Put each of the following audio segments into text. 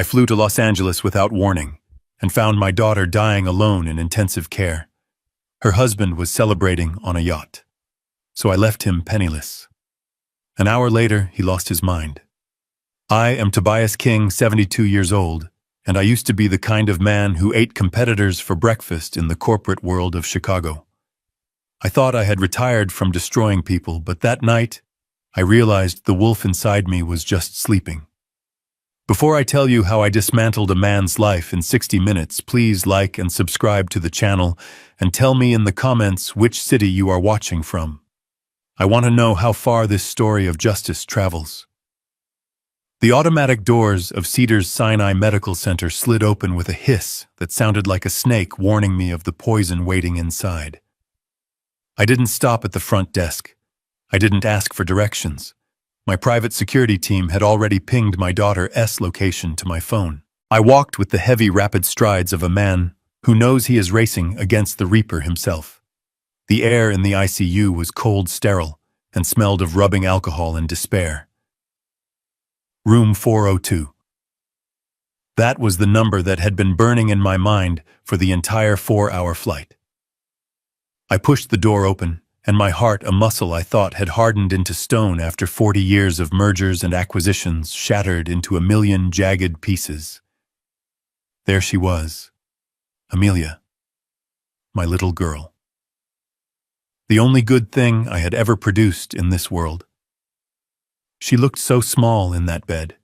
I flew to Los Angeles without warning and found my daughter dying alone in intensive care. Her husband was celebrating on a yacht, so I left him penniless. An hour later, he lost his mind. I am Tobias King, 72 years old, and I used to be the kind of man who ate competitors for breakfast in the corporate world of Chicago. I thought I had retired from destroying people, but that night, I realized the wolf inside me was just sleeping. Before I tell you how I dismantled a man's life in 60 minutes, please like and subscribe to the channel and tell me in the comments which city you are watching from. I want to know how far this story of justice travels. The automatic doors of Cedars-Sinai Medical Center slid open with a hiss that sounded like a snake warning me of the poison waiting inside. I didn't stop at the front desk. I didn't ask for directions. My private security team had already pinged my daughter's location to my phone. I walked with the heavy, rapid strides of a man who knows he is racing against the Reaper himself. The air in the ICU was cold, sterile, and smelled of rubbing alcohol and despair. Room 402. That was the number that had been burning in my mind for the entire 4-hour flight. I pushed the door open, and my heart, a muscle I thought had hardened into stone after 40 years of mergers and acquisitions, shattered into a million jagged pieces. There she was, Amelia, my little girl. The only good thing I had ever produced in this world. She looked so small in that bed.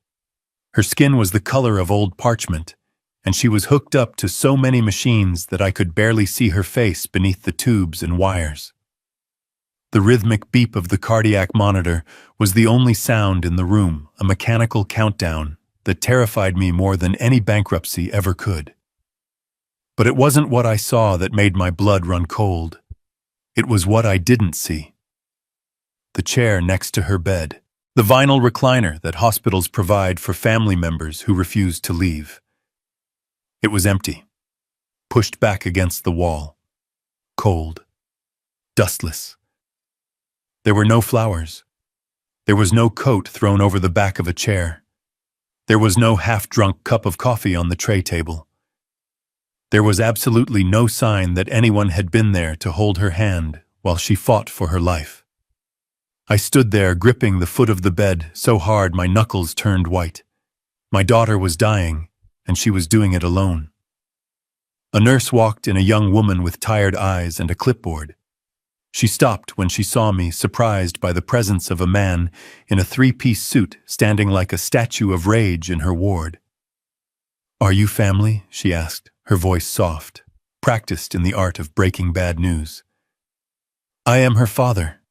Her skin was the color of old parchment, and she was hooked up to so many machines that I could barely see her face beneath the tubes and wires. The rhythmic beep of the cardiac monitor was the only sound in the room, a mechanical countdown that terrified me more than any bankruptcy ever could. But it wasn't what I saw that made my blood run cold. It was what I didn't see. The chair next to her bed. The vinyl recliner that hospitals provide for family members who refuse to leave. It was empty, pushed back against the wall, cold, dustless. There were no flowers. There was no coat thrown over the back of a chair. There was no half-drunk cup of coffee on the tray table. There was absolutely no sign that anyone had been there to hold her hand while she fought for her life. I stood there gripping the foot of the bed so hard my knuckles turned white. My daughter was dying, and she was doing it alone. A nurse walked in, a young woman with tired eyes and a clipboard. She stopped when she saw me, surprised by the presence of a man in a 3-piece suit standing like a statue of rage in her ward. "Are you family?" she asked, her voice soft, practiced in the art of breaking bad news. "I am her father,"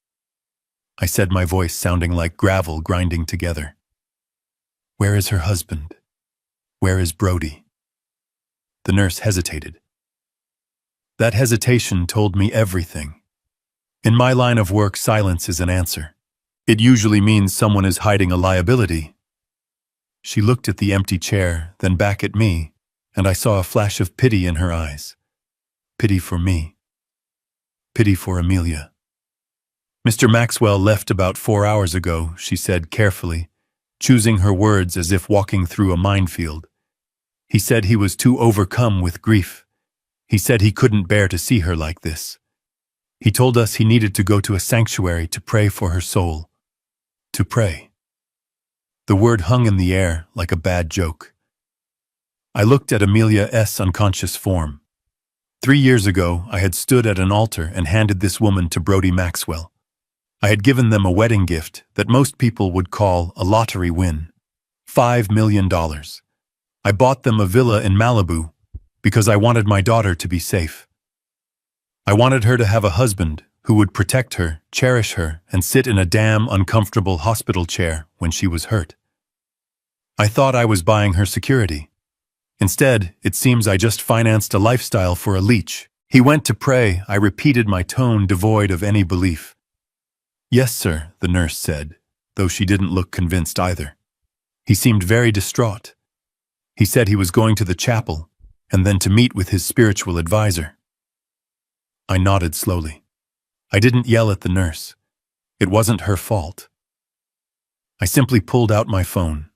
I said, my voice sounding like gravel grinding together. "Where is her husband? Where is Brody?" The nurse hesitated. That hesitation told me everything. In my line of work, silence is an answer. It usually means someone is hiding a liability. She looked at the empty chair, then back at me, and I saw a flash of pity in her eyes. Pity for me. Pity for Amelia. "Mr. Maxwell left about 4 hours ago," she said carefully, choosing her words as if walking through a minefield. "He said he was too overcome with grief. He said he couldn't bear to see her like this. He told us he needed to go to a sanctuary to pray for her soul. To pray." The word hung in the air like a bad joke. I looked at Amelia's unconscious form. 3 years ago, I had stood at an altar and handed this woman to Brody Maxwell. I had given them a wedding gift that most people would call a lottery win. $5 million. I bought them a villa in Malibu because I wanted my daughter to be safe. I wanted her to have a husband who would protect her, cherish her, and sit in a damn uncomfortable hospital chair when she was hurt. I thought I was buying her security. Instead, it seems I just financed a lifestyle for a leech. "He went to pray," I repeated, my tone devoid of any belief. "Yes, sir," the nurse said, though she didn't look convinced either. "He seemed very distraught. He said he was going to the chapel and then to meet with his spiritual advisor." I nodded slowly. I didn't yell at the nurse. It wasn't her fault. I simply pulled out my phone.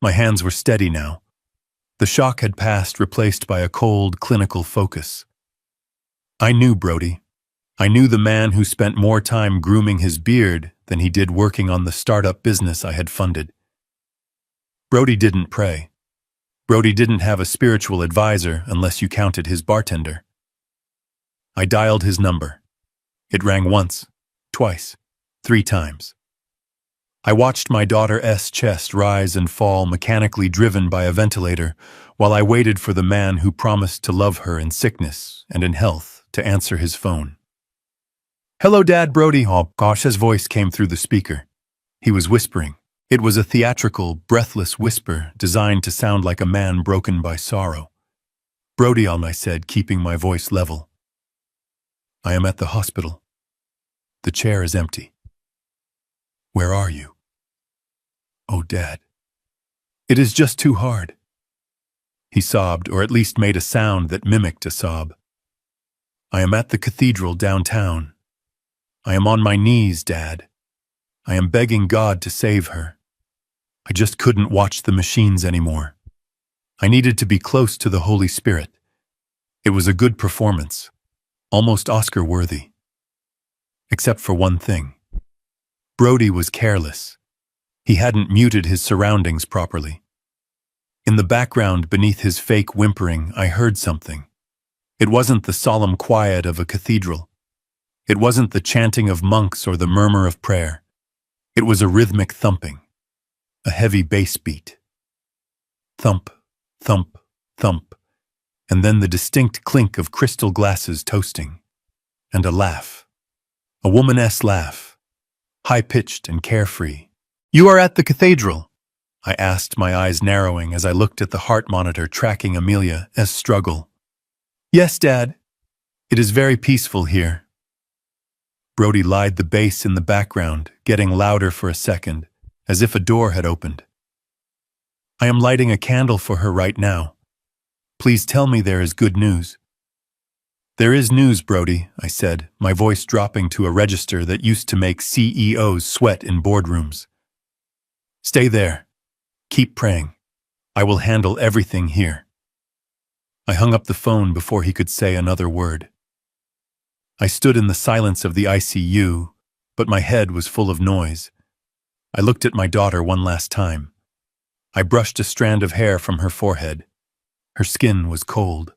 My hands were steady now, The shock had passed, replaced by a cold, clinical focus. I knew Brody. I knew the man who spent more time grooming his beard than he did working on the startup business I had funded. Brody didn't pray. Brody didn't have a spiritual advisor unless you counted his bartender. I dialed his number. It rang once, twice, 3 times. I watched my daughter's chest rise and fall, mechanically driven by a ventilator, while I waited for the man who promised to love her in sickness and in health to answer his phone. "Hello, Dad, Brody." Oh, gosh, his voice came through the speaker. He was whispering. It was a theatrical, breathless whisper designed to sound like a man broken by sorrow. "Brody," I said, keeping my voice level. "I am at the hospital. The chair is empty. Where are you?" "Oh, Dad. It is just too hard." He sobbed, or at least made a sound that mimicked a sob. "I am at the cathedral downtown. I am on my knees, Dad. I am begging God to save her. I just couldn't watch the machines anymore. I needed to be close to the Holy Spirit. It was a good performance, almost Oscar-worthy. Except for one thing. Brody was careless. He hadn't muted his surroundings properly. In the background, beneath his fake whimpering, I heard something. It wasn't the solemn quiet of a cathedral. It wasn't the chanting of monks or the murmur of prayer. It was a rhythmic thumping, a heavy bass beat. Thump, thump, thump, and then the distinct clink of crystal glasses toasting. And a laugh. A woman's laugh, high-pitched and carefree. "You are at the cathedral?" I asked, my eyes narrowing as I looked at the heart monitor tracking Amelia's struggle. "Yes, Dad. It is very peaceful here." Brody lied the bass in the background, getting louder for a second, as if a door had opened. "I am lighting a candle for her right now. Please tell me there is good news." "There is news, Brody," I said, my voice dropping to a register that used to make CEOs sweat in boardrooms. "Stay there. Keep praying. I will handle everything here." I hung up the phone before he could say another word. I stood in the silence of the ICU, but my head was full of noise. I looked at my daughter one last time. I brushed a strand of hair from her forehead. Her skin was cold.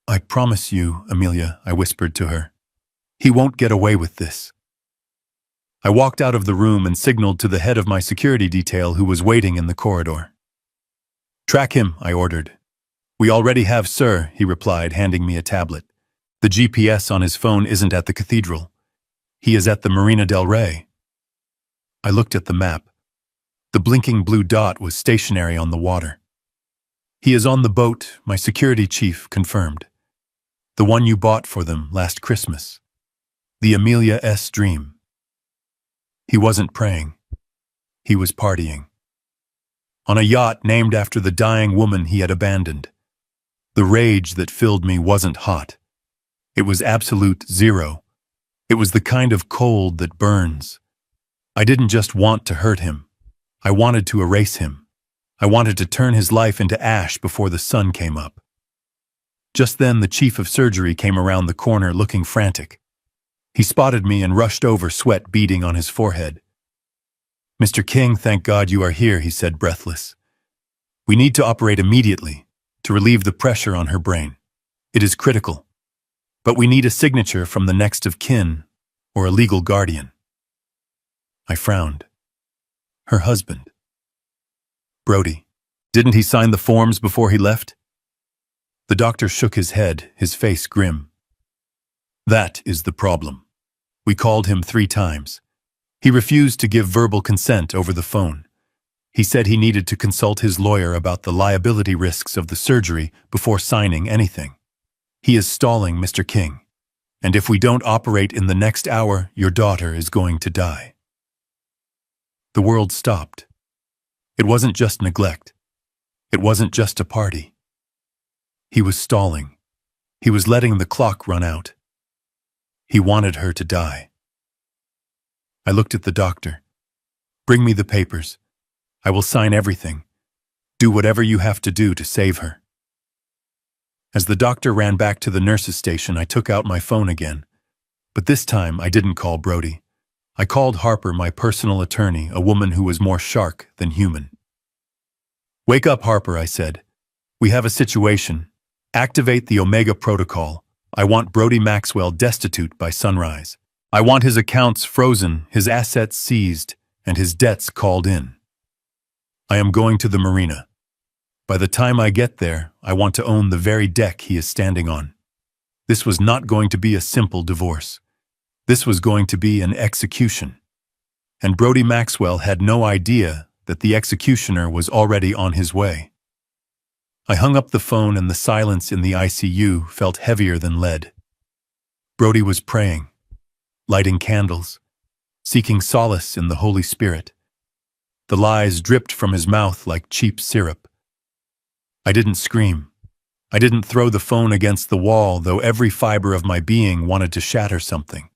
"I promise you, Amelia," I whispered to her. "He won't get away with this." I walked out of the room and signaled to the head of my security detail who was waiting in the corridor. "Track him," I ordered. "We already have, sir," he replied, handing me a tablet. "The GPS on his phone isn't at the cathedral. He is at the Marina del Rey." I looked at the map. The blinking blue dot was stationary on the water. "He is on the boat," my security chief confirmed. "The one you bought for them last Christmas. The Amelia's dream." He wasn't praying. He was partying. On a yacht named after the dying woman he had abandoned. The rage that filled me wasn't hot. It was absolute zero. It was the kind of cold that burns. I didn't just want to hurt him. I wanted to erase him. I wanted to turn his life into ash before the sun came up. Just then, the chief of surgery came around the corner looking frantic. He spotted me and rushed over, sweat beading on his forehead. "Mr. King, thank God you are here," he said, breathless. "We need to operate immediately to relieve the pressure on her brain. It is critical. But we need a signature from the next of kin or a legal guardian." I frowned. Her husband. Brody. Didn't he sign the forms before he left? The doctor shook his head, his face grim. "That is the problem. We called him 3 times. He refused to give verbal consent over the phone. He said he needed to consult his lawyer about the liability risks of the surgery before signing anything. He is stalling, Mr. King. And if we don't operate in the next hour, your daughter is going to die." The world stopped. It wasn't just neglect. It wasn't just a party. He was stalling. He was letting the clock run out. He wanted her to die. I looked at the doctor. "Bring me the papers. I will sign everything. Do whatever you have to do to save her." As the doctor ran back to the nurse's station, I took out my phone again. But this time, I didn't call Brody. I called Harper, my personal attorney, a woman who was more shark than human. "Wake up, Harper," I said. "We have a situation. Activate the Omega Protocol. I want Brody Maxwell destitute by sunrise. I want his accounts frozen, his assets seized, and his debts called in. I am going to the marina. By the time I get there, I want to own the very deck he is standing on." This was not going to be a simple divorce. This was going to be an execution. And Brody Maxwell had no idea that the executioner was already on his way. I hung up the phone, and the silence in the ICU felt heavier than lead. Brody was praying, lighting candles, seeking solace in the Holy Spirit. The lies dripped from his mouth like cheap syrup. I didn't scream. I didn't throw the phone against the wall, though every fiber of my being wanted to shatter something.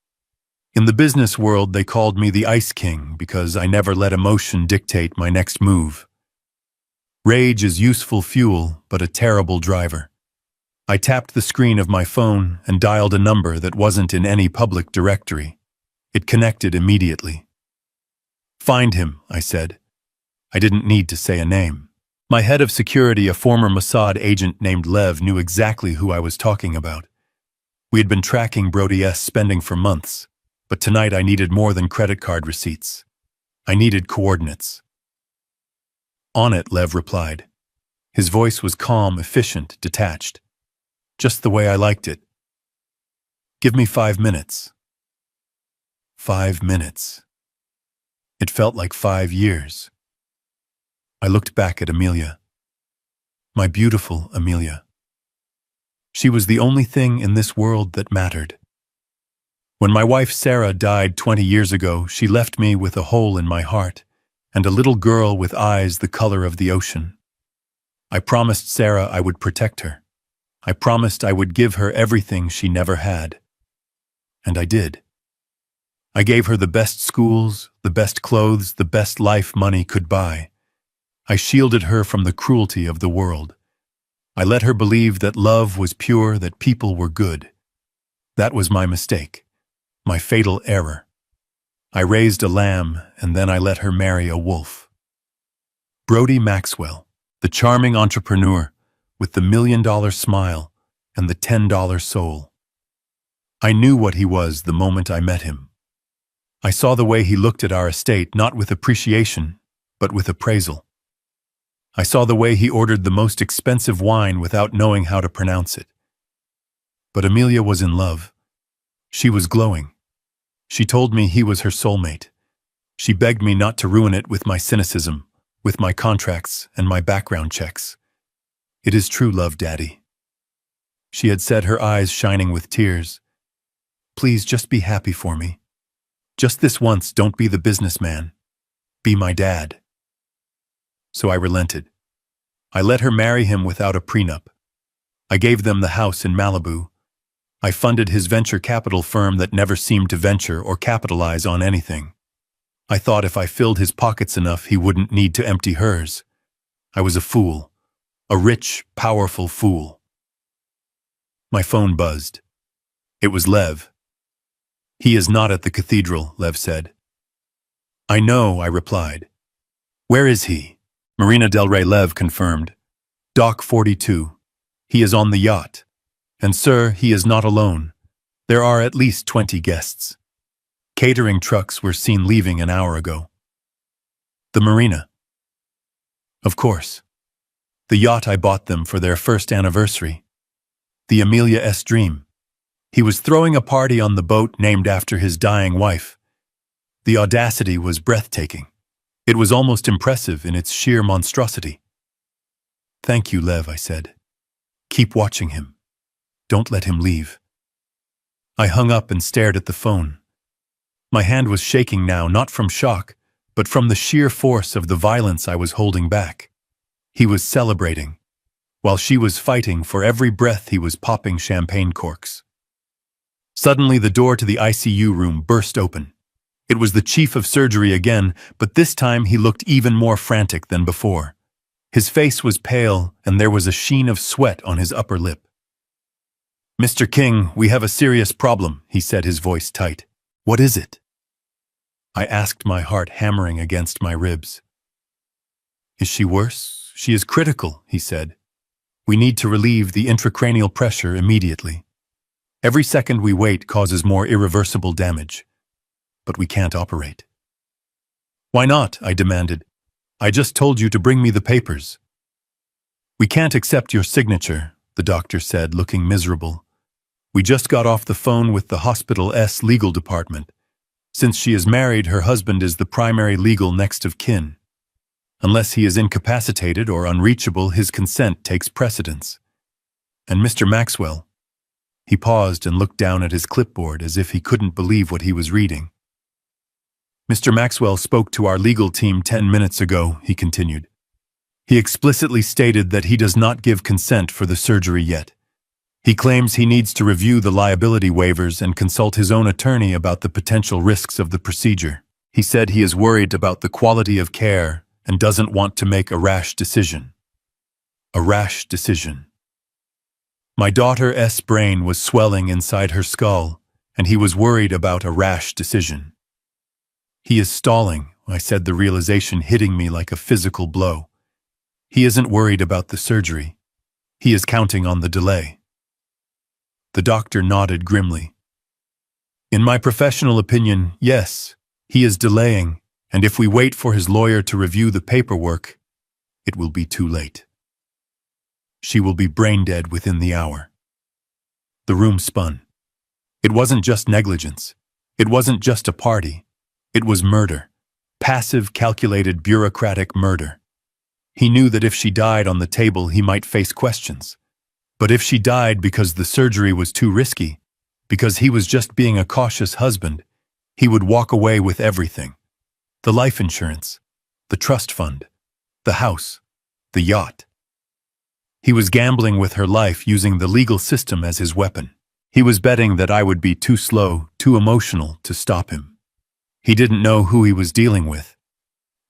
In the business world, they called me the Ice King because I never let emotion dictate my next move. Rage is useful fuel, but a terrible driver. I tapped the screen of my phone and dialed a number that wasn't in any public directory. It connected immediately. "Find him," I said. I didn't need to say a name. My head of security, a former Mossad agent named Lev, knew exactly who I was talking about. We had been tracking Brody's spending for months, but tonight I needed more than credit card receipts. I needed coordinates. "On it," Lev replied. His voice was calm, efficient, detached. Just the way I liked it. "Give me 5 minutes." 5 minutes. It felt like 5 years. I looked back at Amelia. My beautiful Amelia. She was the only thing in this world that mattered. When my wife Sarah died 20 years ago, she left me with a hole in my heart and a little girl with eyes the color of the ocean. I promised Sarah I would protect her. I promised I would give her everything she never had. And I did. I gave her the best schools, the best clothes, the best life money could buy. I shielded her from the cruelty of the world. I let her believe that love was pure, that people were good. That was my mistake, my fatal error. I raised a lamb, and then I let her marry a wolf. Brody Maxwell, the charming entrepreneur with the $1 million smile and the $10 soul. I knew what he was the moment I met him. I saw the way he looked at our estate, not with appreciation, but with appraisal. I saw the way he ordered the most expensive wine without knowing how to pronounce it. But Amelia was in love. She was glowing. She told me he was her soulmate. She begged me not to ruin it with my cynicism, with my contracts and my background checks. "It is true love, Daddy." She had said, her eyes shining with tears. "Please just be happy for me. Just this once, don't be the businessman. Be my dad." So I relented. I let her marry him without a prenup. I gave them the house in Malibu. I funded his venture capital firm that never seemed to venture or capitalize on anything. I thought if I filled his pockets enough, he wouldn't need to empty hers. I was a fool. A rich, powerful fool. My phone buzzed. It was Lev. "He is not at the cathedral," Lev said. "I know," I replied. "Where is he?" Marina del Rey, Lev confirmed. "Dock 42. He is on the yacht. And sir, he is not alone. There are at least 20 guests. Catering trucks were seen leaving an hour ago." "The marina?" "Of course. The yacht I bought them for their first anniversary. The Amelia S. Dream. He was throwing a party on the boat named after his dying wife. The audacity was breathtaking. It was almost impressive in its sheer monstrosity." "Thank you, Lev," I said. "Keep watching him. Don't let him leave." I hung up and stared at the phone. My hand was shaking now, not from shock, but from the sheer force of the violence I was holding back. He was celebrating, while she was fighting. For every breath he was popping champagne corks. Suddenly the door to the ICU room burst open. It was the chief of surgery again, but this time he looked even more frantic than before. His face was pale, and there was a sheen of sweat on his upper lip. "Mr. King, we have a serious problem," he said, his voice tight. "What is it?" I asked, my heart hammering against my ribs. "Is she worse? She is critical," he said. "We need to relieve the intracranial pressure immediately. Every second we wait causes more irreversible damage. But we can't operate." "Why not?" I demanded. "I just told you to bring me the papers." "We can't accept your signature," the doctor said, looking miserable. "We just got off the phone with the hospital's legal department. Since she is married, her husband is the primary legal next of kin. Unless he is incapacitated or unreachable, his consent takes precedence. And Mr. Maxwell—" He paused and looked down at his clipboard as if he couldn't believe what he was reading. "Mr. Maxwell spoke to our legal team 10 minutes ago," he continued. "He explicitly stated that he does not give consent for the surgery yet. He claims he needs to review the liability waivers and consult his own attorney about the potential risks of the procedure. He said he is worried about the quality of care and doesn't want to make a rash decision." A rash decision. My daughter's brain was swelling inside her skull, and he was worried about a rash decision. "He is stalling," I said, the realization hitting me like a physical blow. "He isn't worried about the surgery. He is counting on the delay." The doctor nodded grimly. "In my professional opinion, yes, he is delaying, and if we wait for his lawyer to review the paperwork, it will be too late. She will be brain dead within the hour." The room spun. It wasn't just negligence. It wasn't just a party. It was murder. Passive, calculated, bureaucratic murder. He knew that if she died on the table, he might face questions. But if she died because the surgery was too risky, because he was just being a cautious husband, he would walk away with everything. The life insurance, the trust fund, the house, the yacht. He was gambling with her life, using the legal system as his weapon. He was betting that I would be too slow, too emotional to stop him. He didn't know who he was dealing with.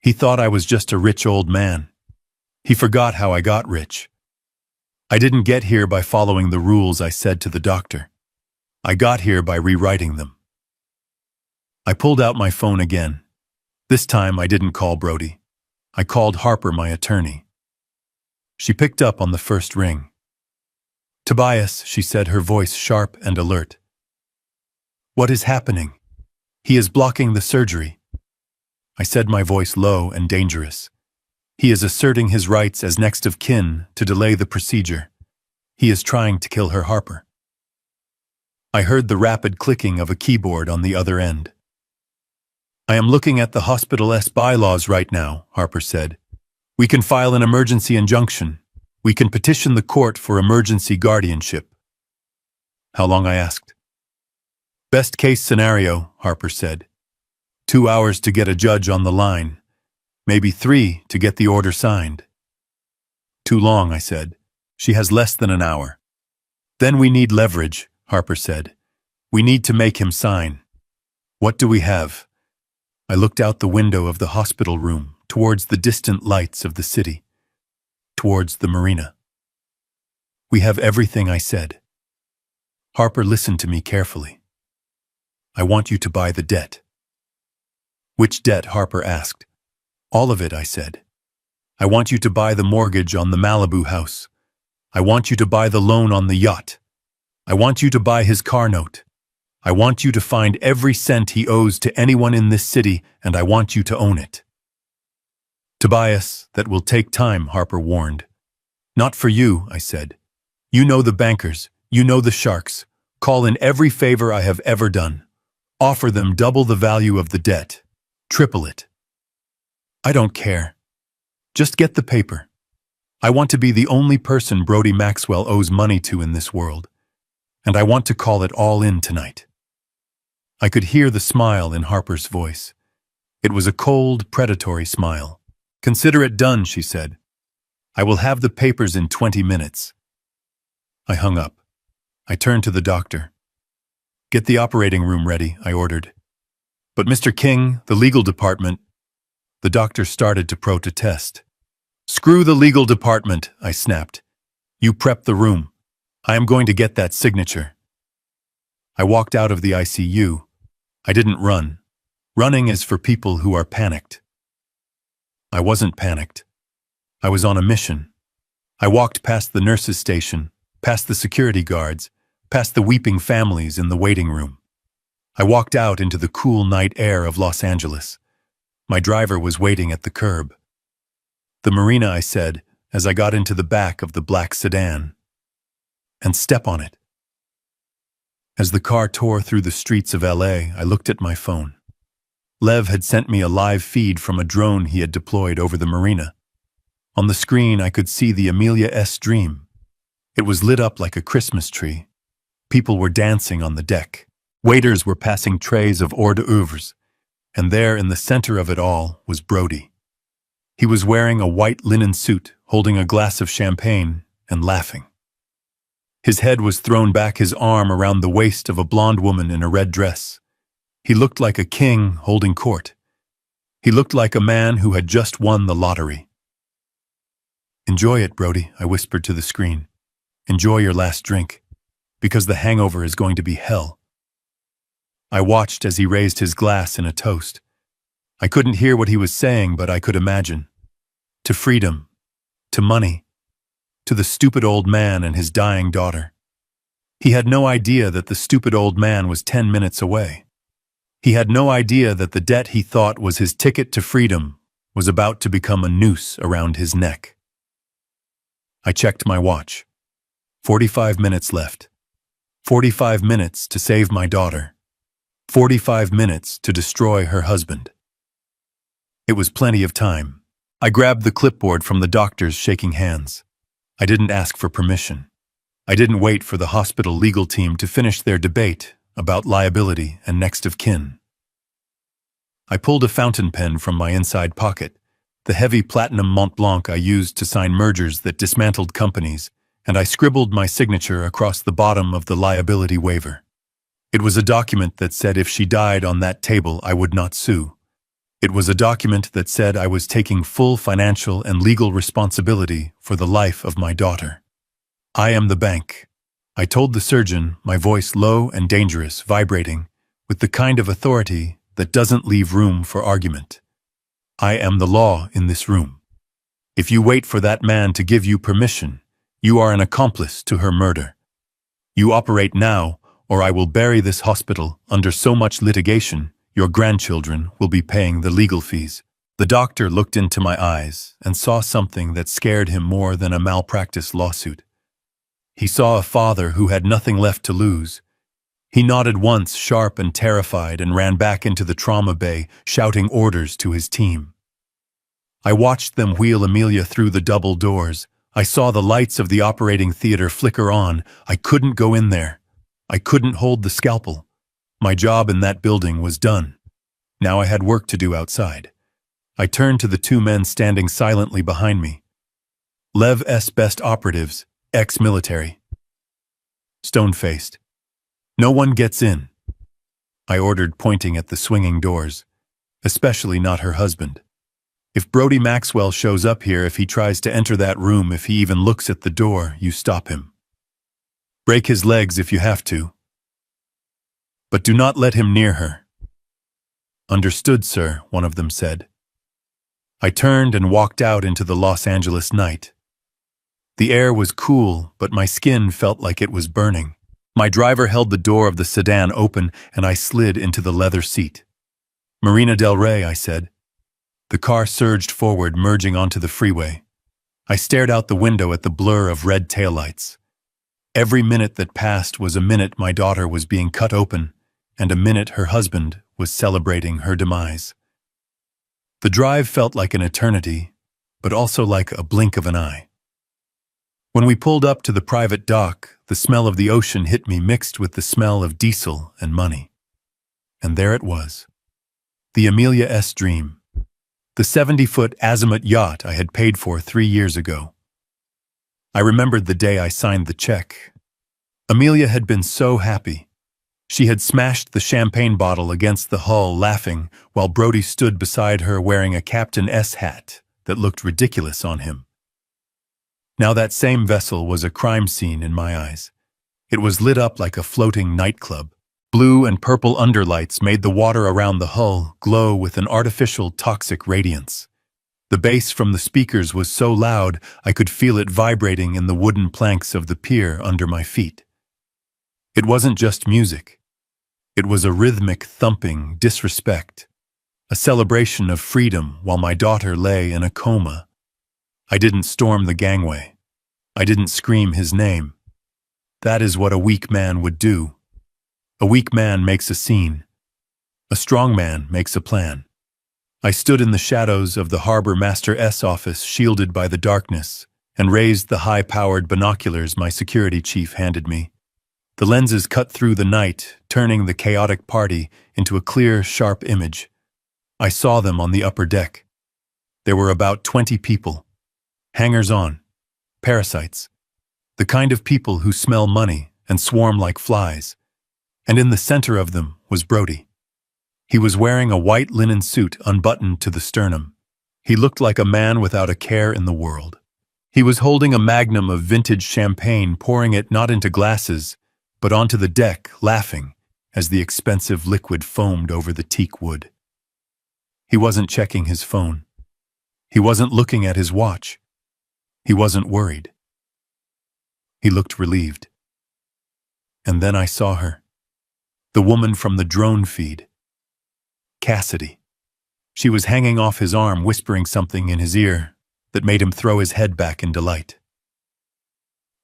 He thought I was just a rich old man. He forgot how I got rich. "I didn't get here by following the rules," I said to the doctor. "I got here by rewriting them." I pulled out my phone again. This time I didn't call Brody. I called Harper, my attorney. She picked up on the first ring. "Tobias," she said, her voice sharp and alert. "What is happening?" "He is blocking the surgery." I said, my voice low and dangerous. "He is asserting his rights as next of kin to delay the procedure. He is trying to kill her, Harper." I heard the rapid clicking of a keyboard on the other end. "I am looking at the hospital's bylaws right now," Harper said. "We can file an emergency injunction. We can petition the court for emergency guardianship." "How long?" I asked. "Best case scenario," Harper said. 2 hours to get a judge on the line. Maybe 3 to get the order signed." "Too long," I said. "She has less than an hour." "Then we need leverage," Harper said. "We need to make him sign." "What do we have?" I looked out the window of the hospital room, towards the distant lights of the city, towards the marina. "We have everything," I said. Harper listened to me carefully. "I want you to buy the debt." "Which debt?" Harper asked. "All of it," I said. "I want you to buy the mortgage on the Malibu house. I want you to buy the loan on the yacht. I want you to buy his car note. I want you to find every cent he owes to anyone in this city, and I want you to own it." "Tobias, that will take time," Harper warned. "Not for you," I said. "You know the bankers. You know the sharks. Call in every favor I have ever done. Offer them double the value of the debt. Triple it. I don't care. Just get the paper. I want to be the only person Brody Maxwell owes money to in this world, and I want to call it all in tonight." I could hear the smile in Harper's voice. It was a cold, predatory smile. "Consider it done," she said. "I will have the papers in 20 minutes." I hung up. I turned to the doctor. "Get the operating room ready," I ordered. "But Mr. King, the legal department—" The doctor started to protest. Screw the legal department, I snapped. You prep the room. I am going to get that signature. I walked out of the ICU. I didn't run. Running is for people who are panicked. I wasn't panicked. I was on a mission. I walked past the nurses' station, past the security guards, past the weeping families in the waiting room. I walked out into the cool night air of Los Angeles. My driver was waiting at the curb. The marina, I said, as I got into the back of the black sedan. And step on it. As the car tore through the streets of LA, I looked at my phone. Lev had sent me a live feed from a drone he had deployed over the marina. On the screen, I could see the Amelia S. Dream. It was lit up like a Christmas tree. People were dancing on the deck. Waiters were passing trays of hors d'oeuvres. And there, in the center of it all, was Brody. He was wearing a white linen suit, holding a glass of champagne, and laughing. His head was thrown back, his arm around the waist of a blonde woman in a red dress. He looked like a king holding court. He looked like a man who had just won the lottery. Enjoy it, Brody, I whispered to the screen. Enjoy your last drink, because the hangover is going to be hell. I watched as he raised his glass in a toast. I couldn't hear what he was saying, but I could imagine. To freedom, to money, to the stupid old man and his dying daughter. He had no idea that the stupid old man was 10 minutes away. He had no idea that the debt he thought was his ticket to freedom was about to become a noose around his neck. I checked my watch. 45 minutes left. 45 minutes to save my daughter. 45 minutes to destroy her husband. It was plenty of time. I grabbed the clipboard from the doctors, shaking hands. I didn't ask for permission. I didn't wait for the hospital legal team to finish their debate about liability and next of kin. I pulled a fountain pen from my inside pocket, the heavy platinum Mont Blanc I used to sign mergers that dismantled companies, and I scribbled my signature across the bottom of the liability waiver. It was a document that said if she died on that table, I would not sue. It was a document that said I was taking full financial and legal responsibility for the life of my daughter. I am the bank. I told the surgeon, my voice low and dangerous, vibrating, with the kind of authority that doesn't leave room for argument. I am the law in this room. If you wait for that man to give you permission, you are an accomplice to her murder. You operate now, or I will bury this hospital under so much litigation, your grandchildren will be paying the legal fees. The doctor looked into my eyes and saw something that scared him more than a malpractice lawsuit. He saw a father who had nothing left to lose. He nodded once, sharp and terrified, and ran back into the trauma bay, shouting orders to his team. I watched them wheel Amelia through the double doors. I saw the lights of the operating theater flicker on. I couldn't go in there. I couldn't hold the scalpel. My job in that building was done. Now I had work to do outside. I turned to the two men standing silently behind me. Lev S. Best operatives, ex-military. Stone-faced. No one gets in, I ordered, pointing at the swinging doors. Especially not her husband. If Brody Maxwell shows up here, if he tries to enter that room, if he even looks at the door, you stop him. Break his legs if you have to. But do not let him near her. Understood, sir, one of them said. I turned and walked out into the Los Angeles night. The air was cool, but my skin felt like it was burning. My driver held the door of the sedan open, and I slid into the leather seat. Marina del Rey, I said. The car surged forward, merging onto the freeway. I stared out the window at the blur of red taillights. Every minute that passed was a minute my daughter was being cut open, and a minute her husband was celebrating her demise. The drive felt like an eternity, but also like a blink of an eye. When we pulled up to the private dock, the smell of the ocean hit me, mixed with the smell of diesel and money. And there it was. The Amelia S. Dream. The 70-foot azimuth yacht I had paid for 3 years ago. I remembered the day I signed the check. Amelia had been so happy. She had smashed the champagne bottle against the hull, laughing, while Brody stood beside her wearing a Captain S hat, that looked ridiculous on him. Now that same vessel was a crime scene in my eyes. It was lit up like a floating nightclub. Blue and purple underlights made the water around the hull glow with an artificial toxic radiance. The bass from the speakers was so loud I could feel it vibrating in the wooden planks of the pier under my feet. It wasn't just music. It was a rhythmic thumping disrespect, a celebration of freedom while my daughter lay in a coma. I didn't storm the gangway. I didn't scream his name. That is what a weak man would do. A weak man makes a scene. A strong man makes a plan. I stood in the shadows of the Harbor Master S office, shielded by the darkness, and raised the high-powered binoculars my security chief handed me. The lenses cut through the night, turning the chaotic party into a clear, sharp image. I saw them on the upper deck. There were about 20 people. Hangers-on. Parasites. The kind of people who smell money and swarm like flies. And in the center of them was Brody. He was wearing a white linen suit unbuttoned to the sternum. He looked like a man without a care in the world. He was holding a magnum of vintage champagne, pouring it not into glasses, but onto the deck, laughing as the expensive liquid foamed over the teak wood. He wasn't checking his phone. He wasn't looking at his watch. He wasn't worried. He looked relieved. And then I saw her. The woman from the drone feed. Cassidy. She was hanging off his arm, whispering something in his ear that made him throw his head back in delight.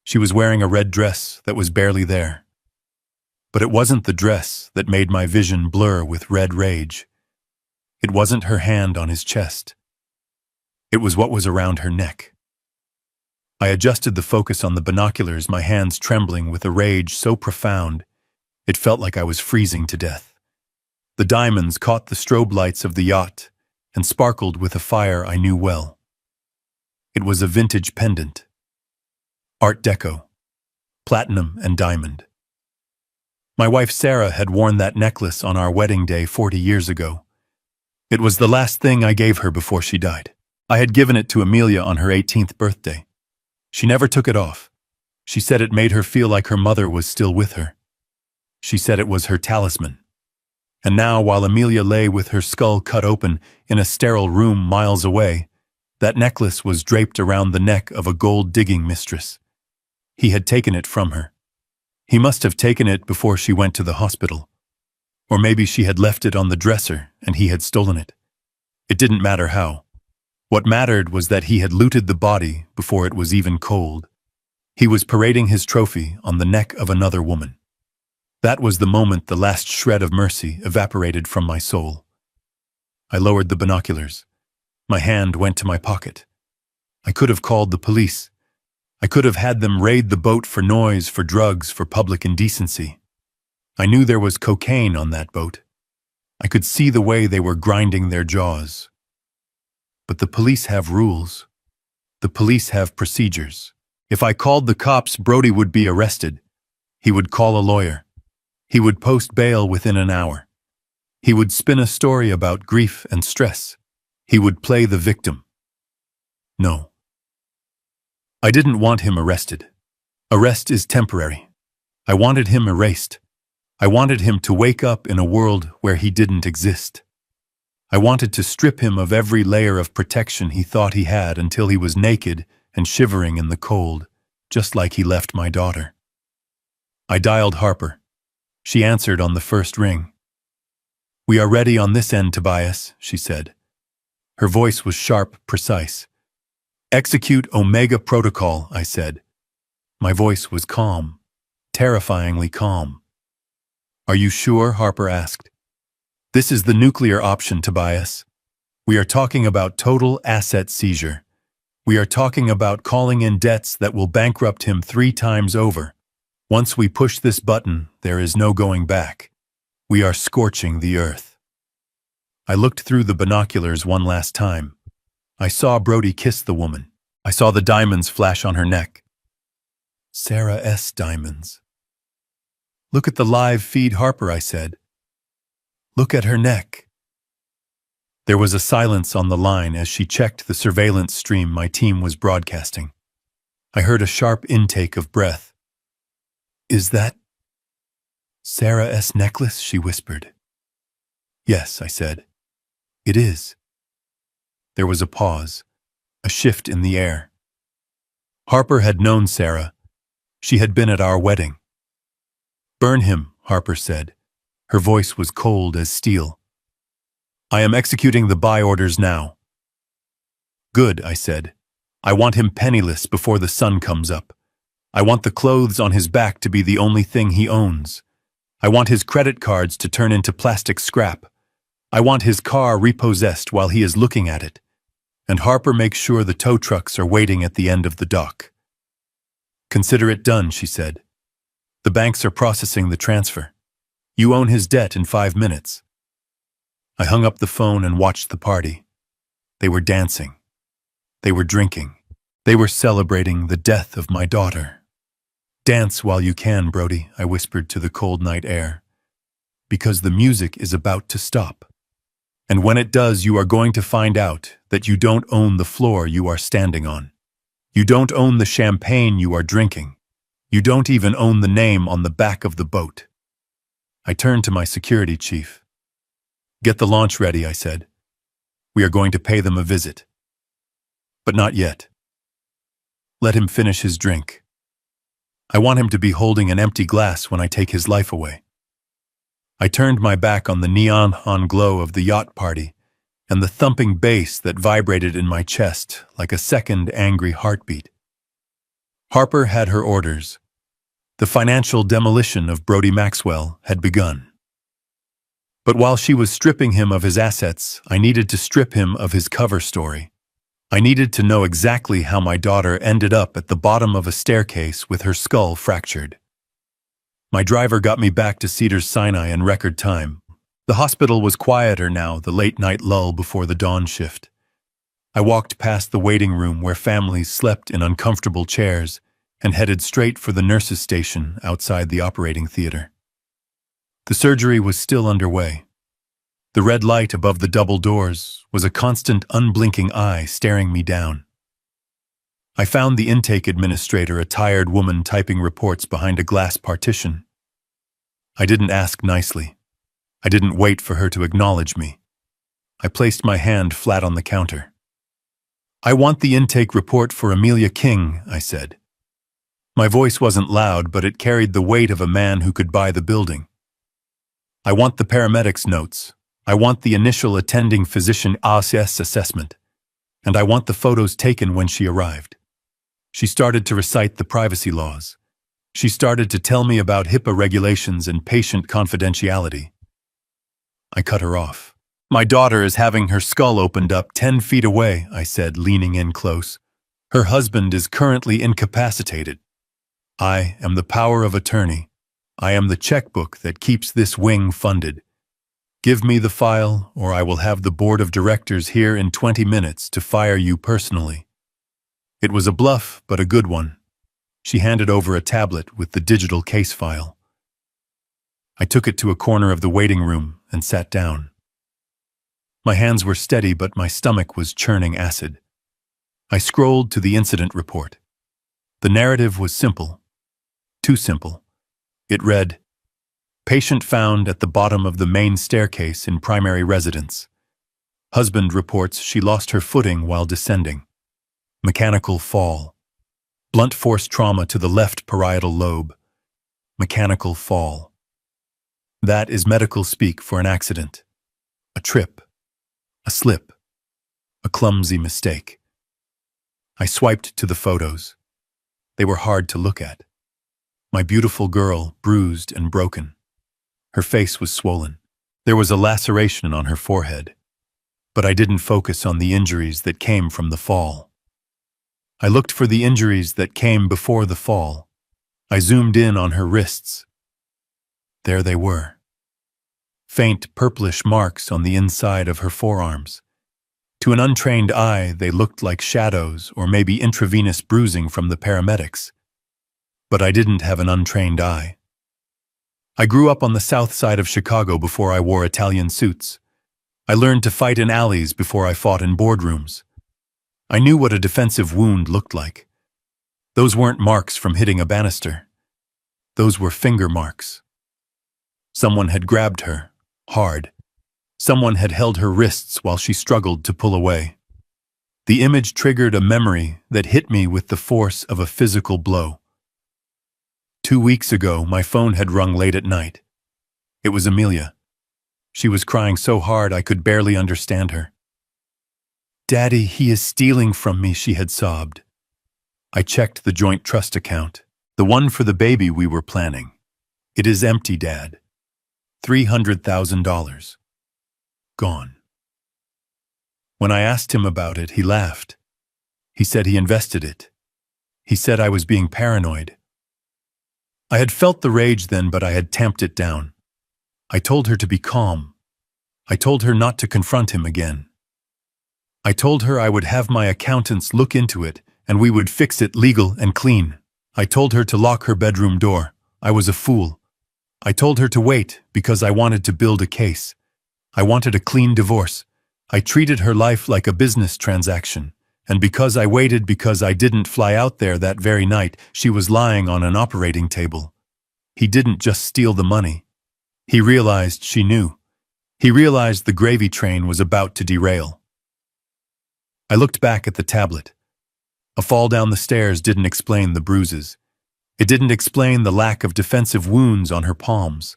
She was wearing a red dress that was barely there. But it wasn't the dress that made my vision blur with red rage. It wasn't her hand on his chest. It was what was around her neck. I adjusted the focus on the binoculars, my hands trembling with a rage so profound it felt like I was freezing to death. The diamonds caught the strobe lights of the yacht and sparkled with a fire I knew well. It was a vintage pendant. Art Deco. Platinum and diamond. My wife Sarah had worn that necklace on our wedding day 40 years ago. It was the last thing I gave her before she died. I had given it to Amelia on her 18th birthday. She never took it off. She said it made her feel like her mother was still with her. She said it was her talisman. And now, while Amelia lay with her skull cut open in a sterile room miles away, that necklace was draped around the neck of a gold-digging mistress. He had taken it from her. He must have taken it before she went to the hospital. Or maybe she had left it on the dresser and he had stolen it. It didn't matter how. What mattered was that he had looted the body before it was even cold. He was parading his trophy on the neck of another woman. That was the moment the last shred of mercy evaporated from my soul. I lowered the binoculars. My hand went to my pocket. I could have called the police. I could have had them raid the boat for noise, for drugs, for public indecency. I knew there was cocaine on that boat. I could see the way they were grinding their jaws. But the police have rules. The police have procedures. If I called the cops, Brody would be arrested. He would call a lawyer. He would post bail within an hour. He would spin a story about grief and stress. He would play the victim. No. I didn't want him arrested. Arrest is temporary. I wanted him erased. I wanted him to wake up in a world where he didn't exist. I wanted to strip him of every layer of protection he thought he had until he was naked and shivering in the cold, just like he left my daughter. I dialed Harper. She answered on the first ring. "We are ready on this end, Tobias," she said. Her voice was sharp, precise. "Execute Omega Protocol," I said. My voice was calm, terrifyingly calm. "Are you sure?" Harper asked. "This is the nuclear option, Tobias. We are talking about total asset seizure. We are talking about calling in debts that will bankrupt him 3 times over. Once we push this button, there is no going back. We are scorching the earth." I looked through the binoculars one last time. I saw Brody kiss the woman. I saw the diamonds flash on her neck. Sarah S. diamonds. "Look at the live feed, Harper," I said. "Look at her neck." There was a silence on the line as she checked the surveillance stream my team was broadcasting. I heard a sharp intake of breath. "Is that Sarah's necklace?" she whispered. "Yes," I said. "It is." There was a pause, a shift in the air. Harper had known Sarah. She had been at our wedding. "Burn him," Harper said. Her voice was cold as steel. "I am executing the buy orders now." "Good," I said. "I want him penniless before the sun comes up. I want the clothes on his back to be the only thing he owns. I want his credit cards to turn into plastic scrap. I want his car repossessed while he is looking at it. And Harper makes sure the tow trucks are waiting at the end of the dock." "Consider it done," she said. "The banks are processing the transfer. You own his debt in 5 minutes." I hung up the phone and watched the party. They were dancing. They were drinking. They were celebrating the death of my daughter. "Dance while you can, Brody," I whispered to the cold night air. "Because the music is about to stop. And when it does, you are going to find out that you don't own the floor you are standing on. You don't own the champagne you are drinking. You don't even own the name on the back of the boat." I turned to my security chief. "Get the launch ready," I said. "We are going to pay them a visit." "But not yet. Let him finish his drink. I want him to be holding an empty glass when I take his life away." I turned my back on the neon glow of the yacht party and the thumping bass that vibrated in my chest like a second angry heartbeat. Harper had her orders. The financial demolition of Brody Maxwell had begun. But while she was stripping him of his assets, I needed to strip him of his cover story. I needed to know exactly how my daughter ended up at the bottom of a staircase with her skull fractured. My driver got me back to Cedars-Sinai in record time. The hospital was quieter now, the late-night lull before the dawn shift. I walked past the waiting room where families slept in uncomfortable chairs and headed straight for the nurses' station outside the operating theater. The surgery was still underway. The red light above the double doors was a constant unblinking eye staring me down. I found the intake administrator, a tired woman typing reports behind a glass partition. I didn't ask nicely. I didn't wait for her to acknowledge me. I placed my hand flat on the counter. "I want the intake report for Amelia King," I said. My voice wasn't loud, but it carried the weight of a man who could buy the building. "I want the paramedics' notes. I want the initial attending physician ACS assessment. And I want the photos taken when she arrived." She started to recite the privacy laws. She started to tell me about HIPAA regulations and patient confidentiality. I cut her off. "My daughter is having her skull opened up 10 feet away," I said, leaning in close. "Her husband is currently incapacitated. I am the power of attorney. I am the checkbook that keeps this wing funded. Give me the file, or I will have the board of directors here in 20 minutes to fire you personally." It was a bluff, but a good one. She handed over a tablet with the digital case file. I took it to a corner of the waiting room and sat down. My hands were steady, but my stomach was churning acid. I scrolled to the incident report. The narrative was simple. Too simple. It read, "Patient found at the bottom of the main staircase in primary residence. Husband reports she lost her footing while descending. Mechanical fall. Blunt force trauma to the left parietal lobe. Mechanical fall." That is medical speak for an accident. A trip. A slip. A clumsy mistake. I swiped to the photos. They were hard to look at. My beautiful girl, bruised and broken. Her face was swollen. There was a laceration on her forehead. But I didn't focus on the injuries that came from the fall. I looked for the injuries that came before the fall. I zoomed in on her wrists. There they were. Faint purplish marks on the inside of her forearms. To an untrained eye, they looked like shadows or maybe intravenous bruising from the paramedics. But I didn't have an untrained eye. I grew up on the south side of Chicago before I wore Italian suits. I learned to fight in alleys before I fought in boardrooms. I knew what a defensive wound looked like. Those weren't marks from hitting a banister. Those were finger marks. Someone had grabbed her, hard. Someone had held her wrists while she struggled to pull away. The image triggered a memory that hit me with the force of a physical blow. 2 weeks ago, my phone had rung late at night. It was Amelia. She was crying so hard I could barely understand her. "Daddy, he is stealing from me," she had sobbed. I checked the joint trust account, the one for the baby we were planning. "It is empty, Dad. $300,000. Gone." When I asked him about it, he laughed. He said he invested it. He said I was being paranoid. I had felt the rage then, but I had tamped it down. I told her to be calm. I told her not to confront him again. I told her I would have my accountants look into it and we would fix it legal and clean. I told her to lock her bedroom door. I was a fool. I told her to wait because I wanted to build a case. I wanted a clean divorce. I treated her life like a business transaction. And because I waited, because I didn't fly out there that very night, she was lying on an operating table. He didn't just steal the money. He realized she knew. He realized the gravy train was about to derail. I looked back at the tablet. A fall down the stairs didn't explain the bruises. It didn't explain the lack of defensive wounds on her palms.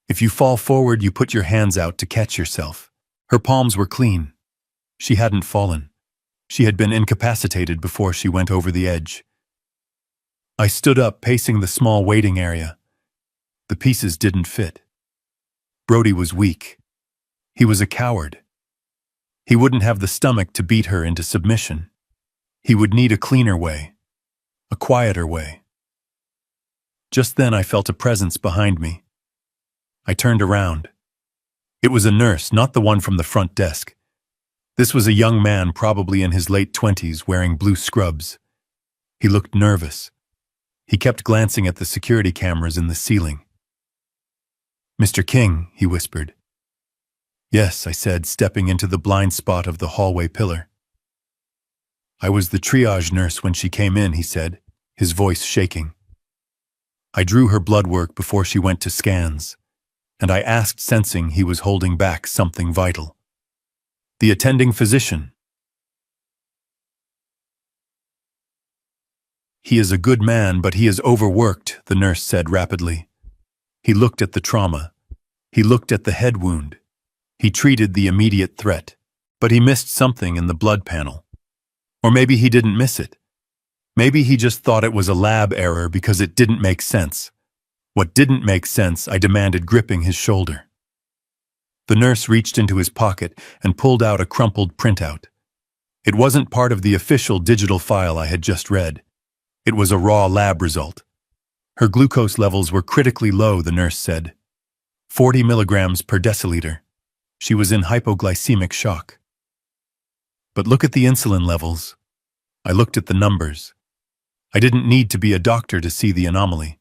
If you fall forward, you put your hands out to catch yourself. Her palms were clean. She hadn't fallen. She had been incapacitated before she went over the edge. I stood up, pacing the small waiting area. The pieces didn't fit. Brody was weak. He was a coward. He wouldn't have the stomach to beat her into submission. He would need a cleaner way, a quieter way. Just then I felt a presence behind me. I turned around. It was a nurse, not the one from the front desk. This was a young man, probably in his late 20s, wearing blue scrubs. He looked nervous. He kept glancing at the security cameras in the ceiling. "Mr. King," he whispered. "Yes," I said, stepping into the blind spot of the hallway pillar. "I was the triage nurse when she came in," he said, his voice shaking. I drew her blood work before she went to scans, and I asked, sensing he was holding back something vital. "The attending physician." "He is a good man, but he is overworked," the nurse said rapidly. He looked at the trauma. He looked at the head wound. He treated the immediate threat, but he missed something in the blood panel. Or maybe he didn't miss it. Maybe he just thought it was a lab error because it didn't make sense. What didn't make sense, I demanded, gripping his shoulder. The nurse reached into his pocket and pulled out a crumpled printout. It wasn't part of the official digital file I had just read. It was a raw lab result. Her glucose levels were critically low, the nurse said. 40 milligrams per deciliter. She was in hypoglycemic shock. But look at the insulin levels. I looked at the numbers. I didn't need to be a doctor to see the anomaly.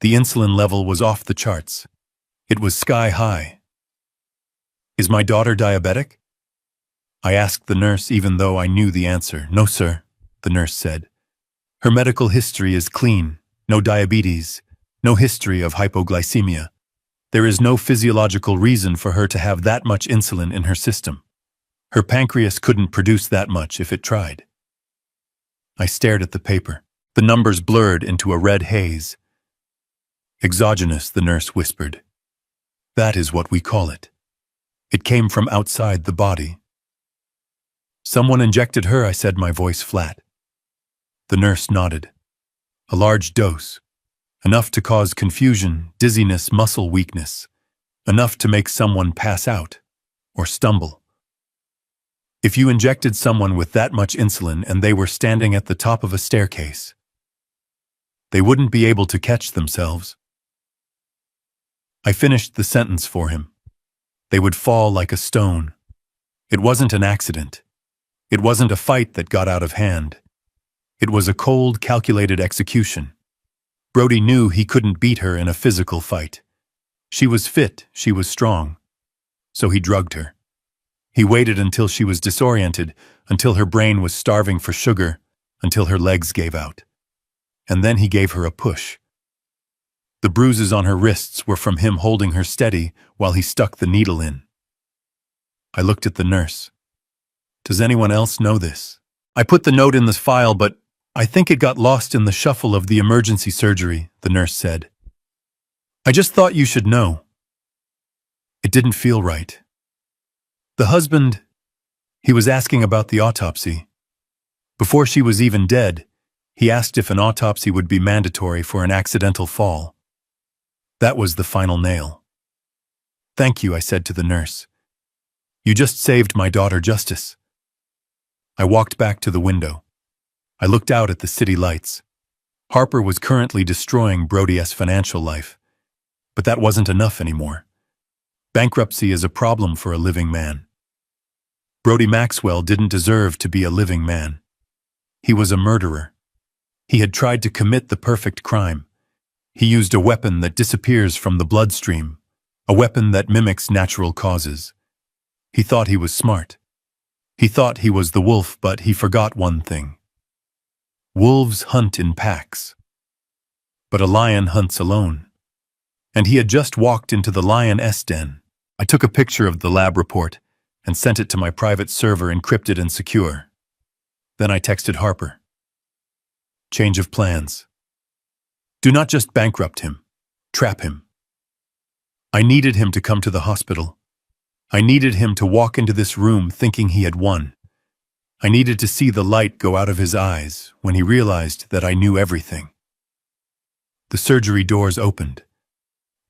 The insulin level was off the charts. It was sky high. "Is my daughter diabetic?" I asked the nurse, even though I knew the answer. "No, sir," the nurse said. "Her medical history is clean. No diabetes. No history of hypoglycemia. There is no physiological reason for her to have that much insulin in her system. Her pancreas couldn't produce that much if it tried." I stared at the paper. The numbers blurred into a red haze. "Exogenous," the nurse whispered. "That is what we call it. It came from outside the body." "Someone injected her," I said, my voice flat. The nurse nodded. "A large dose. Enough to cause confusion, dizziness, muscle weakness. Enough to make someone pass out or stumble. If you injected someone with that much insulin and they were standing at the top of a staircase, they wouldn't be able to catch themselves." I finished the sentence for him. They would fall like a stone. It wasn't an accident. It wasn't a fight that got out of hand. It was a cold, calculated execution. Brody knew he couldn't beat her in a physical fight. She was fit, she was strong. So he drugged her. He waited until she was disoriented, until her brain was starving for sugar, until her legs gave out. And then he gave her a push. The bruises on her wrists were from him holding her steady while he stuck the needle in. I looked at the nurse. Does anyone else know this? I put the note in the file, but I think it got lost in the shuffle of the emergency surgery, the nurse said. I just thought you should know. It didn't feel right. The husband, he was asking about the autopsy. Before she was even dead, he asked if an autopsy would be mandatory for an accidental fall. That was the final nail. Thank you, I said to the nurse. You just saved my daughter justice. I walked back to the window. I looked out at the city lights. Harper was currently destroying Brody's financial life. But that wasn't enough anymore. Bankruptcy is a problem for a living man. Brody Maxwell didn't deserve to be a living man. He was a murderer. He had tried to commit the perfect crime. He used a weapon that disappears from the bloodstream, a weapon that mimics natural causes. He thought he was smart. He thought he was the wolf, but he forgot one thing. Wolves hunt in packs. But a lion hunts alone. And he had just walked into the lion's den. I took a picture of the lab report and sent it to my private server, encrypted and secure. Then I texted Harper. Change of plans. Do not just bankrupt him. Trap him. I needed him to come to the hospital. I needed him to walk into this room thinking he had won. I needed to see the light go out of his eyes when he realized that I knew everything. The surgery doors opened.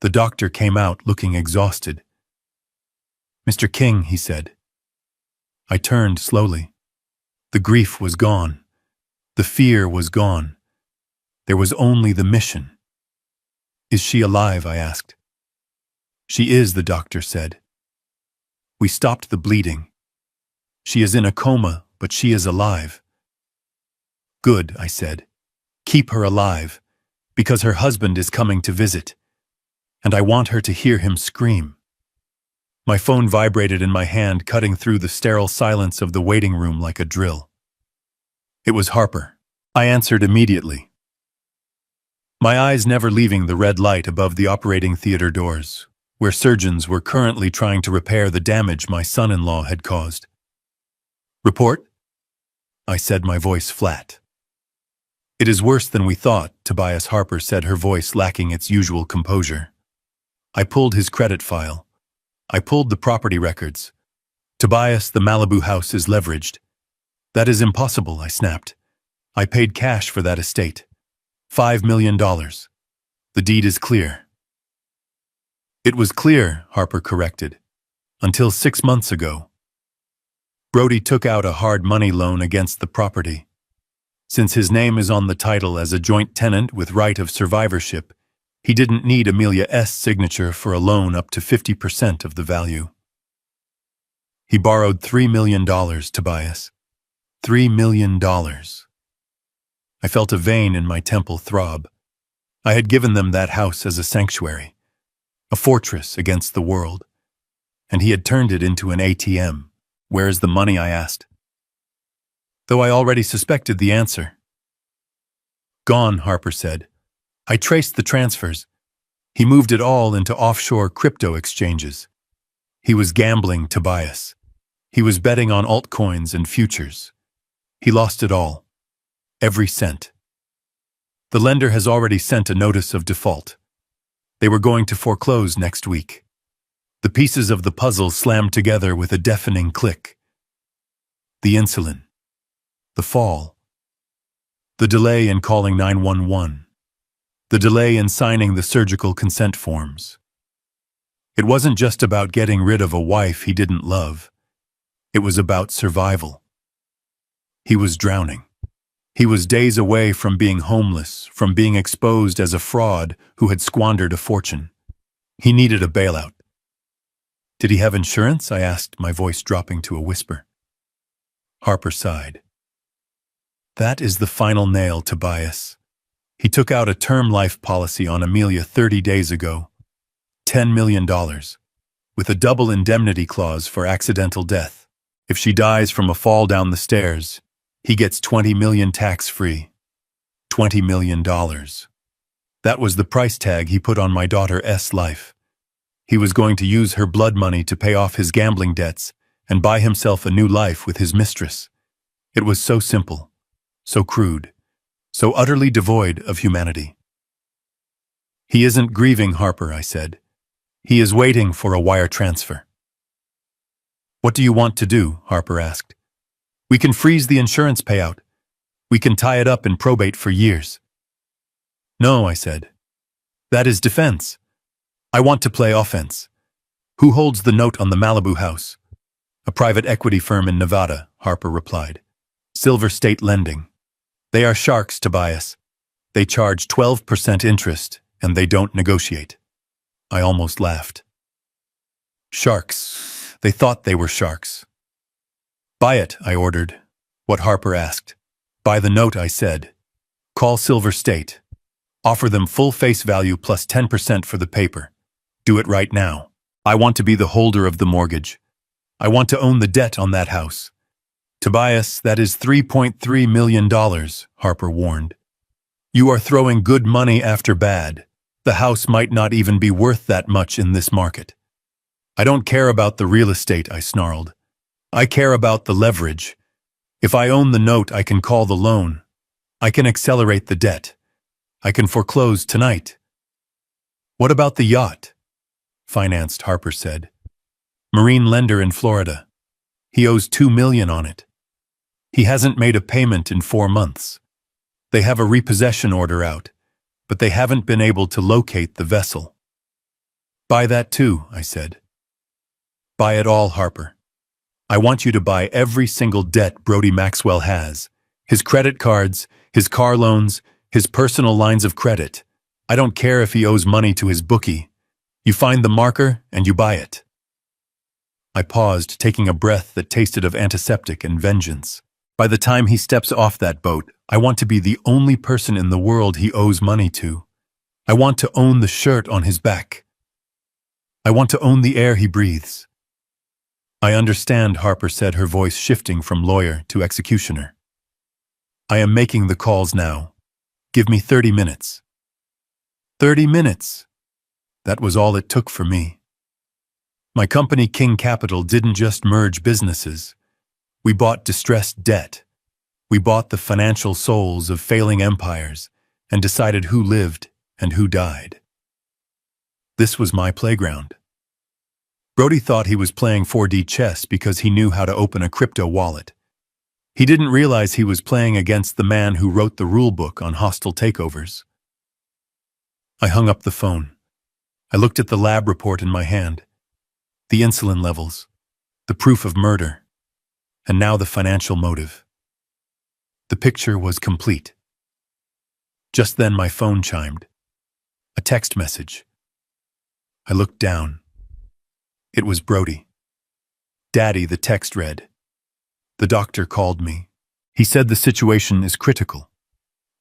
The doctor came out looking exhausted. Mr. King, he said. I turned slowly. The grief was gone. The fear was gone. There was only the mission. Is she alive? I asked. She is, the doctor said. We stopped the bleeding. She is in a coma, but she is alive. Good, I said. Keep her alive, because her husband is coming to visit. And I want her to hear him scream. My phone vibrated in my hand, cutting through the sterile silence of the waiting room like a drill. It was Harper. I answered immediately. My eyes never leaving the red light above the operating theater doors, where surgeons were currently trying to repair the damage my son-in-law had caused. Report? I said, my voice flat. It is worse than we thought, Tobias, Harper said, her voice lacking its usual composure. I pulled his credit file. I pulled the property records. Tobias, the Malibu house is leveraged. That is impossible, I snapped. I paid cash for that estate. $5 million. The deed is clear. It was clear, Harper corrected, until 6 months ago. Brody took out a hard money loan against the property. Since his name is on the title as a joint tenant with right of survivorship, he didn't need Amelia's signature for a loan up to 50% of the value. He borrowed $3 million, Tobias. $3 million. I felt a vein in my temple throb. I had given them that house as a sanctuary, a fortress against the world, and he had turned it into an ATM. Where is the money? I asked, though I already suspected the answer. Gone, Harper said. I traced the transfers. He moved it all into offshore crypto exchanges. He was gambling, Tobias. He was betting on altcoins and futures. He lost it all. Every cent. The lender has already sent a notice of default. They were going to foreclose next week. The pieces of the puzzle slammed together with a deafening click. The insulin. The fall. The delay in calling 911. The delay in signing the surgical consent forms. It wasn't just about getting rid of a wife he didn't love. It was about survival. He was drowning. He was days away from being homeless, from being exposed as a fraud who had squandered a fortune. He needed a bailout. Did he have insurance? I asked, my voice dropping to a whisper. Harper sighed. That is the final nail, Tobias. He took out a term life policy on Amelia 30 days ago. $10 million. with a double indemnity clause for accidental death. If she dies from a fall down the stairs, he gets $20 million tax-free. $20 million. That was the price tag he put on my daughter's life. He was going to use her blood money to pay off his gambling debts and buy himself a new life with his mistress. It was so simple, so crude, so utterly devoid of humanity. He isn't grieving, Harper, I said. He is waiting for a wire transfer. What do you want to do? Harper asked. We can freeze the insurance payout. We can tie it up in probate for years. No, I said. That is defense. I want to play offense. Who holds the note on the Malibu house? A private equity firm in Nevada, Harper replied. Silver State Lending. They are sharks, Tobias. They charge 12% interest, and they don't negotiate. I almost laughed. Sharks. They thought they were sharks. Buy it, I ordered. What Harper asked. Buy the note, I said. Call Silver State. Offer them full face value plus 10% for the paper. Do it right now. I want to be the holder of the mortgage. I want to own the debt on that house. Tobias, that is $3.3 million, Harper warned. You are throwing good money after bad. The house might not even be worth that much in this market. I don't care about the real estate, I snarled. I care about the leverage. If I own the note, I can call the loan. I can accelerate the debt. I can foreclose tonight. What about the yacht? Financed, Harper said. Marine lender in Florida. He owes $2 million on it. He hasn't made a payment in 4 months. They have a repossession order out, but they haven't been able to locate the vessel. Buy that too, I said. Buy it all, Harper. I want you to buy every single debt Brody Maxwell has. His credit cards, his car loans, his personal lines of credit. I don't care if he owes money to his bookie. You find the marker and you buy it. I paused, taking a breath that tasted of antiseptic and vengeance. By the time he steps off that boat, I want to be the only person in the world he owes money to. I want to own the shirt on his back. I want to own the air he breathes. I understand, Harper said, her voice shifting from lawyer to executioner. I am making the calls now. Give me 30 minutes. 30 minutes. That was all it took for me. My company, King Capital, didn't just merge businesses. We bought distressed debt. We bought the financial souls of failing empires and decided who lived and who died. This was my playground. Brody thought he was playing 4D chess because he knew how to open a crypto wallet. He didn't realize he was playing against the man who wrote the rulebook on hostile takeovers. I hung up the phone. I looked at the lab report in my hand. The insulin levels, the proof of murder, and now the financial motive. The picture was complete. Just then my phone chimed. A text message. I looked down. It was Brody. Daddy, the text read. The doctor called me. He said the situation is critical.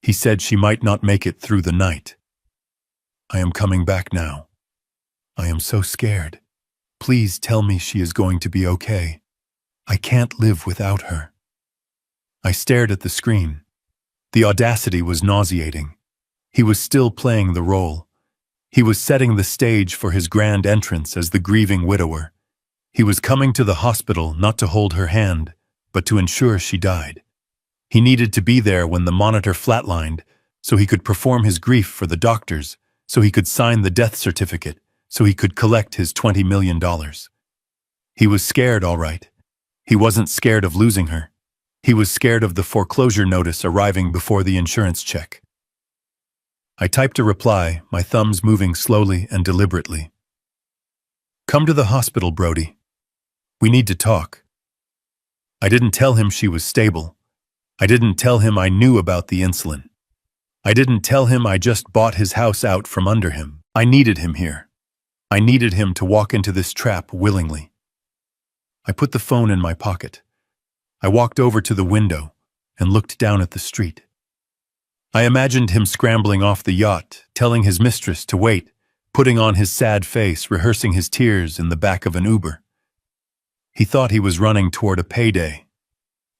He said she might not make it through the night. I am coming back now. I am so scared. Please tell me she is going to be okay. I can't live without her. I stared at the screen. The audacity was nauseating. He was still playing the role. He was setting the stage for his grand entrance as the grieving widower. He was coming to the hospital not to hold her hand, but to ensure she died. He needed to be there when the monitor flatlined, so he could perform his grief for the doctors, so he could sign the death certificate, so he could collect his $20 million. He was scared, all right. He wasn't scared of losing her. He was scared of the foreclosure notice arriving before the insurance check. I typed a reply, my thumbs moving slowly and deliberately. Come to the hospital, Brody. We need to talk. I didn't tell him she was stable. I didn't tell him I knew about the insulin. I didn't tell him I just bought his house out from under him. I needed him here. I needed him to walk into this trap willingly. I put the phone in my pocket. I walked over to the window and looked down at the street. I imagined him scrambling off the yacht, telling his mistress to wait, putting on his sad face, rehearsing his tears in the back of an Uber. He thought he was running toward a payday.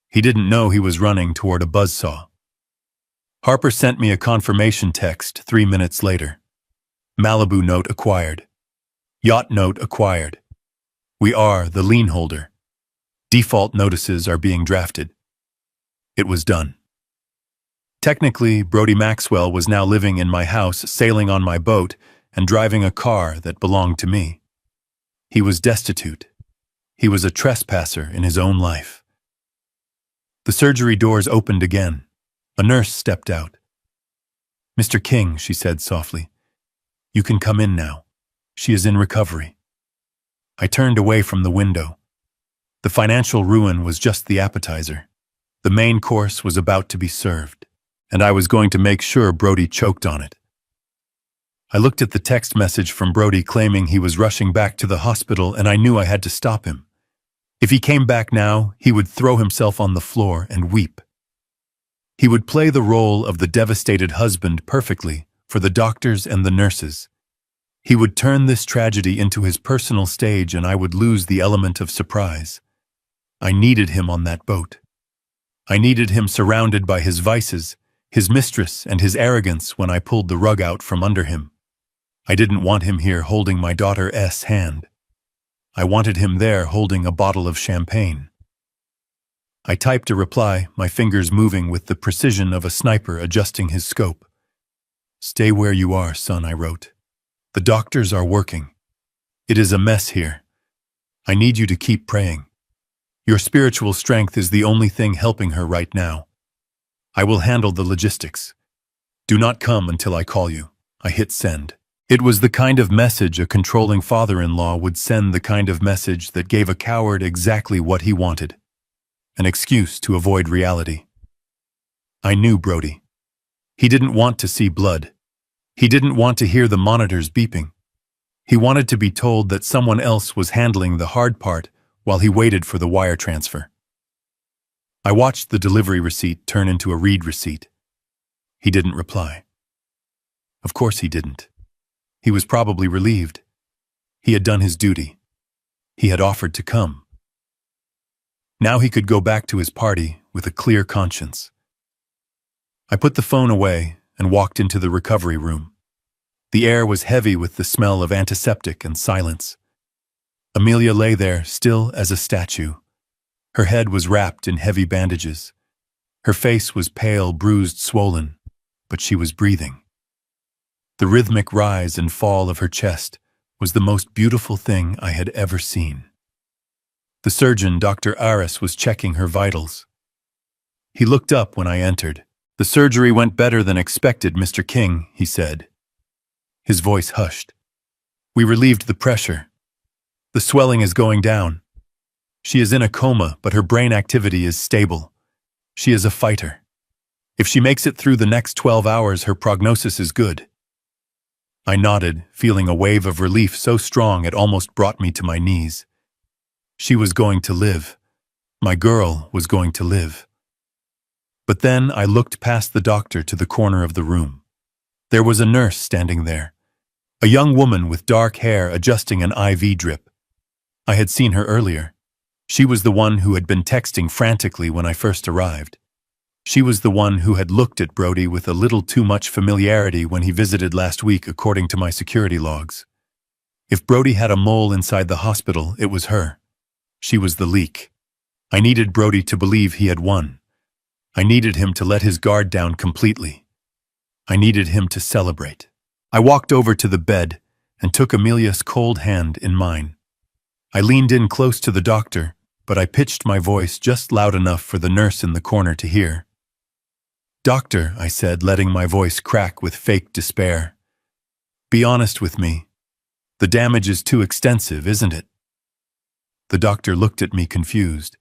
He didn't know he was running toward a buzzsaw. Harper sent me a confirmation text 3 minutes later. Malibu note acquired. Yacht note acquired. We are the lien holder. Default notices are being drafted. It was done. Technically, Brody Maxwell was now living in my house, sailing on my boat, and driving a car that belonged to me. He was destitute. He was a trespasser in his own life. The surgery doors opened again. A nurse stepped out. "Mr. King," she said softly, "you can come in now. She is in recovery." I turned away from the window. The financial ruin was just the appetizer. The main course was about to be served, and I was going to make sure Brody choked on it. I looked at the text message from Brody claiming he was rushing back to the hospital, and I knew I had to stop him. If he came back now, he would throw himself on the floor and weep. He would play the role of the devastated husband perfectly for the doctors and the nurses. He would turn this tragedy into his personal stage, and I would lose the element of surprise. I needed him on that boat. I needed him surrounded by his vices, his mistress, and his arrogance when I pulled the rug out from under him. I didn't want him here holding my daughter's hand. I wanted him there holding a bottle of champagne. I typed a reply, my fingers moving with the precision of a sniper adjusting his scope. "Stay where you are, son," I wrote. "The doctors are working. It is a mess here. I need you to keep praying. Your spiritual strength is the only thing helping her right now. I will handle the logistics. Do not come until I call you." I hit send. It was the kind of message a controlling father-in-law would send, the kind of message that gave a coward exactly what he wanted. An excuse to avoid reality. I knew Brody. He didn't want to see blood. He didn't want to hear the monitors beeping. He wanted to be told that someone else was handling the hard part while he waited for the wire transfer. I watched the delivery receipt turn into a read receipt. He didn't reply. Of course he didn't. He was probably relieved. He had done his duty. He had offered to come. Now he could go back to his party with a clear conscience. I put the phone away and walked into the recovery room. The air was heavy with the smell of antiseptic and silence. Amelia lay there, still as a statue. Her head was wrapped in heavy bandages. Her face was pale, bruised, swollen, but she was breathing. The rhythmic rise and fall of her chest was the most beautiful thing I had ever seen. The surgeon, Dr. Aris, was checking her vitals. He looked up when I entered. "The surgery went better than expected, Mr. King," he said. His voice hushed. "We relieved the pressure. The swelling is going down. She is in a coma, but her brain activity is stable. She is a fighter. If she makes it through the next 12 hours, her prognosis is good." I nodded, feeling a wave of relief so strong it almost brought me to my knees. She was going to live. My girl was going to live. But then I looked past the doctor to the corner of the room. There was a nurse standing there, a young woman with dark hair adjusting an IV drip. I had seen her earlier. She was the one who had been texting frantically when I first arrived. She was the one who had looked at Brody with a little too much familiarity when he visited last week, according to my security logs. If Brody had a mole inside the hospital, it was her. She was the leak. I needed Brody to believe he had won. I needed him to let his guard down completely. I needed him to celebrate. I walked over to the bed and took Amelia's cold hand in mine. I leaned in close to the doctor, but I pitched my voice just loud enough for the nurse in the corner to hear. "Doctor," I said, letting my voice crack with fake despair. "Be honest with me. The damage is too extensive, isn't it?" The doctor looked at me confused.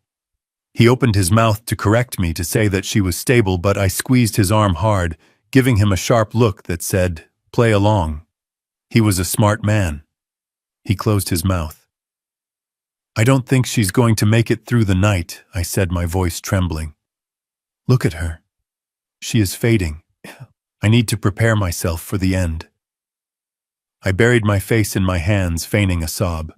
He opened his mouth to correct me, to say that she was stable, but I squeezed his arm hard, giving him a sharp look that said, "Play along." He was a smart man. He closed his mouth. "I don't think she's going to make it through the night," I said, my voice trembling. "Look at her. She is fading. I need to prepare myself for the end." I buried my face in my hands, feigning a sob.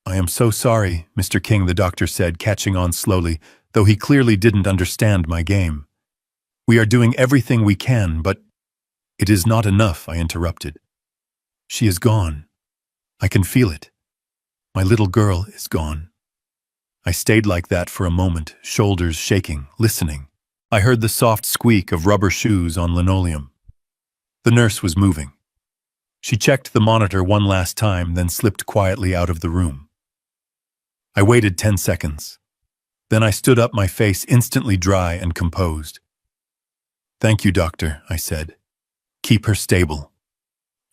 "I am so sorry, Mr. King," the doctor said, catching on slowly, though he clearly didn't understand my game. "We are doing everything we can, but—" "It is not enough," I interrupted. "She is gone. I can feel it. My little girl is gone." I stayed like that for a moment, shoulders shaking, listening. I heard the soft squeak of rubber shoes on linoleum. The nurse was moving. She checked the monitor one last time, then slipped quietly out of the room. I waited 10 seconds. Then I stood up, my face instantly dry and composed. "Thank you, doctor," I said. "Keep her stable.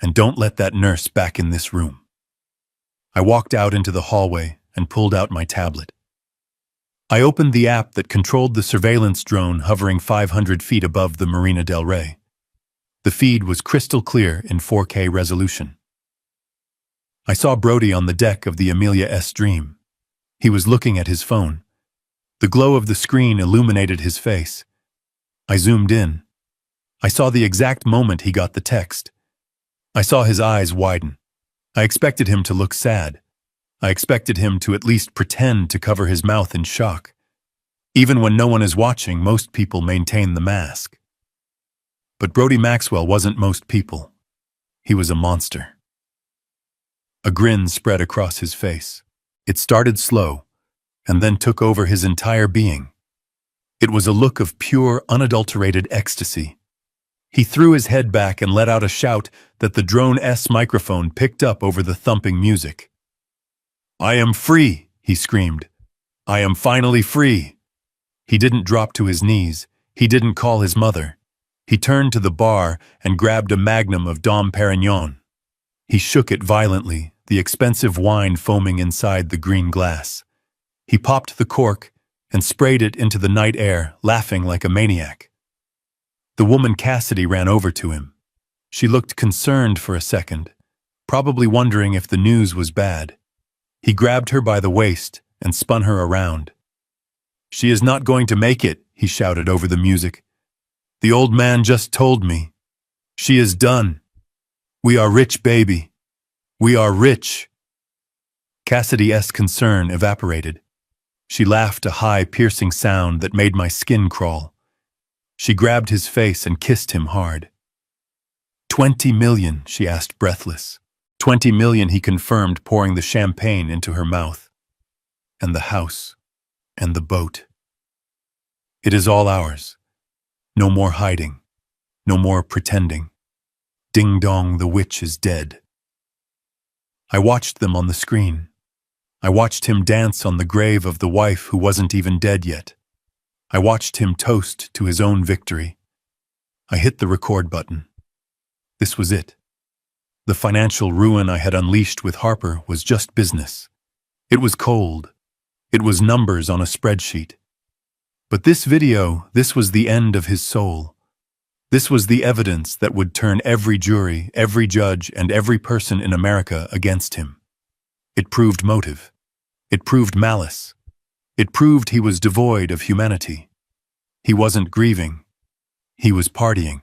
And don't let that nurse back in this room." I walked out into the hallway and pulled out my tablet. I opened the app that controlled the surveillance drone hovering 500 feet above the Marina del Rey. The feed was crystal clear in 4K resolution. I saw Brody on the deck of the Amelia S. Dream. He was looking at his phone. The glow of the screen illuminated his face. I zoomed in. I saw the exact moment he got the text. I saw his eyes widen. I expected him to look sad. I expected him to at least pretend to cover his mouth in shock. Even when no one is watching, most people maintain the mask. But Brody Maxwell wasn't most people. He was a monster. A grin spread across his face. It started slow, and then took over his entire being. It was a look of pure, unadulterated ecstasy. He threw his head back and let out a shout that the drone-S microphone picked up over the thumping music. "I am free," he screamed. "I am finally free." He didn't drop to his knees. He didn't call his mother. He turned to the bar and grabbed a magnum of Dom Perignon. He shook it violently, the expensive wine foaming inside the green glass. He popped the cork and sprayed it into the night air, laughing like a maniac. The woman Cassidy ran over to him. She looked concerned for a second, probably wondering if the news was bad. He grabbed her by the waist and spun her around. "She is not going to make it," he shouted over the music. "The old man just told me. She is done. We are rich, baby. We are rich." Cassidy's concern evaporated. She laughed a high, piercing sound that made my skin crawl. She grabbed his face and kissed him hard. 20 million, she asked, breathless. 20 million, he confirmed, pouring the champagne into her mouth. And the house. And the boat. "It is all ours. No more hiding. No more pretending. Ding dong, the witch is dead." I watched them on the screen. I watched him dance on the grave of the wife who wasn't even dead yet. I watched him toast to his own victory. I hit the record button. This was it. The financial ruin I had unleashed with Harper was just business. It was cold. It was numbers on a spreadsheet. But this video, this was the end of his soul. This was the evidence that would turn every jury, every judge, and every person in America against him. It proved motive. It proved malice. It proved he was devoid of humanity. He wasn't grieving. He was partying.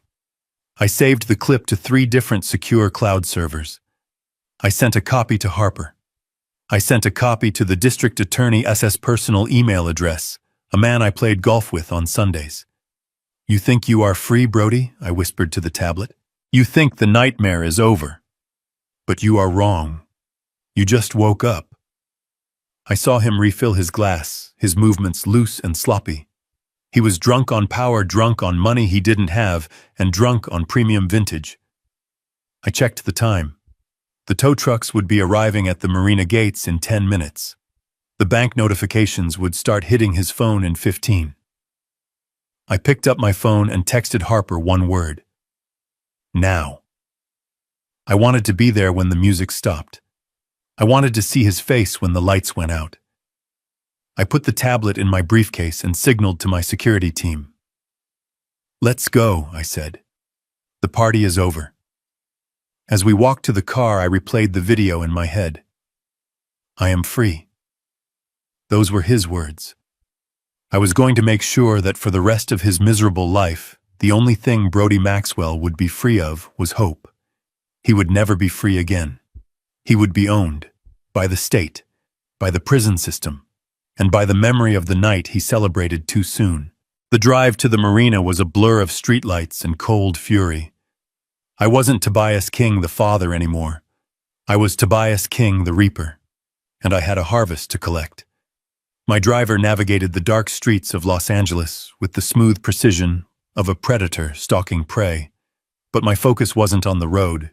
I saved the clip to 3 different secure cloud servers. I sent a copy to Harper. I sent a copy to the district attorney's personal email address, a man I played golf with on Sundays. "You think you are free, Brody?" I whispered to the tablet. "You think the nightmare is over. But you are wrong. You just woke up." I saw him refill his glass, his movements loose and sloppy. He was drunk on power, drunk on money he didn't have, and drunk on premium vintage. I checked the time. The tow trucks would be arriving at the marina gates in 10 minutes. The bank notifications would start hitting his phone in 15. I picked up my phone and texted Harper one word. Now. I wanted to be there when the music stopped. I wanted to see his face when the lights went out. I put the tablet in my briefcase and signaled to my security team. "Let's go," I said. "The party is over." As we walked to the car, I replayed the video in my head. "I am free." Those were his words. I was going to make sure that for the rest of his miserable life, the only thing Brody Maxwell would be free of was hope. He would never be free again. He would be owned by the state, by the prison system, and by the memory of the night he celebrated too soon. The drive to the marina was a blur of streetlights and cold fury. I wasn't Tobias King the father anymore. I was Tobias King the reaper, and I had a harvest to collect. My driver navigated the dark streets of Los Angeles with the smooth precision of a predator stalking prey, but my focus wasn't on the road.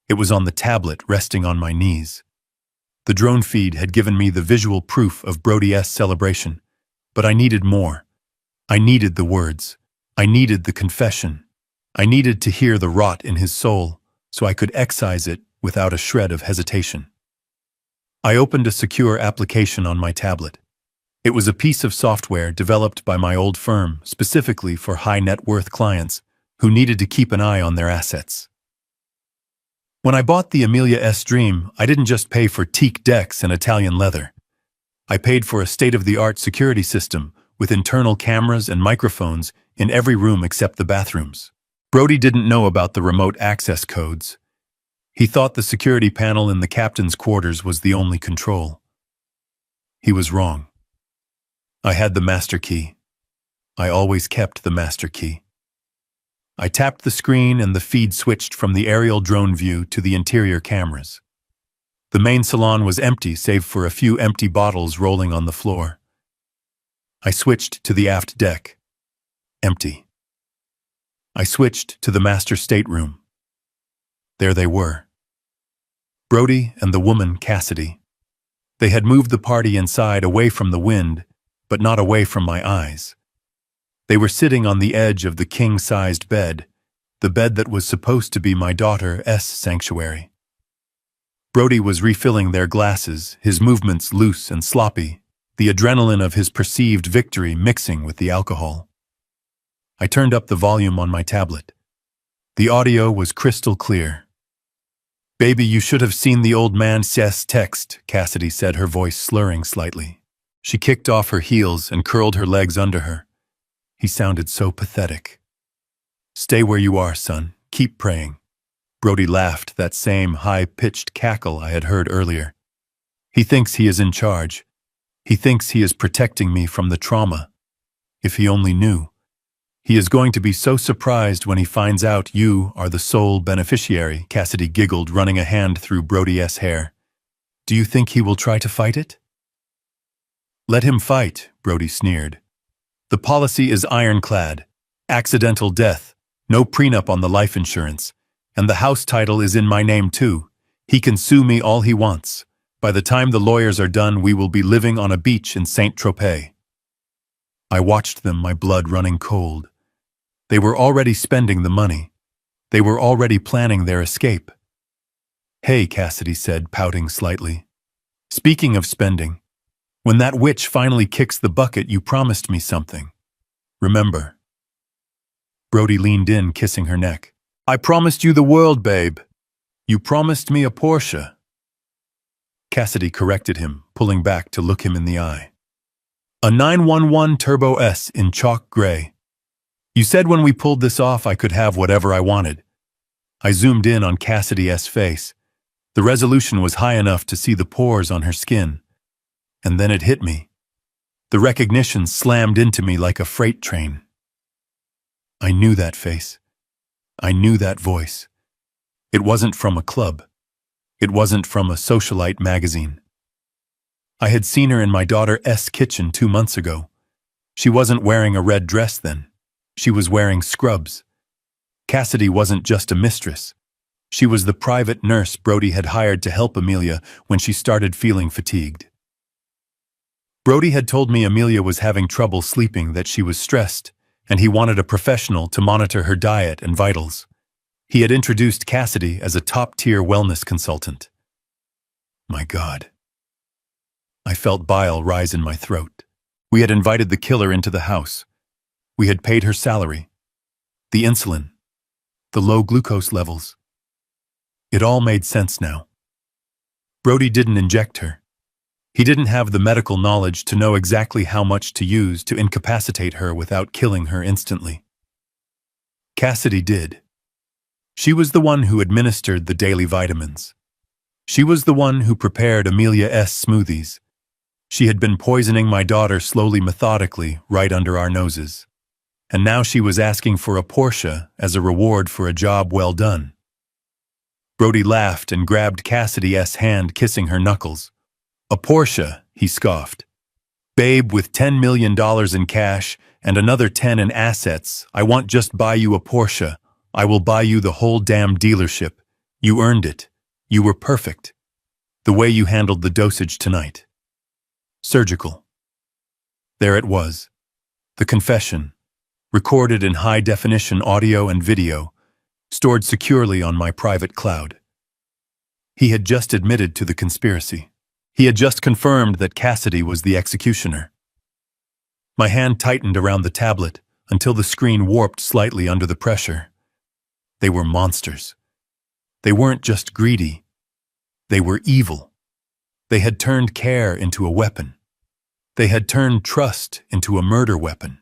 It was on the tablet resting on my knees. The drone feed had given me the visual proof of Brody's celebration, but I needed more. I needed the words. I needed the confession. I needed to hear the rot in his soul so I could excise it without a shred of hesitation. I opened a secure application on my tablet. It was a piece of software developed by my old firm specifically for high-net-worth clients who needed to keep an eye on their assets. When I bought the Amelia S Dream, I didn't just pay for teak decks and Italian leather. I paid for a state-of-the-art security system with internal cameras and microphones in every room except the bathrooms. Brody didn't know about the remote access codes. He thought the security panel in the captain's quarters was the only control. He was wrong. I had the master key. I always kept the master key. I tapped the screen and the feed switched from the aerial drone view to the interior cameras. The main salon was empty save for a few empty bottles rolling on the floor. I switched to the aft deck. Empty. I switched to the master stateroom. There they were. Brody and the woman Cassidy. They had moved the party inside away from the wind, but not away from my eyes. They were sitting on the edge of the king-sized bed, the bed that was supposed to be my daughter's sanctuary. Brody was refilling their glasses, his movements loose and sloppy, the adrenaline of his perceived victory mixing with the alcohol. I turned up the volume on my tablet. The audio was crystal clear. "Baby, you should have seen the old man's text," Cassidy said, her voice slurring slightly. She kicked off her heels and curled her legs under her. He sounded so pathetic. "Stay where you are, son. Keep praying." Brody laughed, that same high-pitched cackle I had heard earlier. "He thinks he is in charge. He thinks he is protecting me from the trauma. If he only knew. He is going to be so surprised when he finds out you are the sole beneficiary," Cassidy giggled, running a hand through Brody's hair. "Do you think he will try to fight it?" "Let him fight," Brody sneered. "The policy is ironclad. Accidental death, no prenup on the life insurance, and the house title is in my name too. He can sue me all he wants. By the time the lawyers are done, we will be living on a beach in Saint-Tropez." I watched them, my blood running cold. They were already spending the money. They were already planning their escape. "Hey," Cassidy said, pouting slightly. "Speaking of spending, when that witch finally kicks the bucket, you promised me something. Remember?" Brody leaned in, kissing her neck. "I promised you the world, babe. You promised me a Porsche." Cassidy corrected him, pulling back to look him in the eye. "A 911 Turbo S in chalk gray. You said when we pulled this off I could have whatever I wanted." I zoomed in on Cassidy's face. The resolution was high enough to see the pores on her skin. And then it hit me. The recognition slammed into me like a freight train. I knew that face. I knew that voice. It wasn't from a club. It wasn't from a socialite magazine. I had seen her in my daughter's kitchen 2 months ago. She wasn't wearing a red dress then. She was wearing scrubs. Cassidy wasn't just a mistress. She was the private nurse Brody had hired to help Amelia when she started feeling fatigued. Brody had told me Amelia was having trouble sleeping, that she was stressed, and he wanted a professional to monitor her diet and vitals. He had introduced Cassidy as a top-tier wellness consultant. My God. I felt bile rise in my throat. We had invited the killer into the house. We had paid her salary. The insulin. The low glucose levels. It all made sense now. Brody didn't inject her. He didn't have the medical knowledge to know exactly how much to use to incapacitate her without killing her instantly. Cassidy did. She was the one who administered the daily vitamins. She was the one who prepared Amelia's smoothies. She had been poisoning my daughter slowly, methodically, right under our noses. And now she was asking for a Porsche as a reward for a job well done. Brody laughed and grabbed Cassidy's hand, kissing her knuckles. A Porsche, he scoffed. Babe, with $10 million in cash and another 10 in assets, I won't just buy you a Porsche. I will buy you the whole damn dealership. You earned it. You were perfect. The way you handled the dosage tonight. Surgical. There it was. The confession. Recorded in high-definition audio and video, stored securely on my private cloud. He had just admitted to the conspiracy. He had just confirmed that Cassidy was the executioner. My hand tightened around the tablet until the screen warped slightly under the pressure. They were monsters. They weren't just greedy. They were evil. They had turned care into a weapon. They had turned trust into a murder weapon.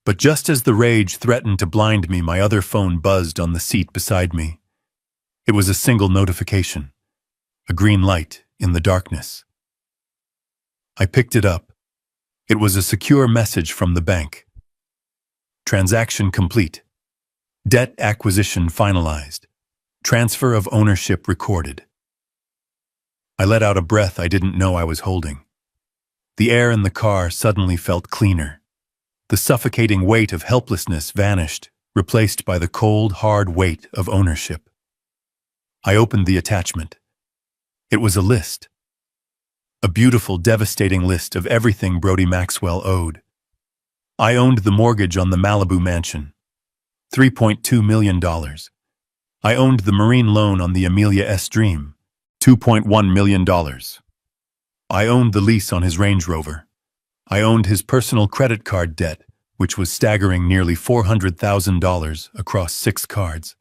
But just as the rage threatened to blind me, my other phone buzzed on the seat beside me. It was a single notification, a green light in the darkness. I picked it up. It was a secure message from the bank. Transaction complete. Debt acquisition finalized. Transfer of ownership recorded. I let out a breath I didn't know I was holding. The air in the car suddenly felt cleaner. The suffocating weight of helplessness vanished, replaced by the cold, hard weight of ownership. I opened the attachment. It was a list. A beautiful, devastating list of everything Brody Maxwell owed. I owned the mortgage on the Malibu mansion, $3.2 million. I owned the marine loan on the Amelia's Dream, $2.1 million. I owned the lease on his Range Rover. I owned his personal credit card debt, which was staggering nearly $400,000 across 6 cards.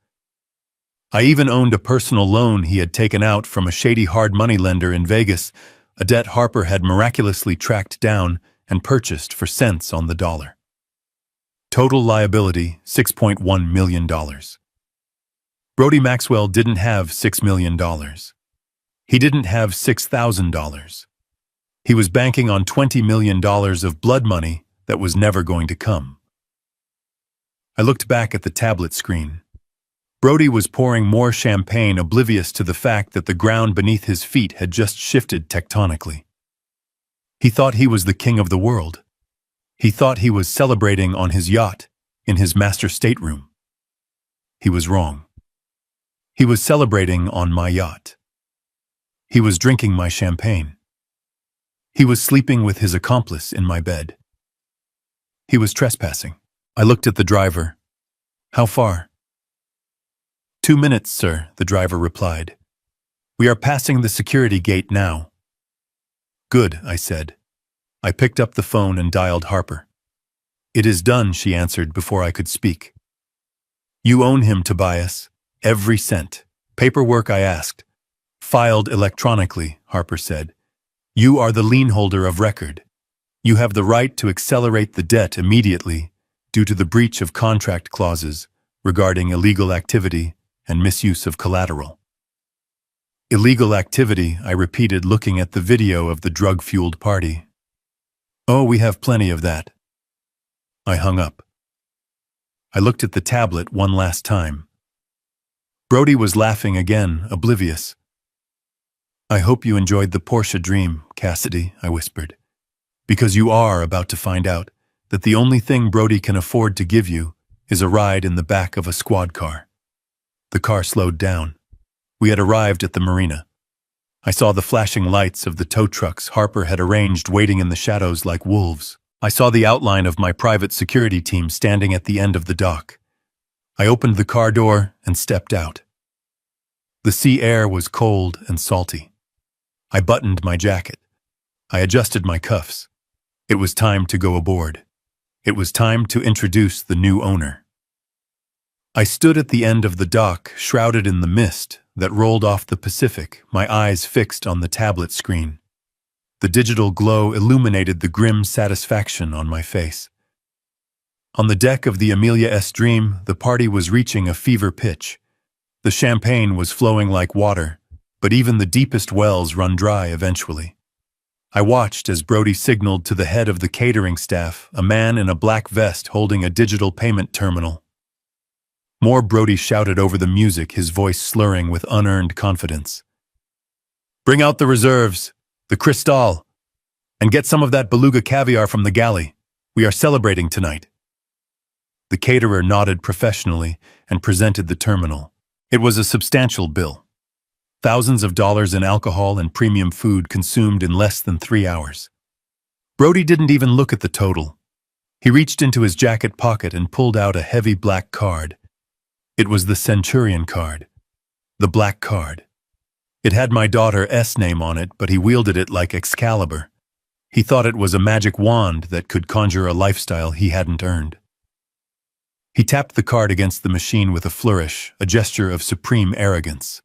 I even owned a personal loan he had taken out from a shady hard money lender in Vegas, a debt Harper had miraculously tracked down and purchased for cents on the dollar. Total liability, $6.1 million. Brody Maxwell didn't have $6 million. He didn't have $6,000. He was banking on $20 million of blood money that was never going to come. I looked back at the tablet screen. Brody was pouring more champagne, oblivious to the fact that the ground beneath his feet had just shifted tectonically. He thought he was the king of the world. He thought he was celebrating on his yacht, in his master stateroom. He was wrong. He was celebrating on my yacht. He was drinking my champagne. He was sleeping with his accomplice in my bed. He was trespassing. I looked at the driver. How far? 2 minutes, sir, the driver replied. We are passing the security gate now. Good, I said. I picked up the phone and dialed Harper. It is done, she answered before I could speak. You own him, Tobias. Every cent. Paperwork, I asked. Filed electronically, Harper said. You are the lien holder of record. You have the right to accelerate the debt immediately due to the breach of contract clauses regarding illegal activity and misuse of collateral. Illegal activity, I repeated, looking at the video of the drug-fueled party. Oh, we have plenty of that. I hung up. I looked at the tablet one last time. Brody was laughing again, oblivious. I hope you enjoyed the Porsche dream, Cassidy, I whispered, because you are about to find out that the only thing Brody can afford to give you is a ride in the back of a squad car. The car slowed down. We had arrived at the marina. I saw the flashing lights of the tow trucks Harper had arranged waiting in the shadows like wolves. I saw the outline of my private security team standing at the end of the dock. I opened the car door and stepped out. The sea air was cold and salty. I buttoned my jacket. I adjusted my cuffs. It was time to go aboard. It was time to introduce the new owner. I stood at the end of the dock, shrouded in the mist that rolled off the Pacific, my eyes fixed on the tablet screen. The digital glow illuminated the grim satisfaction on my face. On the deck of the Amelia S. Dream, the party was reaching a fever pitch. The champagne was flowing like water, but even the deepest wells run dry eventually. I watched as Brody signaled to the head of the catering staff, a man in a black vest holding a digital payment terminal. More Brody shouted over the music, his voice slurring with unearned confidence. "Bring out the reserves, the Cristal, and get some of that beluga caviar from the galley. We are celebrating tonight." The caterer nodded professionally and presented the terminal. It was a substantial bill. Thousands of dollars in alcohol and premium food consumed in less than 3 hours. Brody didn't even look at the total. He reached into his jacket pocket and pulled out a heavy black card. It was the Centurion card. The black card. It had my daughter's name on it, but he wielded it like Excalibur. He thought it was a magic wand that could conjure a lifestyle he hadn't earned. He tapped the card against the machine with a flourish, a gesture of supreme arrogance.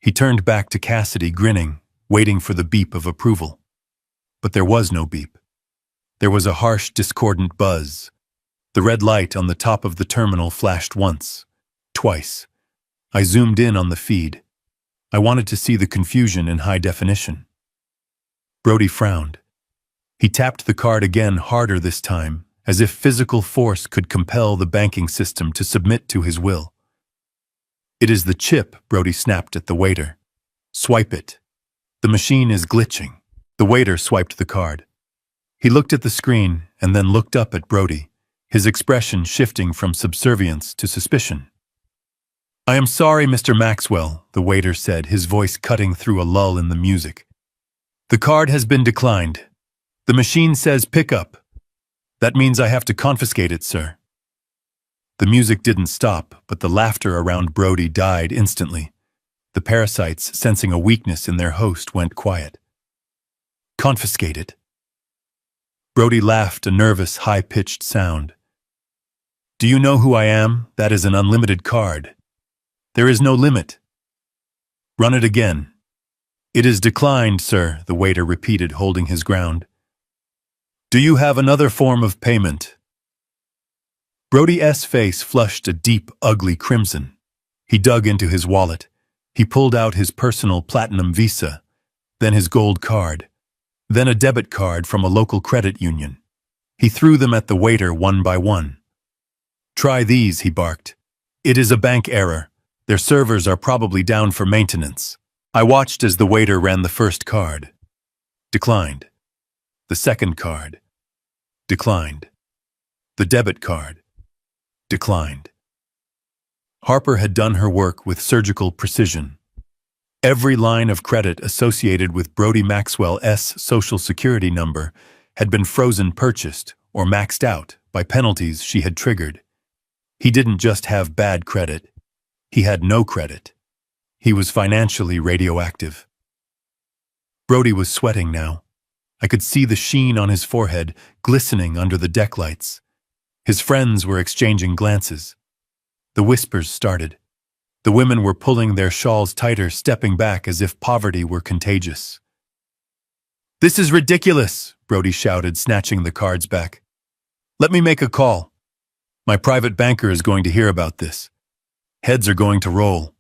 He turned back to Cassidy, grinning, waiting for the beep of approval. But there was no beep. There was a harsh, discordant buzz. The red light on the top of the terminal flashed once, twice. I zoomed in on the feed. I wanted to see the confusion in high definition. Brody frowned. He tapped the card again, harder this time, as if physical force could compel the banking system to submit to his will. "It is the chip," Brody snapped at the waiter. "Swipe it. The machine is glitching." The waiter swiped the card. He looked at the screen and then looked up at Brody, his expression shifting from subservience to suspicion. "I am sorry, Mr. Maxwell," the waiter said, his voice cutting through a lull in the music. "The card has been declined. The machine says pick up. That means I have to confiscate it, sir." The music didn't stop, but the laughter around Brody died instantly. The parasites, sensing a weakness in their host, went quiet. "Confiscate it?" Brody laughed, a nervous, high-pitched sound. "Do you know who I am? That is an unlimited card. There is no limit." "Run it again." "It is declined, sir," the waiter repeated, holding his ground. "Do you have another form of payment?" Brody's face flushed a deep, ugly crimson. He dug into his wallet. He pulled out his personal platinum Visa, then his gold card, then a debit card from a local credit union. He threw them at the waiter one by one. "Try these," he barked. "It is a bank error. Their servers are probably down for maintenance." I watched as the waiter ran the first card. Declined. The second card. Declined. The debit card. Declined. Harper had done her work with surgical precision. Every line of credit associated with Brody Maxwell's Social Security number had been frozen, purchased, or maxed out by penalties she had triggered. He didn't just have bad credit. He had no credit. He was financially radioactive. Brody was sweating now. I could see the sheen on his forehead, glistening under the deck lights. His friends were exchanging glances. The whispers started. The women were pulling their shawls tighter, stepping back as if poverty were contagious. "This is ridiculous," Brody shouted, snatching the cards back. "Let me make a call. My private banker is going to hear about this. Heads are going to roll."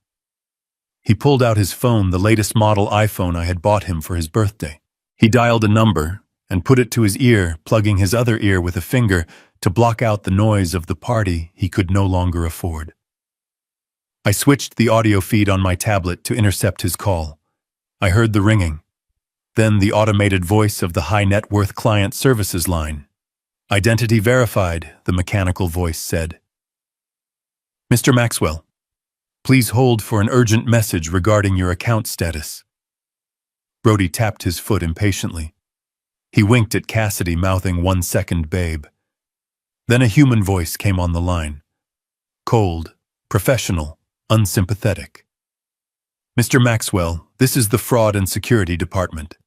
He pulled out his phone, the latest model iPhone I had bought him for his birthday. He dialed a number and put it to his ear, plugging his other ear with a finger to block out the noise of the party he could no longer afford. I switched the audio feed on my tablet to intercept his call. I heard the ringing. Then the automated voice of the high-net-worth client services line. "Identity verified," the mechanical voice said. "Mr. Maxwell, please hold for an urgent message regarding your account status." Brody tapped his foot impatiently. He winked at Cassidy, mouthing, "1 second, babe." Then a human voice came on the line. Cold, professional, unsympathetic. "Mr. Maxwell, this is the Fraud and Security Department."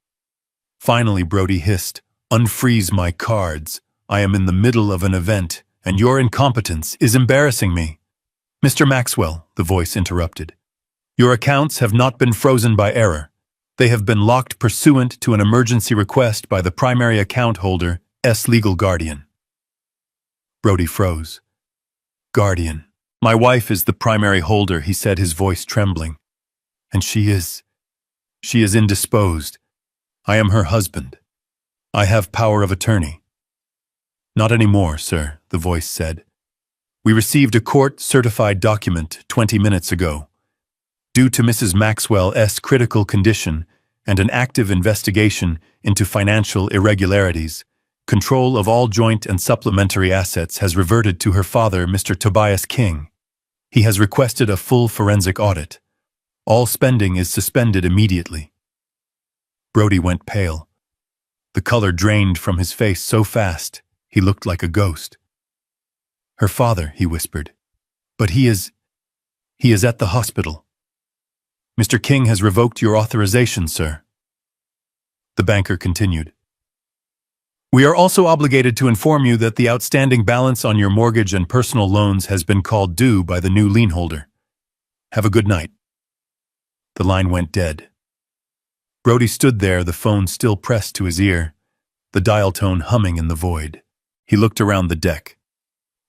Finally, Brody hissed, "Unfreeze my cards. I am in the middle of an event, and your incompetence is embarrassing me." "Mr. Maxwell," the voice interrupted, "your accounts have not been frozen by error. They have been locked pursuant to an emergency request by the primary account holder's legal guardian." Brody froze. Guardian. My wife is the primary holder, he said, his voice trembling. And she is indisposed. I am her husband. I have power of attorney. Not anymore, sir, the voice said. We received a court-certified document 20 minutes ago. Due to Mrs. Maxwell's critical condition and an active investigation into financial irregularities, control of all joint and supplementary assets has reverted to her father, Mr. Tobias King. He has requested a full forensic audit. All spending is suspended immediately. Brody went pale. The color drained from his face so fast, he looked like a ghost. Her father, he whispered. But he is at the hospital. Mr. King has revoked your authorization, sir. The banker continued. We are also obligated to inform you that the outstanding balance on your mortgage and personal loans has been called due by the new lien holder. Have a good night. The line went dead. Brody stood there, the phone still pressed to his ear, the dial tone humming in the void. He looked around the deck.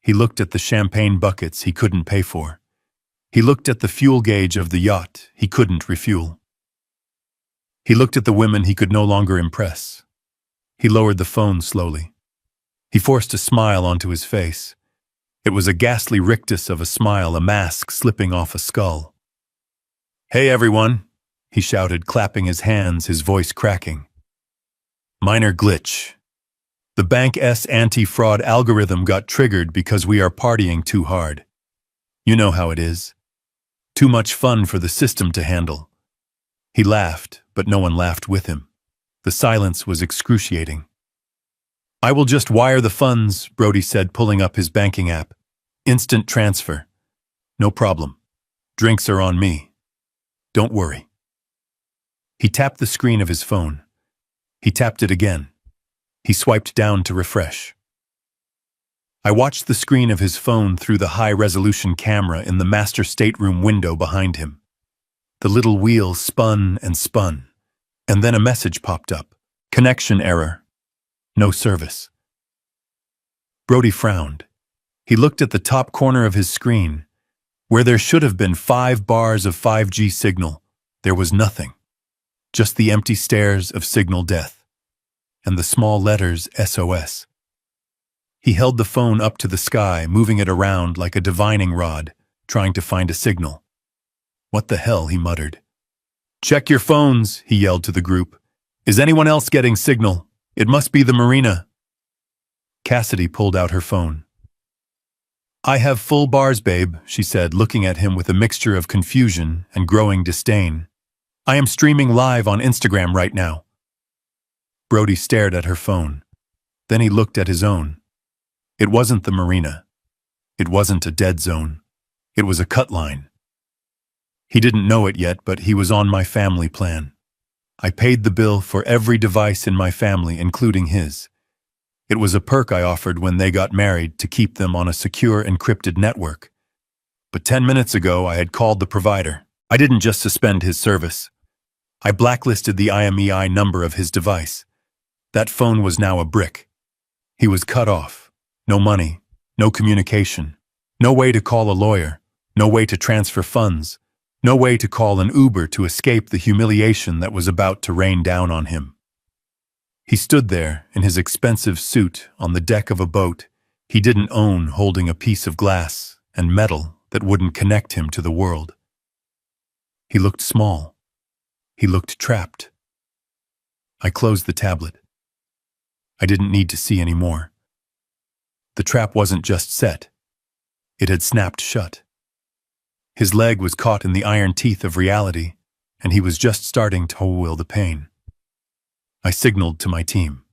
He looked at the champagne buckets he couldn't pay for. He looked at the fuel gauge of the yacht he couldn't refuel. He looked at the women he could no longer impress. He lowered the phone slowly. He forced a smile onto his face. It was a ghastly rictus of a smile, a mask slipping off a skull. Hey everyone, he shouted, clapping his hands, his voice cracking. Minor glitch. The bank's anti-fraud algorithm got triggered because we are partying too hard. You know how it is. Too much fun for the system to handle. He laughed, but no one laughed with him. The silence was excruciating. I will just wire the funds, Brody said, pulling up his banking app. Instant transfer. No problem. Drinks are on me. Don't worry. He tapped the screen of his phone. He tapped it again. He swiped down to refresh. I watched the screen of his phone through the high-resolution camera in the master stateroom window behind him. The little wheel spun and spun, and then a message popped up. Connection error. No service. Brody frowned. He looked at the top corner of his screen. Where there should have been 5 bars of 5G signal, there was nothing. Just the empty stares of signal death. And the small letters SOS. He held the phone up to the sky, moving it around like a divining rod, trying to find a signal. What the hell, he muttered. Check your phones, he yelled to the group. Is anyone else getting signal? It must be the marina. Cassidy pulled out her phone. I have full bars, babe, she said, looking at him with a mixture of confusion and growing disdain. I am streaming live on Instagram right now. Brody stared at her phone. Then he looked at his own. It wasn't the marina. It wasn't a dead zone. It was a cut line. He didn't know it yet, but he was on my family plan. I paid the bill for every device in my family, including his. It was a perk I offered when they got married to keep them on a secure encrypted network. But 10 minutes ago, I had called the provider. I didn't just suspend his service. I blacklisted the IMEI number of his device. That phone was now a brick. He was cut off. No money, no communication, no way to call a lawyer, no way to transfer funds, no way to call an Uber to escape the humiliation that was about to rain down on him. He stood there in his expensive suit on the deck of a boat he didn't own, holding a piece of glass and metal that wouldn't connect him to the world. He looked small. He looked trapped. I closed the tablet. I didn't need to see any more. The trap wasn't just set. It had snapped shut. His leg was caught in the iron teeth of reality, and he was just starting to will the pain. I signaled to my team.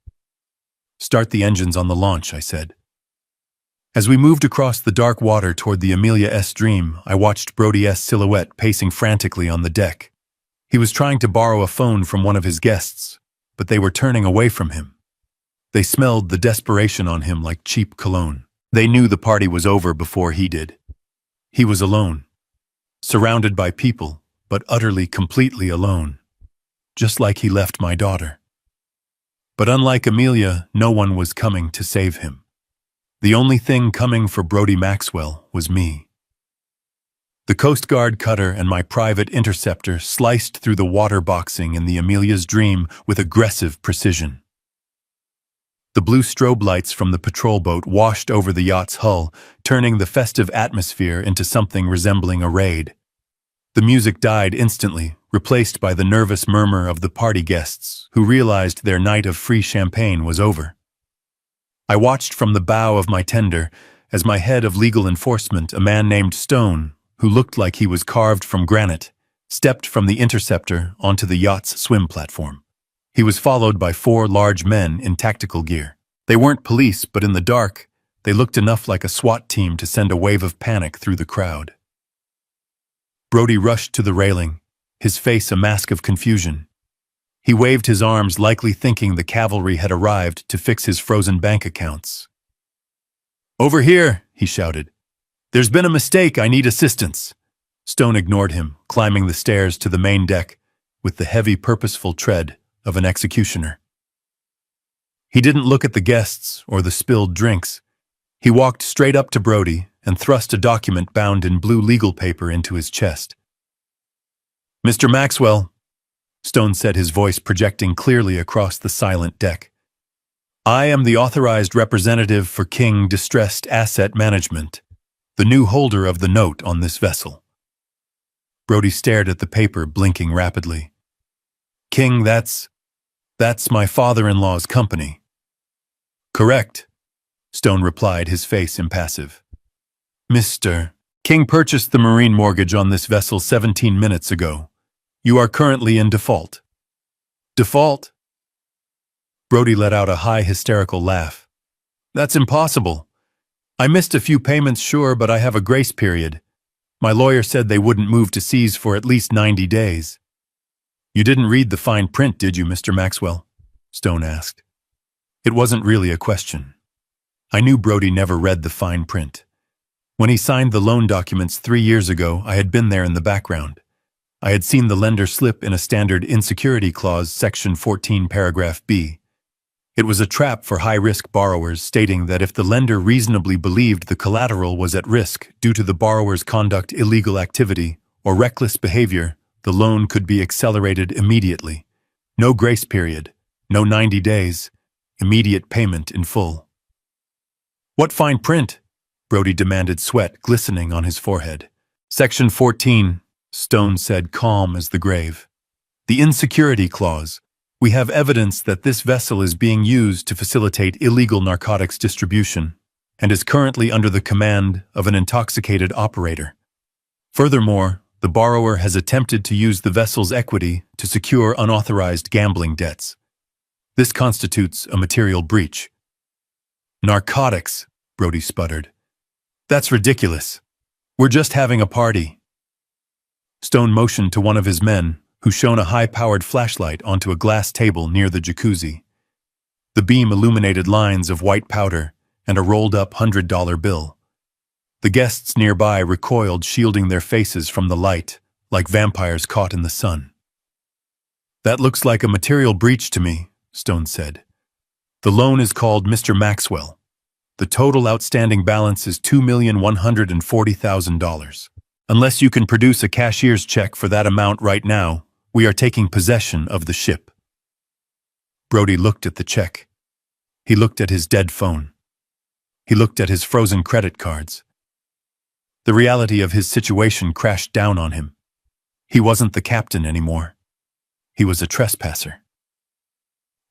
Start the engines on the launch, I said. As we moved across the dark water toward the Amelia S. Dream, I watched Brody's silhouette pacing frantically on the deck. He was trying to borrow a phone from one of his guests, but they were turning away from him. They smelled the desperation on him like cheap cologne. They knew the party was over before he did. He was alone, surrounded by people, but utterly, completely alone, just like he left my daughter. But unlike Amelia, no one was coming to save him. The only thing coming for Brody Maxwell was me. The Coast Guard cutter and my private interceptor sliced through the water boxing in the Amelia's Dream with aggressive precision. The blue strobe lights from the patrol boat washed over the yacht's hull, turning the festive atmosphere into something resembling a raid. The music died instantly, replaced by the nervous murmur of the party guests, who realized their night of free champagne was over. I watched from the bow of my tender as my head of legal enforcement, a man named Stone, who looked like he was carved from granite, stepped from the interceptor onto the yacht's swim platform. He was followed by 4 large men in tactical gear. They weren't police, but in the dark, they looked enough like a SWAT team to send a wave of panic through the crowd. Brody rushed to the railing, his face a mask of confusion. He waved his arms, likely thinking the cavalry had arrived to fix his frozen bank accounts. "Over here," he shouted. "There's been a mistake, I need assistance." Stone ignored him, climbing the stairs to the main deck with the heavy, purposeful tread of an executioner. He didn't look at the guests or the spilled drinks. He walked straight up to Brody and thrust a document bound in blue legal paper into his chest. "Mr. Maxwell," Stone said, his voice projecting clearly across the silent deck, "I am the authorized representative for King Distressed Asset Management, the new holder of the note on this vessel." Brody stared at the paper, blinking rapidly. "King, that's my father-in-law's company." "Correct," Stone replied, his face impassive. "Mr. King purchased the marine mortgage on this vessel 17 minutes ago. You are currently in default." "Default?" Brody let out a high, hysterical laugh. "That's impossible. I missed a few payments, sure, but I have a grace period. My lawyer said they wouldn't move to seas for at least 90 days. "You didn't read the fine print, did you, Mr. Maxwell?" Stone asked. It wasn't really a question. I knew Brody never read the fine print. When he signed the loan documents 3 years ago, I had been there in the background. I had seen the lender slip in a standard insecurity clause, Section 14, Paragraph B. It was a trap for high-risk borrowers, stating that if the lender reasonably believed the collateral was at risk due to the borrower's conduct, illegal activity, or reckless behavior, the loan could be accelerated immediately. No grace period, no 90 days, immediate payment in full. "What fine print?" Brody demanded, sweat glistening on his forehead. "Section 14, Stone said, calm as the grave. "The insecurity clause. We have evidence that this vessel is being used to facilitate illegal narcotics distribution and is currently under the command of an intoxicated operator. Furthermore, the borrower has attempted to use the vessel's equity to secure unauthorized gambling debts. This constitutes a material breach." "Narcotics," Brody sputtered. "That's ridiculous. We're just having a party." Stone motioned to one of his men, who shone a high-powered flashlight onto a glass table near the jacuzzi. The beam illuminated lines of white powder and a rolled-up $100 bill. The guests nearby recoiled, shielding their faces from the light, like vampires caught in the sun. "That looks like a material breach to me," Stone said. "The loan is called Mr. Maxwell. The total outstanding balance is $2,140,000. Unless you can produce a cashier's check for that amount right now, we are taking possession of the ship." Brody looked at the check. He looked at his dead phone. He looked at his frozen credit cards. The reality of his situation crashed down on him. He wasn't the captain anymore. He was a trespasser.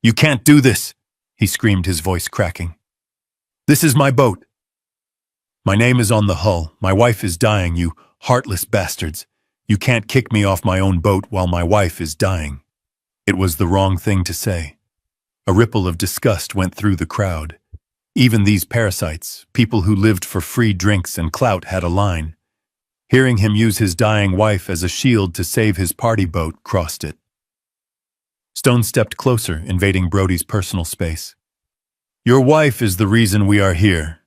"You can't do this," he screamed, his voice cracking. "This is my boat. My name is on the hull. My wife is dying, you heartless bastards. You can't kick me off my own boat while my wife is dying." It was the wrong thing to say. A ripple of disgust went through the crowd. Even these parasites, people who lived for free drinks and clout, had a line. Hearing him use his dying wife as a shield to save his party boat crossed it. Stone stepped closer, invading Brody's personal space. "Your wife is the reason we are here,"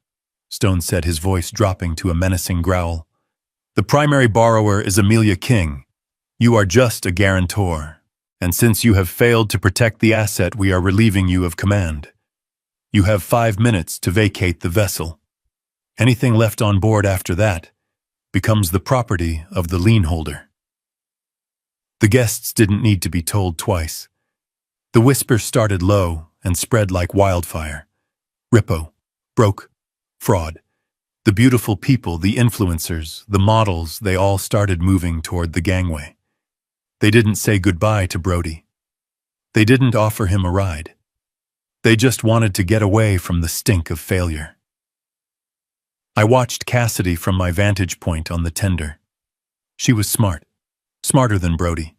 Stone said, his voice dropping to a menacing growl. "The primary borrower is Amelia King. You are just a guarantor, and since you have failed to protect the asset, we are relieving you of command." You have 5 minutes to vacate the vessel. Anything left on board after that becomes the property of the lien holder." The guests didn't need to be told twice. The whisper started low and spread like wildfire. Rippo, broke, fraud. The beautiful people, the influencers, the models, they all started moving toward the gangway. They didn't say goodbye to Brody. They didn't offer him a ride. They just wanted to get away from the stink of failure. I watched Cassidy from my vantage point on the tender. She was smart, smarter than Brody.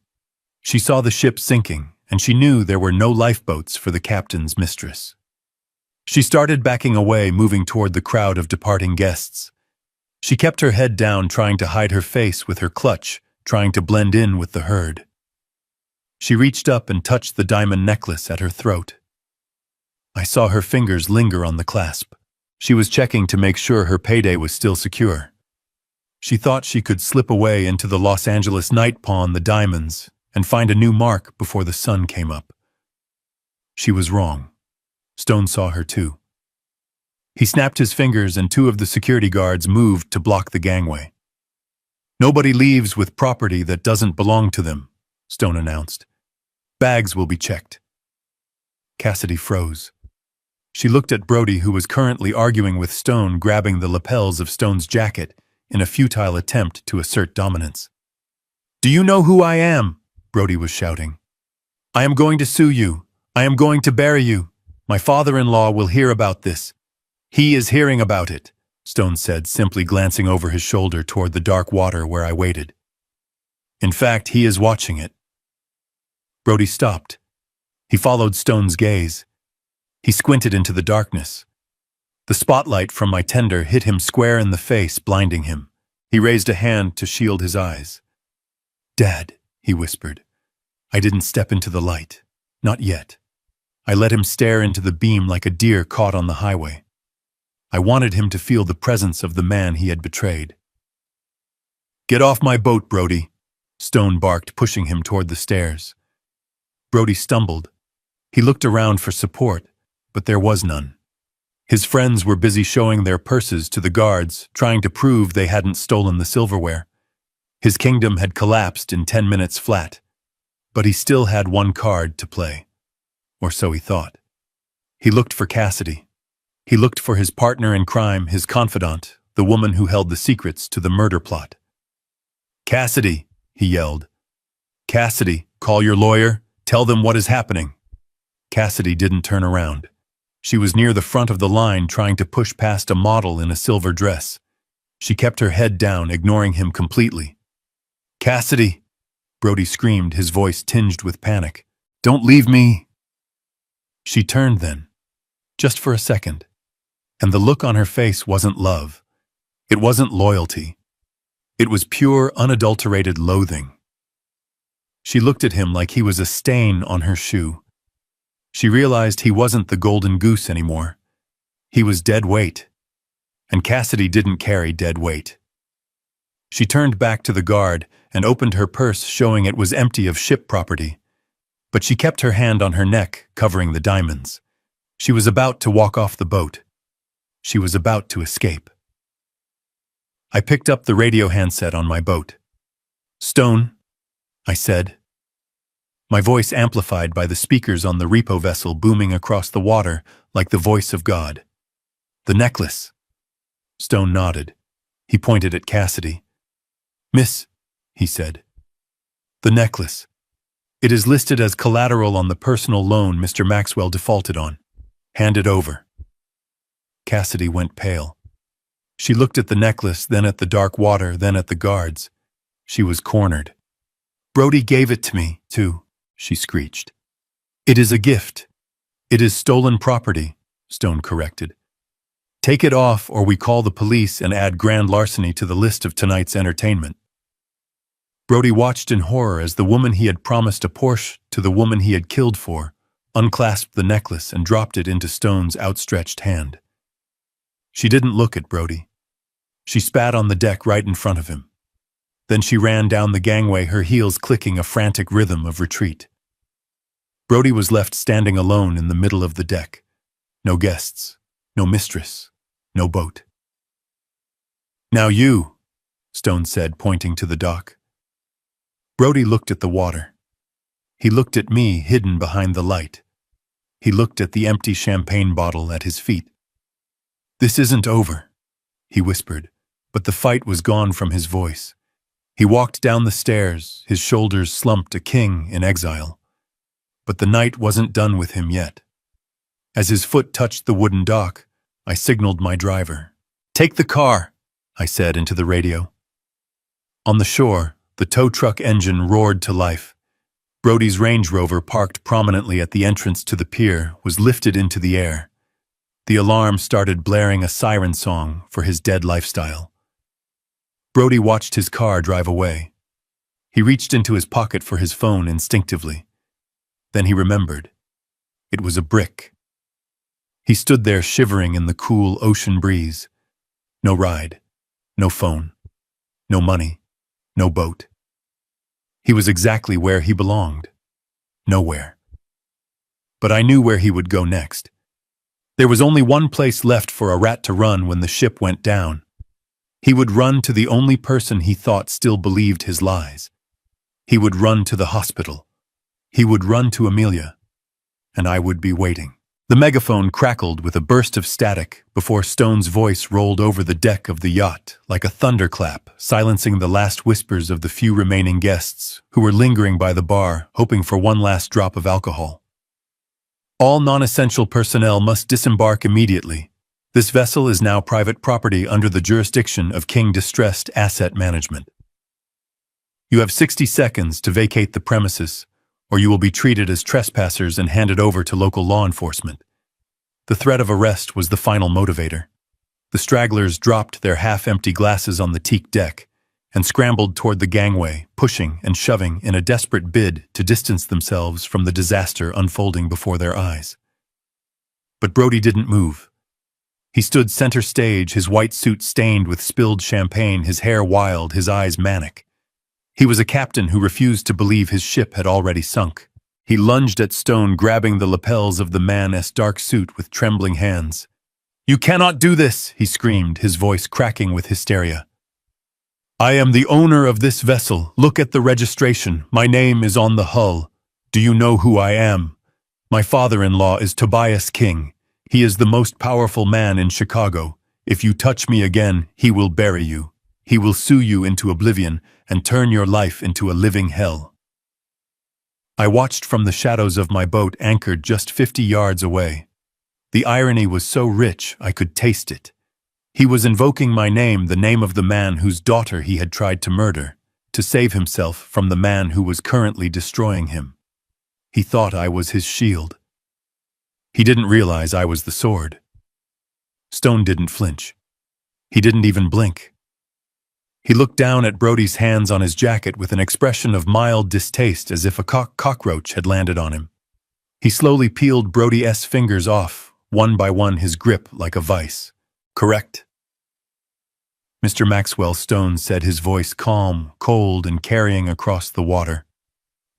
She saw the ship sinking, and she knew there were no lifeboats for the captain's mistress. She started backing away, moving toward the crowd of departing guests. She kept her head down, trying to hide her face with her clutch, trying to blend in with the herd. She reached up and touched the diamond necklace at her throat. I saw her fingers linger on the clasp. She was checking to make sure her payday was still secure. She thought she could slip away into the Los Angeles night, pawn the diamonds, and find a new mark before the sun came up. She was wrong. Stone saw her too. He snapped his fingers and 2 of the security guards moved to block the gangway. "Nobody leaves with property that doesn't belong to them," Stone announced. "Bags will be checked." Cassidy froze. She looked at Brody, who was currently arguing with Stone, grabbing the lapels of Stone's jacket in a futile attempt to assert dominance. "Do you know who I am?" Brody was shouting. "I am going to sue you. I am going to bury you. My father-in-law will hear about this." "He is hearing about it," Stone said, simply glancing over his shoulder toward the dark water where I waited. "In fact, he is watching it." Brody stopped. He followed Stone's gaze. He squinted into the darkness. The spotlight from my tender hit him square in the face, blinding him. He raised a hand to shield his eyes. "Dad," he whispered. I didn't step into the light. Not yet. I let him stare into the beam like a deer caught on the highway. I wanted him to feel the presence of the man he had betrayed. "Get off my boat, Brody," Stone barked, pushing him toward the stairs. Brody stumbled. He looked around for support, but there was none. His friends were busy showing their purses to the guards, trying to prove they hadn't stolen the silverware. His kingdom had collapsed in 10 minutes flat, but he still had one card to play. Or so he thought. He looked for Cassidy. He looked for his partner in crime, his confidant, the woman who held the secrets to the murder plot. "Cassidy," he yelled. "Cassidy, call your lawyer. Tell them what is happening." Cassidy didn't turn around. She was near the front of the line, trying to push past a model in a silver dress. She kept her head down, ignoring him completely. "Cassidy!" Brody screamed, his voice tinged with panic. "Don't leave me!" She turned then, just for a second, and the look on her face wasn't love. It wasn't loyalty. It was pure, unadulterated loathing. She looked at him like he was a stain on her shoe. She realized he wasn't the golden goose anymore. He was dead weight. And Cassidy didn't carry dead weight. She turned back to the guard and opened her purse, showing it was empty of ship property. But she kept her hand on her neck, covering the diamonds. She was about to walk off the boat. She was about to escape. I picked up the radio handset on my boat. "Stone," I said. My voice amplified by the speakers on the repo vessel booming across the water like the voice of God. "The necklace." Stone nodded. He pointed at Cassidy. "Miss," he said. "The necklace. It is listed as collateral on the personal loan Mr. Maxwell defaulted on. Hand it over." Cassidy went pale. She looked at the necklace, then at the dark water, then at the guards. She was cornered. "Brody gave it to me, too," she screeched. "It is a gift. It is stolen property," Stone corrected. "Take it off or we call the police and add grand larceny to the list of tonight's entertainment." Brody watched in horror as the woman he had promised a Porsche to the woman he had killed for unclasped the necklace and dropped it into Stone's outstretched hand. She didn't look at Brody. She spat on the deck right in front of him. Then she ran down the gangway, her heels clicking a frantic rhythm of retreat. Brody was left standing alone in the middle of the deck. No guests, no mistress, no boat. "Now you," Stone said, pointing to the dock. Brody looked at the water. He looked at me, hidden behind the light. He looked at the empty champagne bottle at his feet. "This isn't over," he whispered, but the fight was gone from his voice. He walked down the stairs, his shoulders slumped, a king in exile. But the night wasn't done with him yet. As his foot touched the wooden dock, I signaled my driver. "Take the car," I said into the radio. On the shore, the tow truck engine roared to life. Brody's Range Rover, parked prominently at the entrance to the pier, was lifted into the air. The alarm started blaring a siren song for his dead lifestyle. Brody watched his car drive away. He reached into his pocket for his phone instinctively. Then he remembered. It was a brick. He stood there shivering in the cool ocean breeze. No ride, no phone, no money, no boat. He was exactly where he belonged. Nowhere. But I knew where he would go next. There was only one place left for a rat to run when the ship went down. He would run to the only person he thought still believed his lies. He would run to the hospital. He would run to Amelia. And I would be waiting. The megaphone crackled with a burst of static before Stone's voice rolled over the deck of the yacht like a thunderclap, silencing the last whispers of the few remaining guests who were lingering by the bar, hoping for one last drop of alcohol. "All non-essential personnel must disembark immediately. This vessel is now private property under the jurisdiction of King Distressed Asset Management. You have 60 seconds to vacate the premises, or you will be treated as trespassers and handed over to local law enforcement." The threat of arrest was the final motivator. The stragglers dropped their half-empty glasses on the teak deck and scrambled toward the gangway, pushing and shoving in a desperate bid to distance themselves from the disaster unfolding before their eyes. But Brody didn't move. He stood center stage, his white suit stained with spilled champagne, his hair wild, his eyes manic. He was a captain who refused to believe his ship had already sunk. He lunged at Stone, grabbing the lapels of the man's dark suit with trembling hands. "You cannot do this," he screamed, his voice cracking with hysteria. "I am the owner of this vessel. Look at the registration. My name is on the hull. Do you know who I am? My father-in-law is Tobias King. He is the most powerful man in Chicago. If you touch me again, he will bury you. He will sue you into oblivion and turn your life into a living hell." I watched from the shadows of my boat anchored just 50 yards away. The irony was so rich I could taste it. He was invoking my name, the name of the man whose daughter he had tried to murder, to save himself from the man who was currently destroying him. He thought I was his shield. He didn't realize I was the sword. Stone didn't flinch. He didn't even blink. He looked down at Brody's hands on his jacket with an expression of mild distaste, as if a cockroach had landed on him. He slowly peeled Brody's fingers off, one by one, his grip like a vice. "Correct?" "Mr. Maxwell," Stone said, his voice calm, cold, and carrying across the water.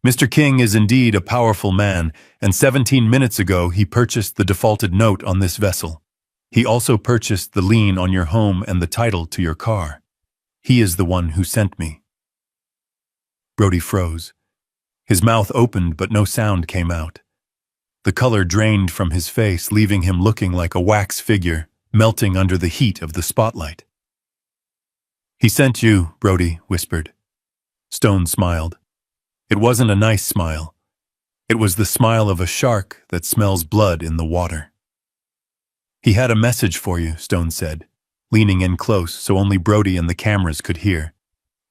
"Mr. King is indeed a powerful man, and 17 minutes ago he purchased the defaulted note on this vessel. He also purchased the lien on your home and the title to your car. He is the one who sent me." Brody froze. His mouth opened, but no sound came out. The color drained from his face, leaving him looking like a wax figure, melting under the heat of the spotlight. "He sent you," Brody whispered. Stone smiled. It wasn't a nice smile. It was the smile of a shark that smells blood in the water. "He had a message for you," Stone said, leaning in close so only Brody and the cameras could hear.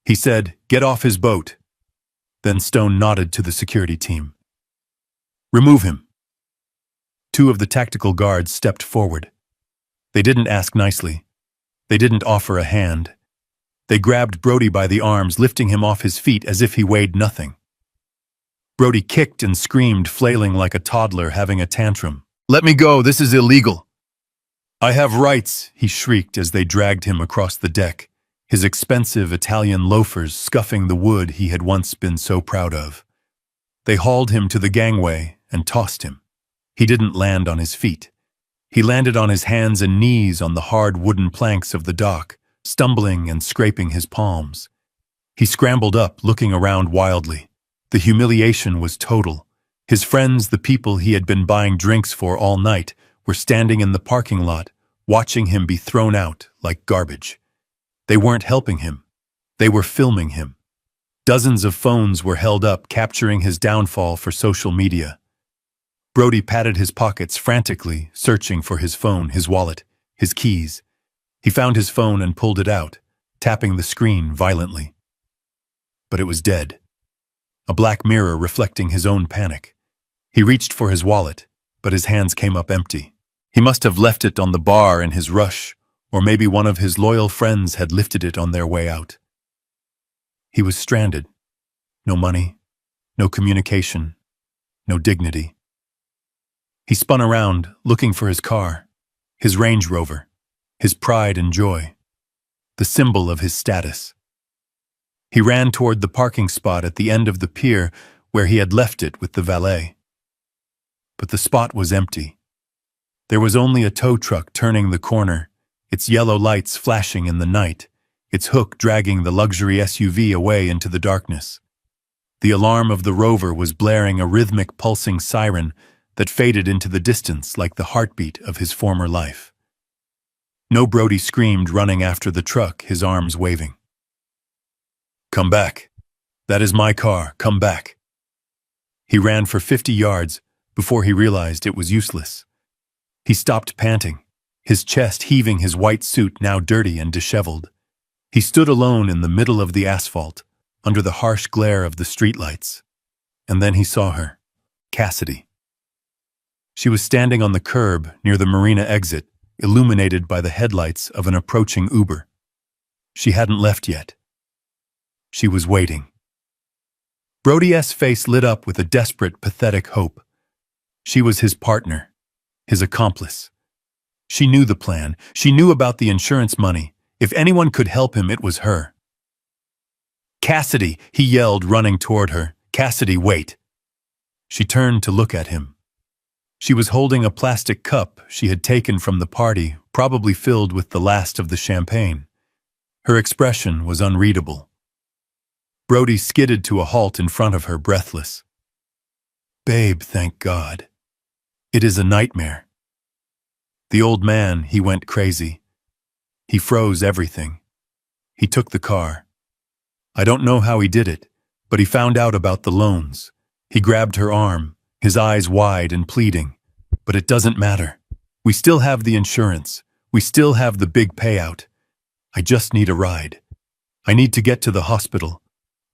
He said, "Get off his boat." Then Stone nodded to the security team. "Remove him." Two of the tactical guards stepped forward. They didn't ask nicely. They didn't offer a hand. They grabbed Brody by the arms, lifting him off his feet as if he weighed nothing. Brody kicked and screamed, flailing like a toddler having a tantrum. "Let me go, this is illegal." "I have rights," he shrieked as they dragged him across the deck, his expensive Italian loafers scuffing the wood he had once been so proud of. They hauled him to the gangway and tossed him. He didn't land on his feet. He landed on his hands and knees on the hard wooden planks of the dock, stumbling and scraping his palms. He scrambled up, looking around wildly. The humiliation was total. His friends, the people he had been buying drinks for all night, were standing in the parking lot, watching him be thrown out like garbage. They weren't helping him. They were filming him. Dozens of phones were held up, capturing his downfall for social media. Brody patted his pockets frantically, searching for his phone, his wallet, his keys. He found his phone and pulled it out, tapping the screen violently. But it was dead. A black mirror reflecting his own panic. He reached for his wallet, but his hands came up empty. He must have left it on the bar in his rush, or maybe one of his loyal friends had lifted it on their way out. He was stranded. No money, no communication, no dignity. He spun around, looking for his car, his Range Rover, his pride and joy, the symbol of his status. He ran toward the parking spot at the end of the pier where he had left it with the valet. But the spot was empty. There was only a tow truck turning the corner, its yellow lights flashing in the night, its hook dragging the luxury SUV away into the darkness. The alarm of the Rover was blaring a rhythmic pulsing siren that faded into the distance like the heartbeat of his former life. No, Brody screamed, running after the truck, his arms waving. "Come back. That is my car. Come back." He ran for 50 yards before he realized it was useless. He stopped panting, his chest heaving, his white suit now dirty and disheveled. He stood alone in the middle of the asphalt, under the harsh glare of the streetlights. And then he saw her, Cassidy. She was standing on the curb near the marina exit, illuminated by the headlights of an approaching Uber. She hadn't left yet. She was waiting. Brody's face lit up with a desperate, pathetic hope. She was his partner, his accomplice. She knew the plan. She knew about the insurance money. If anyone could help him, it was her. "Cassidy!" he yelled, running toward her. "Cassidy, wait!" She turned to look at him. She was holding a plastic cup she had taken from the party, probably filled with the last of the champagne. Her expression was unreadable. Brody skidded to a halt in front of her, breathless. "Babe, thank God. It is a nightmare." The old man, he went crazy. He froze everything. He took the car. I don't know how he did it, but he found out about the loans. He grabbed her arm, his eyes wide and pleading. "But it doesn't matter. We still have the insurance. We still have the big payout. I just need a ride. I need to get to the hospital.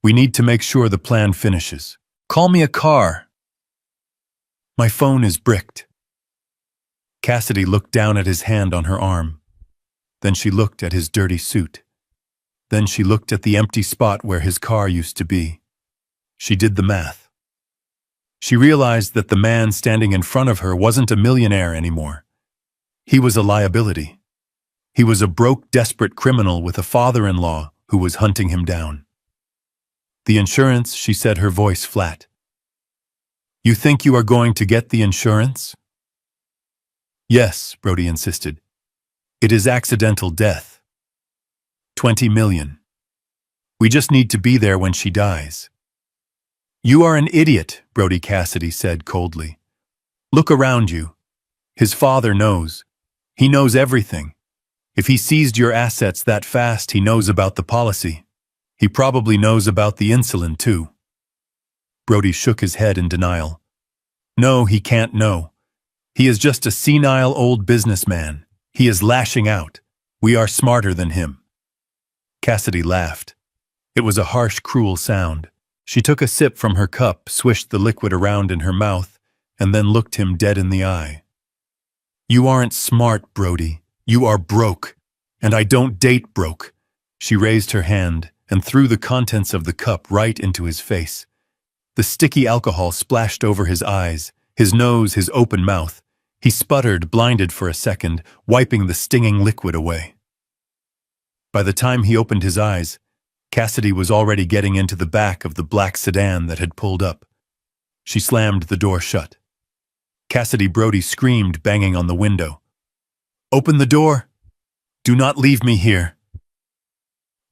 We need to make sure the plan finishes. Call me a car. My phone is bricked." Cassidy looked down at his hand on her arm. Then she looked at his dirty suit. Then she looked at the empty spot where his car used to be. She did the math. She realized that the man standing in front of her wasn't a millionaire anymore. He was a liability. He was a broke, desperate criminal with a father-in-law who was hunting him down. "The insurance," she said, her voice flat. "You think you are going to get the insurance?" "Yes," Brody insisted. "It is accidental death. 20 million. We just need to be there when she dies." "You are an idiot," Brody Cassidy said coldly. "Look around you. His father knows. He knows everything. If he seized your assets that fast, he knows about the policy. He probably knows about the insulin, too." Brody shook his head in denial. "No, he can't know. He is just a senile old businessman. He is lashing out. We are smarter than him." Cassidy laughed. It was a harsh, cruel sound. She took a sip from her cup, swished the liquid around in her mouth, and then looked him dead in the eye. "You aren't smart, Brody. You are broke. And I don't date broke." She raised her hand and threw the contents of the cup right into his face. The sticky alcohol splashed over his eyes, his nose, his open mouth. He sputtered, blinded for a second, wiping the stinging liquid away. By the time he opened his eyes, Cassidy was already getting into the back of the black sedan that had pulled up. She slammed the door shut. Cassidy Brody screamed, banging on the window. Open the door! Do not leave me here!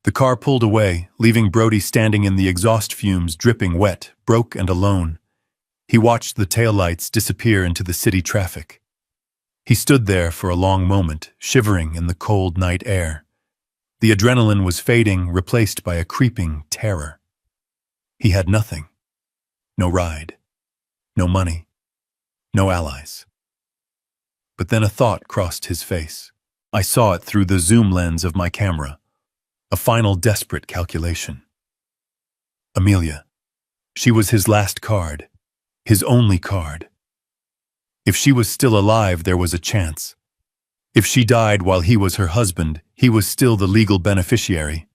The car pulled away, leaving Brody standing in the exhaust fumes, dripping wet, broke and alone. He watched the taillights disappear into the city traffic. He stood there for a long moment, shivering in the cold night air. The adrenaline was fading, replaced by a creeping terror. He had nothing. No ride. No money. No allies. But then a thought crossed his face. I saw it through the zoom lens of my camera. A final desperate calculation. Amelia. She was his last card. His only card. If she was still alive, there was a chance. If she died while he was her husband, he was still the legal beneficiary.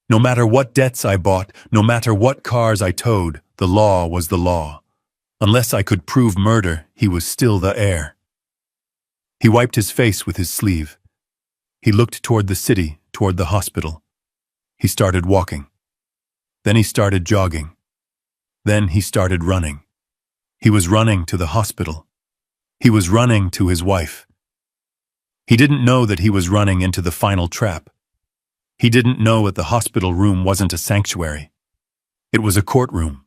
No matter what debts I bought, no matter what cars I towed, the law was the law. Unless I could prove murder, he was still the heir. He wiped his face with his sleeve. He looked toward the city, toward the hospital. He started walking. Then he started jogging. Then he started running. He was running to the hospital. He was running to his wife. He didn't know that he was running into the final trap. He didn't know that the hospital room wasn't a sanctuary. It was a courtroom.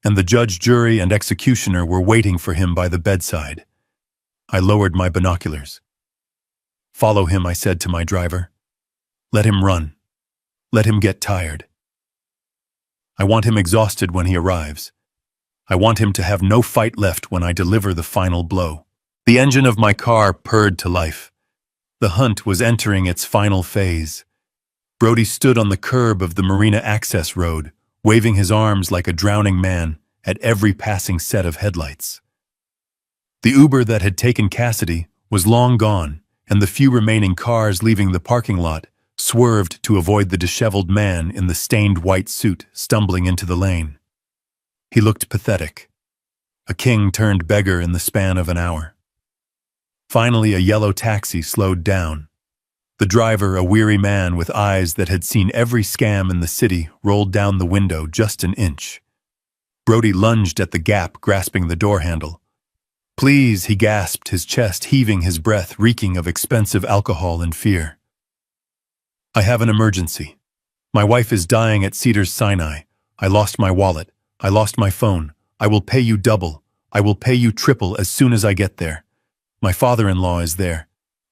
And the judge, jury, and executioner were waiting for him by the bedside. I lowered my binoculars. Follow him, I said to my driver. Let him run. Let him get tired. I want him exhausted when he arrives. I want him to have no fight left when I deliver the final blow. The engine of my car purred to life. The hunt was entering its final phase. Brody stood on the curb of the Marina Access Road, waving his arms like a drowning man at every passing set of headlights. The Uber that had taken Cassidy was long gone, and the few remaining cars leaving the parking lot swerved to avoid the disheveled man in the stained white suit stumbling into the lane. He looked pathetic. A king turned beggar in the span of an hour. Finally, a yellow taxi slowed down. The driver, a weary man with eyes that had seen every scam in the city, rolled down the window just an inch. Brody lunged at the gap, grasping the door handle. Please, he gasped, his chest heaving, his breath reeking of expensive alcohol and fear. I have an emergency. My wife is dying at Cedars-Sinai. I lost my wallet. I lost my phone. I will pay you double. I will pay you triple as soon as I get there. My father-in-law is there.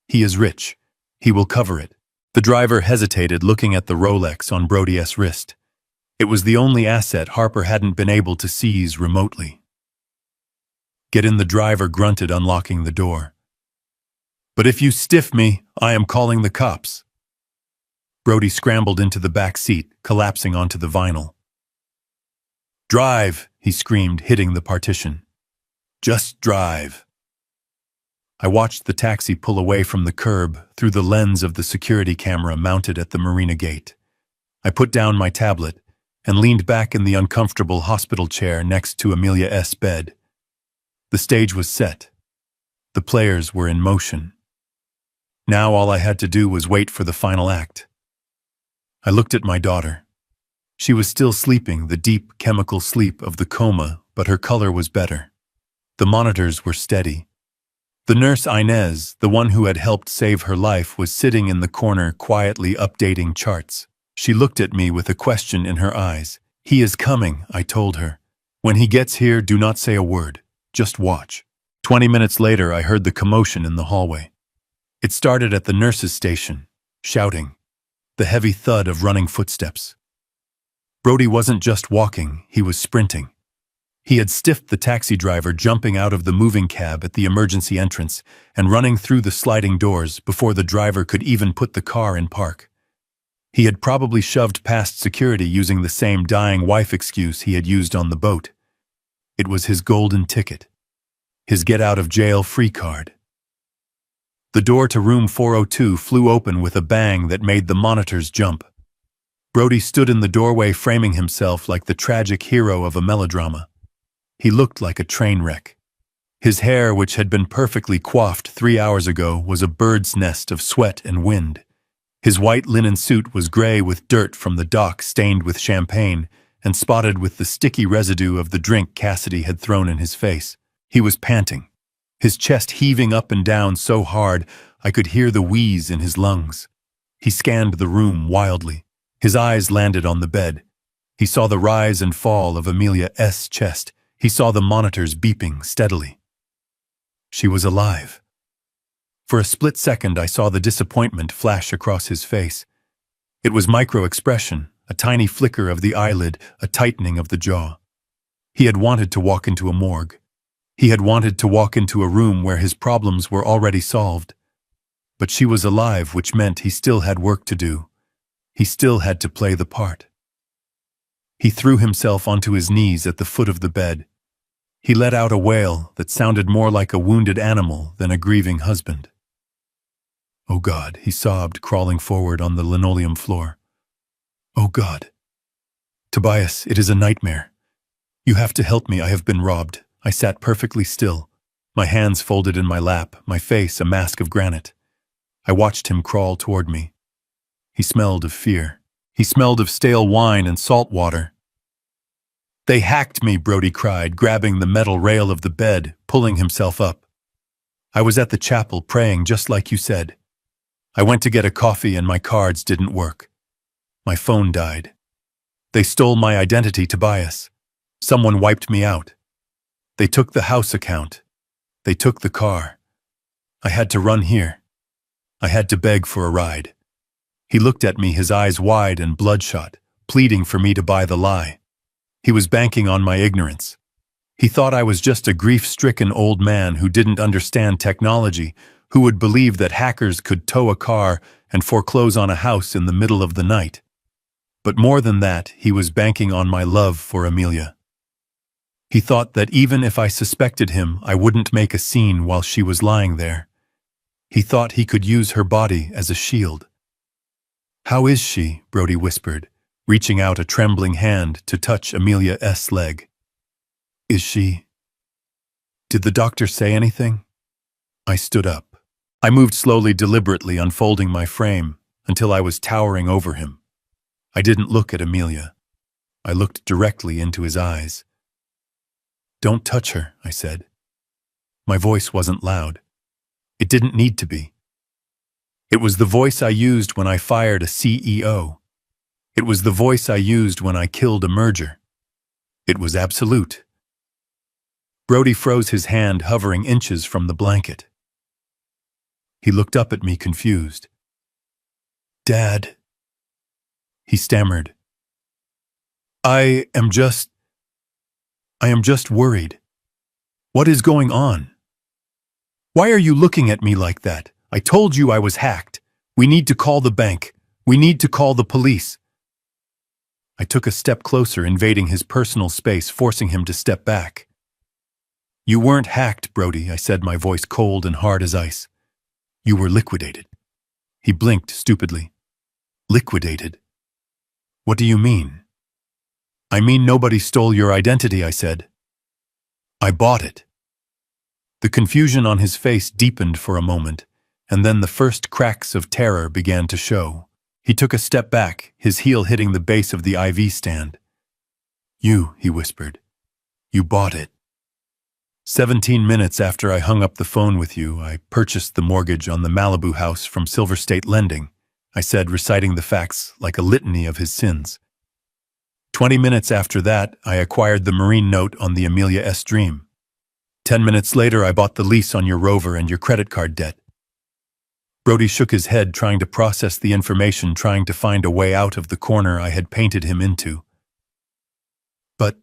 He is rich. He will cover it. The driver hesitated, looking at the Rolex on Brody's wrist. It was the only asset Harper hadn't been able to seize remotely. Get in, the driver grunted, unlocking the door. But if you stiff me, I am calling the cops. Brody scrambled into the back seat, collapsing onto the vinyl. Drive, he screamed, hitting the partition. Just drive. I watched the taxi pull away from the curb through the lens of the security camera mounted at the marina gate. I put down my tablet and leaned back in the uncomfortable hospital chair next to Amelia's bed. The stage was set. The players were in motion. Now all I had to do was wait for the final act. I looked at my daughter. She was still sleeping, the deep chemical sleep of the coma, but her color was better. The monitors were steady. The nurse Inez, the one who had helped save her life, was sitting in the corner quietly updating charts. She looked at me with a question in her eyes. He is coming, I told her. When he gets here, do not say a word. Just watch. 20 minutes later, I heard the commotion in the hallway. It started at the nurse's station, shouting, the heavy thud of running footsteps. Brody wasn't just walking, he was sprinting. He had stiffed the taxi driver, jumping out of the moving cab at the emergency entrance and running through the sliding doors before the driver could even put the car in park. He had probably shoved past security using the same dying wife excuse he had used on the boat. It was his golden ticket, his get-out-of-jail-free card. The door to room 402 flew open with a bang that made the monitors jump. Brody stood in the doorway, framing himself like the tragic hero of a melodrama. He looked like a train wreck. His hair, which had been perfectly coiffed 3 hours ago, was a bird's nest of sweat and wind. His white linen suit was gray with dirt from the dock, stained with champagne and spotted with the sticky residue of the drink Cassidy had thrown in his face. He was panting, his chest heaving up and down so hard I could hear the wheeze in his lungs. He scanned the room wildly. His eyes landed on the bed. He saw the rise and fall of Amelia's chest. He saw the monitors beeping steadily. She was alive. For a split second, I saw the disappointment flash across his face. It was micro-expression, a tiny flicker of the eyelid, a tightening of the jaw. He had wanted to walk into a morgue. He had wanted to walk into a room where his problems were already solved. But she was alive, which meant he still had work to do. He still had to play the part. He threw himself onto his knees at the foot of the bed. He let out a wail that sounded more like a wounded animal than a grieving husband. "Oh God," he sobbed, crawling forward on the linoleum floor. "Oh God. Tobias, it is a nightmare. You have to help me, I have been robbed." I sat perfectly still, my hands folded in my lap, my face a mask of granite. I watched him crawl toward me. He smelled of fear. He smelled of stale wine and salt water. "They hacked me," Brody cried, grabbing the metal rail of the bed, pulling himself up. "I was at the chapel praying just like you said. I went to get a coffee and my cards didn't work. My phone died. They stole my identity, Tobias. Someone wiped me out. They took the house account. They took the car. I had to run here. I had to beg for a ride." He looked at me, his eyes wide and bloodshot, pleading for me to buy the lie. He was banking on my ignorance. He thought I was just a grief-stricken old man who didn't understand technology, who would believe that hackers could tow a car and foreclose on a house in the middle of the night. But more than that, he was banking on my love for Amelia. He thought that even if I suspected him, I wouldn't make a scene while she was lying there. He thought he could use her body as a shield. "How is she?" Brody whispered, reaching out a trembling hand to touch Amelia's leg. "Is she? Did the doctor say anything?" I stood up. I moved slowly, deliberately, unfolding my frame until I was towering over him. I didn't look at Amelia. I looked directly into his eyes. "Don't touch her," I said. My voice wasn't loud. It didn't need to be. It was the voice I used when I fired a CEO. It was the voice I used when I killed a merger. It was absolute. Brody froze, his hand hovering inches from the blanket. He looked up at me, confused. "Dad," he stammered. I am just worried. What is going on? Why are you looking at me like that? I told you I was hacked. We need to call the bank. We need to call the police." I took a step closer, invading his personal space, forcing him to step back. "You weren't hacked, Brody," I said, my voice cold and hard as ice. "You were liquidated." He blinked stupidly. "Liquidated? What do you mean?" "I mean nobody stole your identity," I said. "I bought it." The confusion on his face deepened for a moment, and then the first cracks of terror began to show. He took a step back, his heel hitting the base of the IV stand. "You," he whispered. "You bought it. 17 minutes after I hung up the phone with you, I purchased the mortgage on the Malibu house from Silver State Lending," I said, reciting the facts like a litany of his sins. 20 minutes after that, I acquired the marine note on the Amelia's Dream. 10 minutes later, I bought the lease on your Rover and your credit card debt. Brody shook his head, trying to process the information, trying to find a way out of the corner I had painted him into. "But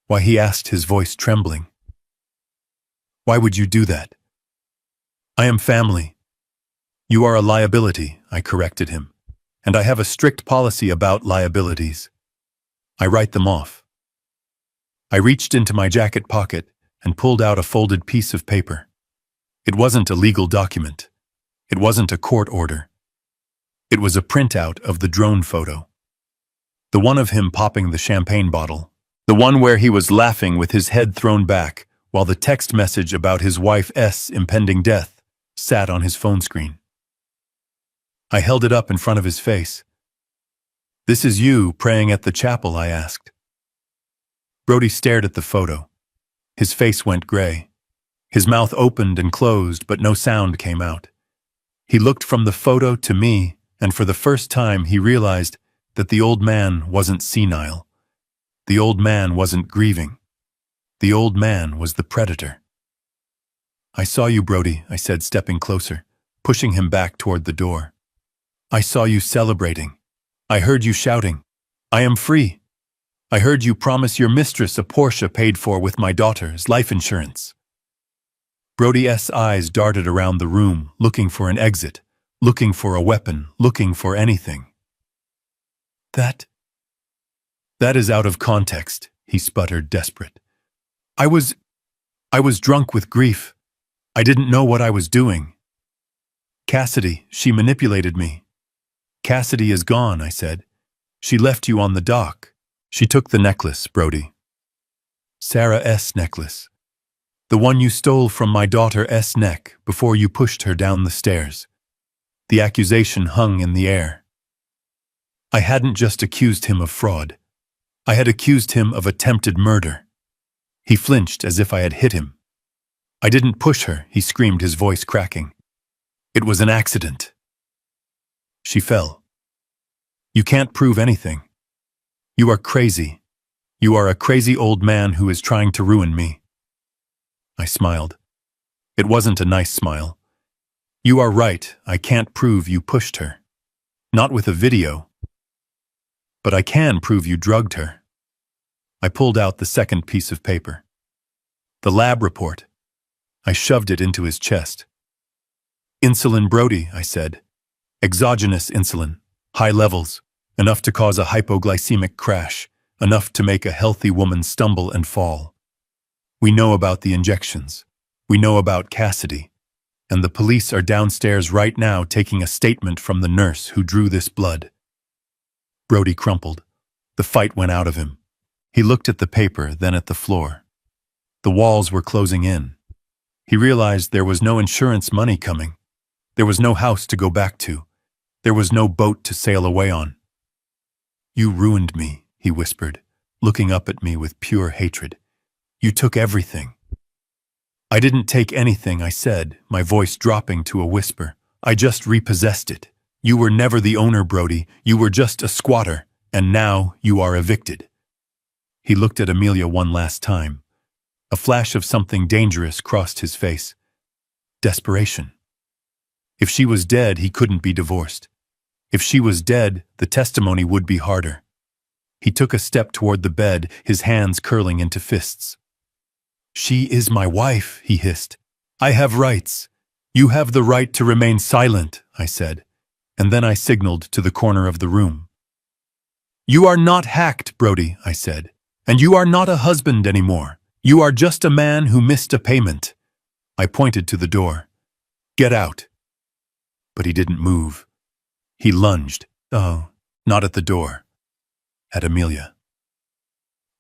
why?" he asked, his voice trembling. "Why would you do that?" "I am family. You are a liability," I corrected him. "And I have a strict policy about liabilities. I write them off." I reached into my jacket pocket and pulled out a folded piece of paper. It wasn't a legal document. It wasn't a court order. It was a printout of the drone photo. The one of him popping the champagne bottle. The one where he was laughing with his head thrown back, while the text message about his wife's impending death sat on his phone screen. I held it up in front of his face. "This is you praying at the chapel?" I asked. Brody stared at the photo. His face went gray. His mouth opened and closed, but no sound came out. He looked from the photo to me, and for the first time he realized that the old man wasn't senile. The old man wasn't grieving. The old man was the predator. "I saw you, Brody," I said, stepping closer, pushing him back toward the door. "I saw you celebrating. I heard you shouting, 'I am free.' I heard you promise your mistress a Porsche paid for with my daughter's life insurance." Brody's eyes darted around the room, looking for an exit, looking for a weapon, looking for anything. That is out of context," he sputtered, desperate. I was drunk with grief. I didn't know what I was doing. Cassidy, she manipulated me." "Cassidy is gone," I said. "She left you on the dock. She took the necklace, Brody." "Sarah's necklace. The one you stole from my daughter's neck before you pushed her down the stairs." The accusation hung in the air. I hadn't just accused him of fraud. I had accused him of attempted murder. He flinched as if I had hit him. "I didn't push her," he screamed, his voice cracking. "It was an accident. She fell. You can't prove anything. You are crazy. You are a crazy old man who is trying to ruin me." I smiled. It wasn't a nice smile. "You are right, I can't prove you pushed her. Not with a video. But I can prove you drugged her." I pulled out the second piece of paper. The lab report. I shoved it into his chest. "Insulin, Brody," I said. "Exogenous insulin. High levels. Enough to cause a hypoglycemic crash. Enough to make a healthy woman stumble and fall. We know about the injections. We know about Cassidy. And the police are downstairs right now taking a statement from the nurse who drew this blood." Brody crumpled. The fight went out of him. He looked at the paper, then at the floor. The walls were closing in. He realized there was no insurance money coming. There was no house to go back to. There was no boat to sail away on. "You ruined me," he whispered, looking up at me with pure hatred. "You took everything." "I didn't take anything," I said, my voice dropping to a whisper. "I just repossessed it. You were never the owner, Brody. You were just a squatter, and now you are evicted." He looked at Amelia one last time. A flash of something dangerous crossed his face. Desperation. If she was dead, he couldn't be divorced. If she was dead, the testimony would be harder. He took a step toward the bed, his hands curling into fists. "She is my wife," he hissed. "I have rights. You have the right to remain silent," I said, and then I signaled to the corner of the room. "You are not hacked, Brody," I said, "and you are not a husband anymore. You are just a man who missed a payment." I pointed to the door. "Get out." But he didn't move. He lunged. Oh, not at the door. At Amelia.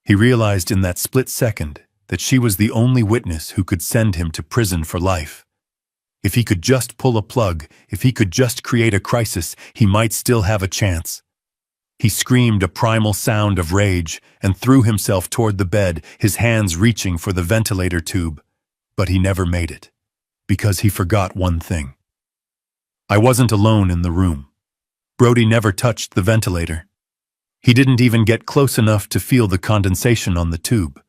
He realized in that split second that she was the only witness who could send him to prison for life. If he could just pull a plug, if he could just create a crisis, he might still have a chance. He screamed a primal sound of rage and threw himself toward the bed, his hands reaching for the ventilator tube. But he never made it, because he forgot one thing. I wasn't alone in the room. Brody never touched the ventilator. He didn't even get close enough to feel the condensation on the tube.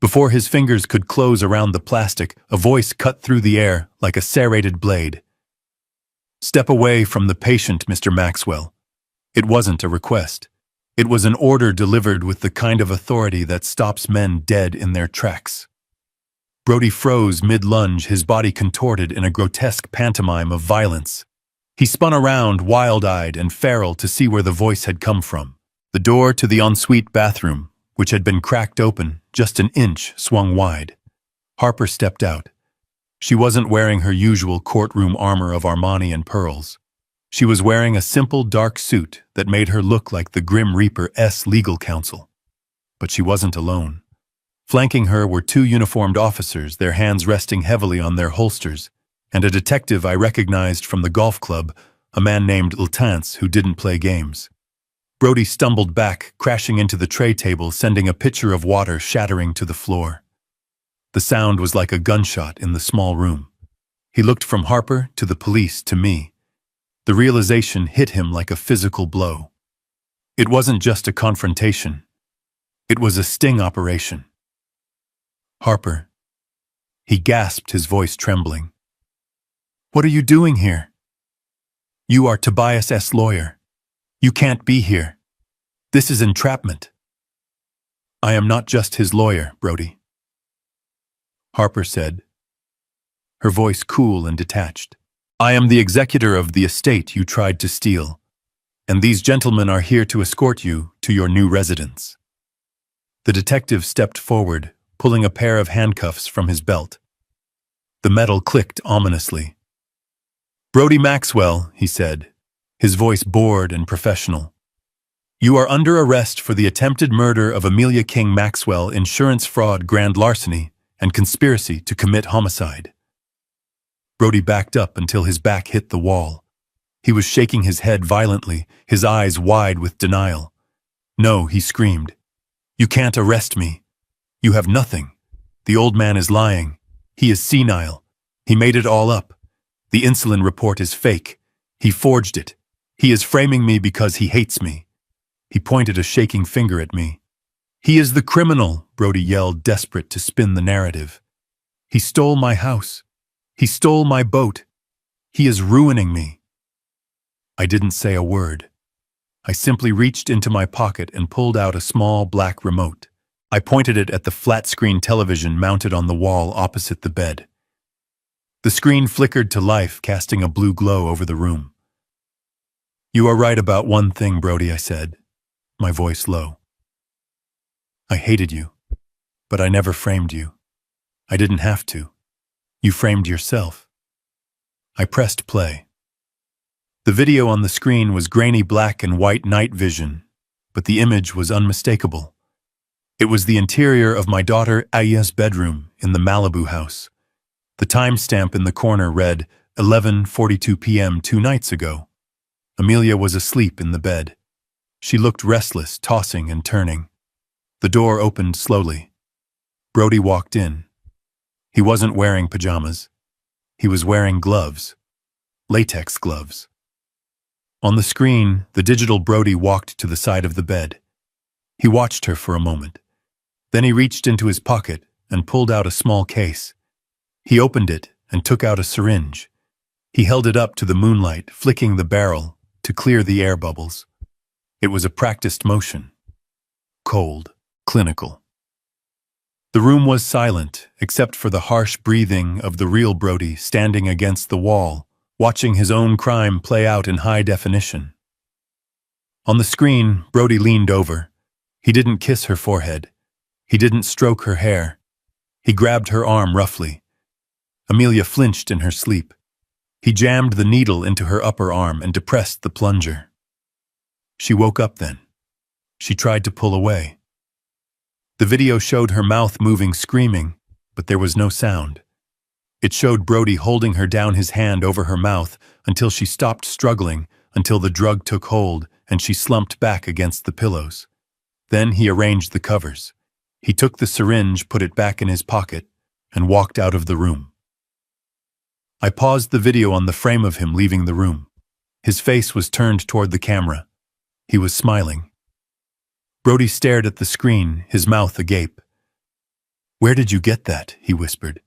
Before his fingers could close around the plastic, a voice cut through the air like a serrated blade. "Step away from the patient, Mr. Maxwell." It wasn't a request. It was an order delivered with the kind of authority that stops men dead in their tracks. Brody froze mid-lunge, his body contorted in a grotesque pantomime of violence. He spun around, wild-eyed and feral, to see where the voice had come from. The door to the ensuite bathroom, which had been cracked open just an inch, swung wide. Harper stepped out. She wasn't wearing her usual courtroom armor of Armani and pearls. She was wearing a simple dark suit that made her look like the Grim Reaper's legal counsel. But she wasn't alone. Flanking her were two uniformed officers, their hands resting heavily on their holsters, and a detective I recognized from the golf club, a man named Ltance who didn't play games. Brody stumbled back, crashing into the tray table, sending a pitcher of water shattering to the floor. The sound was like a gunshot in the small room. He looked from Harper to the police to me. The realization hit him like a physical blow. It wasn't just a confrontation. It was a sting operation. Harper. He gasped, his voice trembling. What are you doing here? You are Tobias S. lawyer. You can't be here. This is entrapment. I am not just his lawyer, Brody. Harper said, her voice cool and detached. I am the executor of the estate you tried to steal, and these gentlemen are here to escort you to your new residence. The detective stepped forward, pulling a pair of handcuffs from his belt. The metal clicked ominously. Brody Maxwell, he said, his voice bored and professional. You are under arrest for the attempted murder of Amelia King Maxwell, insurance fraud, grand larceny, and conspiracy to commit homicide. Brody backed up until his back hit the wall. He was shaking his head violently, his eyes wide with denial. No, he screamed. You can't arrest me. You have nothing. The old man is lying. He is senile. He made it all up. The insulin report is fake. He forged it. He is framing me because he hates me. He pointed a shaking finger at me. He is the criminal, Brody yelled, desperate to spin the narrative. He stole my house. He stole my boat. He is ruining me. I didn't say a word. I simply reached into my pocket and pulled out a small black remote. I pointed it at the flat-screen television mounted on the wall opposite the bed. The screen flickered to life, casting a blue glow over the room. You are right about one thing, Brody, I said, my voice low. I hated you, but I never framed you. I didn't have to. You framed yourself. I pressed play. The video on the screen was grainy black and white night vision, but the image was unmistakable. It was the interior of my daughter Aya's bedroom in the Malibu house. The timestamp in the corner read 11:42 p.m. 2 nights ago. Amelia was asleep in the bed. She looked restless, tossing and turning. The door opened slowly. Brody walked in. He wasn't wearing pajamas. He was wearing gloves. Latex gloves. On the screen, the digital Brody walked to the side of the bed. He watched her for a moment. Then he reached into his pocket and pulled out a small case. He opened it and took out a syringe. He held it up to the moonlight, flicking the barrel to clear the air bubbles. It was a practiced motion. Cold, clinical. The room was silent, except for the harsh breathing of the real Brody standing against the wall, watching his own crime play out in high definition. On the screen, Brody leaned over. He didn't kiss her forehead. He didn't stroke her hair. He grabbed her arm roughly. Amelia flinched in her sleep. He jammed the needle into her upper arm and depressed the plunger. She woke up then. She tried to pull away. The video showed her mouth moving, screaming, but there was no sound. It showed Brody holding her down, his hand over her mouth, until she stopped struggling, until the drug took hold and she slumped back against the pillows. Then he arranged the covers. He took the syringe, put it back in his pocket, and walked out of the room. I paused the video on the frame of him leaving the room. His face was turned toward the camera. He was smiling. Brody stared at the screen, his mouth agape. Where did you get that? He whispered.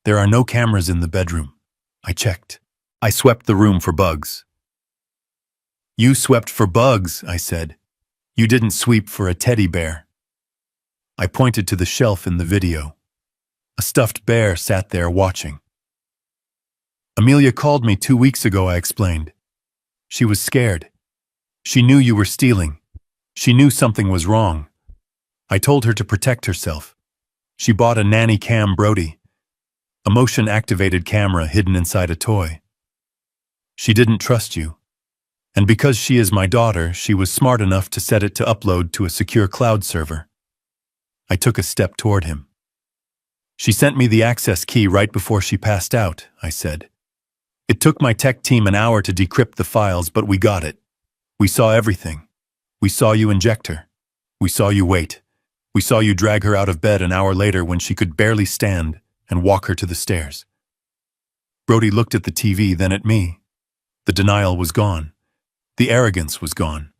There are no cameras in the bedroom. I checked. I swept the room for bugs. You swept for bugs, I said. You didn't sweep for a teddy bear. I pointed to the shelf in the video. A stuffed bear sat there watching. Amelia called me 2 weeks ago, I explained. She was scared. She knew you were stealing. She knew something was wrong. I told her to protect herself. She bought a nanny cam, Brody, a motion-activated camera hidden inside a toy. She didn't trust you. And because she is my daughter, she was smart enough to set it to upload to a secure cloud server. I took a step toward him. She sent me the access key right before she passed out, I said. It took my tech team an hour to decrypt the files, but we got it. We saw everything. We saw you inject her. We saw you wait. We saw you drag her out of bed an hour later when she could barely stand and walk her to the stairs." Brody looked at the TV, then at me. The denial was gone. The arrogance was gone.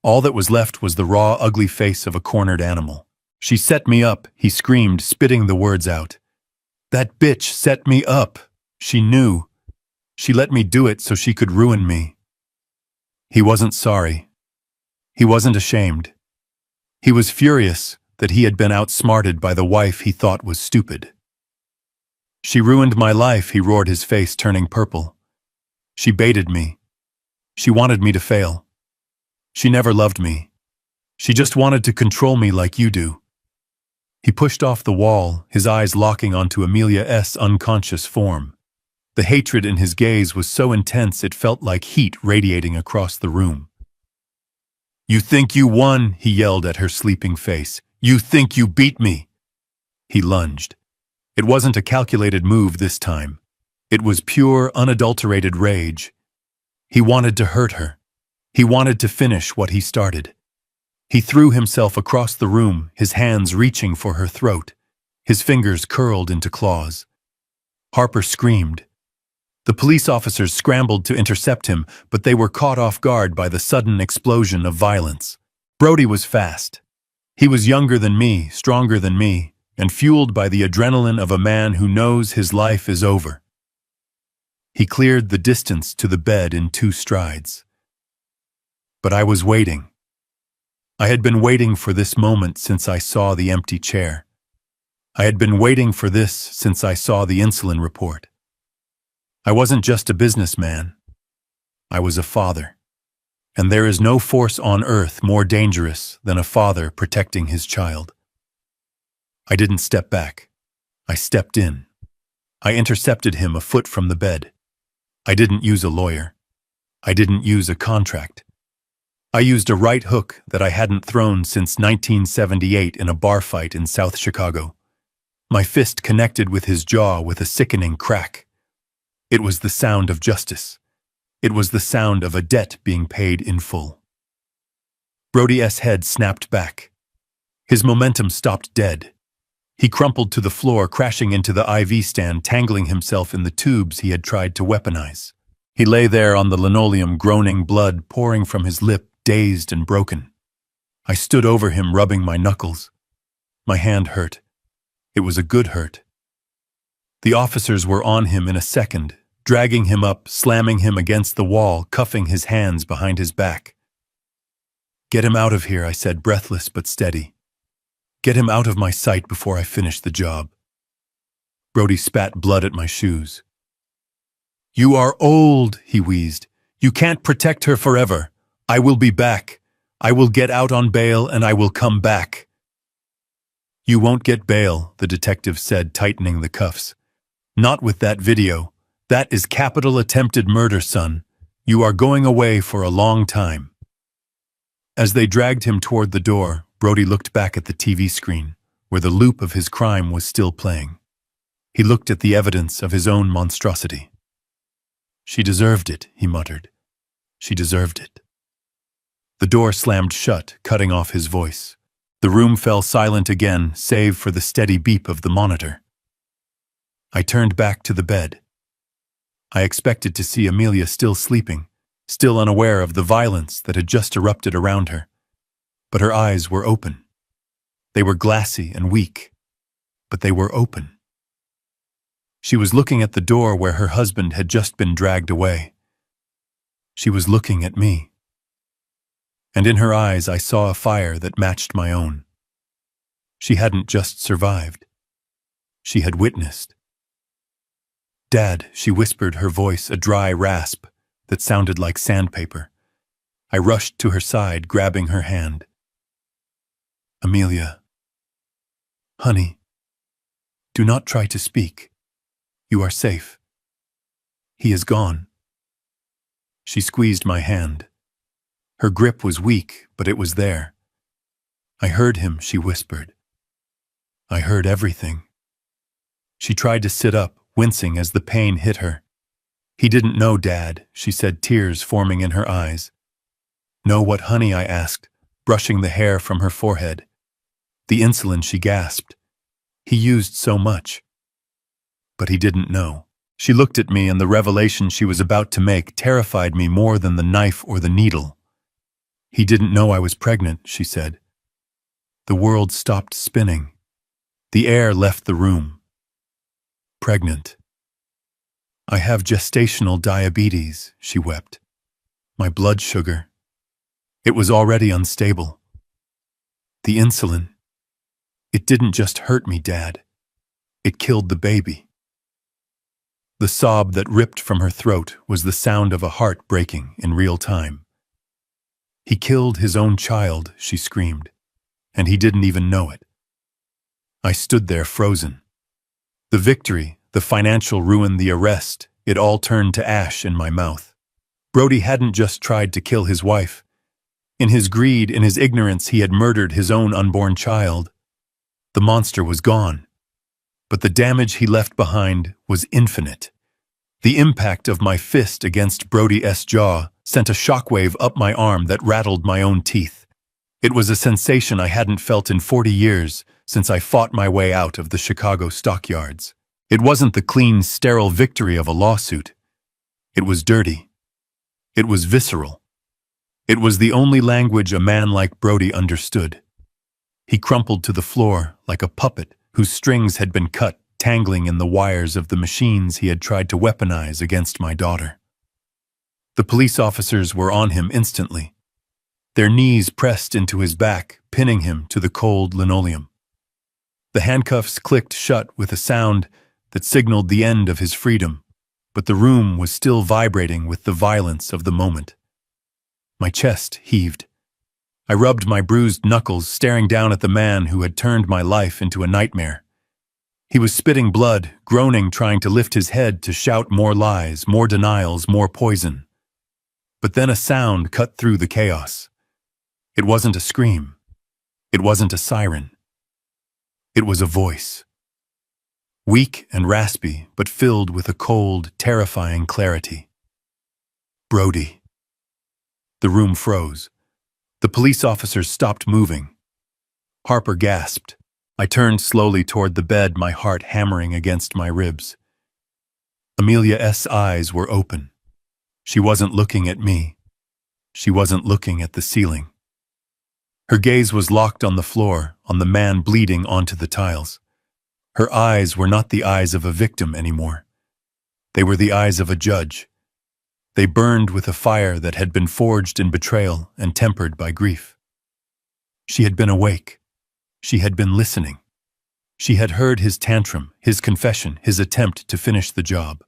All that was left was the raw, ugly face of a cornered animal. "She set me up," he screamed, spitting the words out. "That bitch set me up. She knew. She let me do it so she could ruin me." He wasn't sorry. He wasn't ashamed. He was furious that he had been outsmarted by the wife he thought was stupid. "She ruined my life," he roared, his face turning purple. "She baited me. She wanted me to fail. She never loved me. She just wanted to control me like you do." He pushed off the wall, his eyes locking onto Amelia's unconscious form. The hatred in his gaze was so intense it felt like heat radiating across the room. "You think you won," he yelled at her sleeping face. "You think you beat me." He lunged. It wasn't a calculated move this time. It was pure, unadulterated rage. He wanted to hurt her. He wanted to finish what he started. He threw himself across the room, his hands reaching for her throat, his fingers curled into claws. Harper screamed. The police officers scrambled to intercept him, but they were caught off guard by the sudden explosion of violence. Brody was fast. He was younger than me, stronger than me, and fueled by the adrenaline of a man who knows his life is over. He cleared the distance to the bed in 2 strides. But I was waiting. I had been waiting for this moment since I saw the empty chair. I had been waiting for this since I saw the insulin report. I wasn't just a businessman. I was a father. And there is no force on earth more dangerous than a father protecting his child. I didn't step back. I stepped in. I intercepted him a foot from the bed. I didn't use a lawyer. I didn't use a contract. I used a right hook that I hadn't thrown since 1978 in a bar fight in South Chicago. My fist connected with his jaw with a sickening crack. It was the sound of justice. It was the sound of a debt being paid in full. Brody's head snapped back. His momentum stopped dead. He crumpled to the floor, crashing into the IV stand, tangling himself in the tubes he had tried to weaponize. He lay there on the linoleum, groaning, blood pouring from his lip, dazed and broken. I stood over him, rubbing my knuckles. My hand hurt. It was a good hurt. The officers were on him in a second, dragging him up, slamming him against the wall, cuffing his hands behind his back. "Get him out of here," I said, breathless but steady. "Get him out of my sight before I finish the job." Brody spat blood at my shoes. "You are old," he wheezed. "You can't protect her forever. I will be back. I will get out on bail and I will come back." "You won't get bail," the detective said, tightening the cuffs. "Not with that video. That is capital attempted murder, son. You are going away for a long time." As they dragged him toward the door, Brody looked back at the TV screen, where the loop of his crime was still playing. He looked at the evidence of his own monstrosity. "She deserved it," he muttered. "She deserved it." The door slammed shut, cutting off his voice. The room fell silent again, save for the steady beep of the monitor. I turned back to the bed. I expected to see Amelia still sleeping, still unaware of the violence that had just erupted around her. But her eyes were open. They were glassy and weak, but they were open. She was looking at the door where her husband had just been dragged away. She was looking at me. And in her eyes I saw a fire that matched my own. She hadn't just survived. She had witnessed. "Dad," she whispered, her voice a dry rasp that sounded like sandpaper. I rushed to her side, grabbing her hand. "Amelia. Honey. Do not try to speak. You are safe. He is gone." She squeezed my hand. Her grip was weak, but it was there. "I heard him," she whispered. "I heard everything." She tried to sit up, wincing as the pain hit her. "He didn't know, Dad," she said, tears forming in her eyes. "Know what, honey?" I asked, brushing the hair from her forehead. The insulin, she gasped. He used so much. But he didn't know. She looked at me, and the revelation she was about to make terrified me more than the knife or the needle. He didn't know I was pregnant, she said. The world stopped spinning. The air left the room. Pregnant. I have gestational diabetes, she wept. My blood sugar. It was already unstable. The insulin. It didn't just hurt me, Dad. It killed the baby. The sob that ripped from her throat was the sound of a heart breaking in real time. He killed his own child, she screamed, and he didn't even know it. I stood there frozen. The victory, the financial ruin, the arrest, it all turned to ash in my mouth. Brody hadn't just tried to kill his wife. In his greed, in his ignorance, he had murdered his own unborn child. The monster was gone, but the damage he left behind was infinite. The impact of my fist against Brody's jaw sent a shockwave up my arm that rattled my own teeth. It was a sensation I hadn't felt in 40 years since I fought my way out of the Chicago stockyards. It wasn't the clean, sterile victory of a lawsuit. It was dirty. It was visceral. It was the only language a man like Brody understood. He crumpled to the floor like a puppet whose strings had been cut, tangling in the wires of the machines he had tried to weaponize against my daughter. The police officers were on him instantly. Their knees pressed into his back, pinning him to the cold linoleum. The handcuffs clicked shut with a sound that signaled the end of his freedom, but the room was still vibrating with the violence of the moment. My chest heaved. I rubbed my bruised knuckles, staring down at the man who had turned my life into a nightmare. He was spitting blood, groaning, trying to lift his head to shout more lies, more denials, more poison. But then a sound cut through the chaos. It wasn't a scream. It wasn't a siren. It was a voice. Weak and raspy, but filled with a cold, terrifying clarity. Brody. The room froze. The police officers stopped moving. Harper gasped. I turned slowly toward the bed, my heart hammering against my ribs. Amelia's eyes were open. She wasn't looking at me. She wasn't looking at the ceiling. Her gaze was locked on the floor, on the man bleeding onto the tiles. Her eyes were not the eyes of a victim anymore. They were the eyes of a judge. They burned with a fire that had been forged in betrayal and tempered by grief. She had been awake. She had been listening. She had heard his tantrum, his confession, his attempt to finish the job.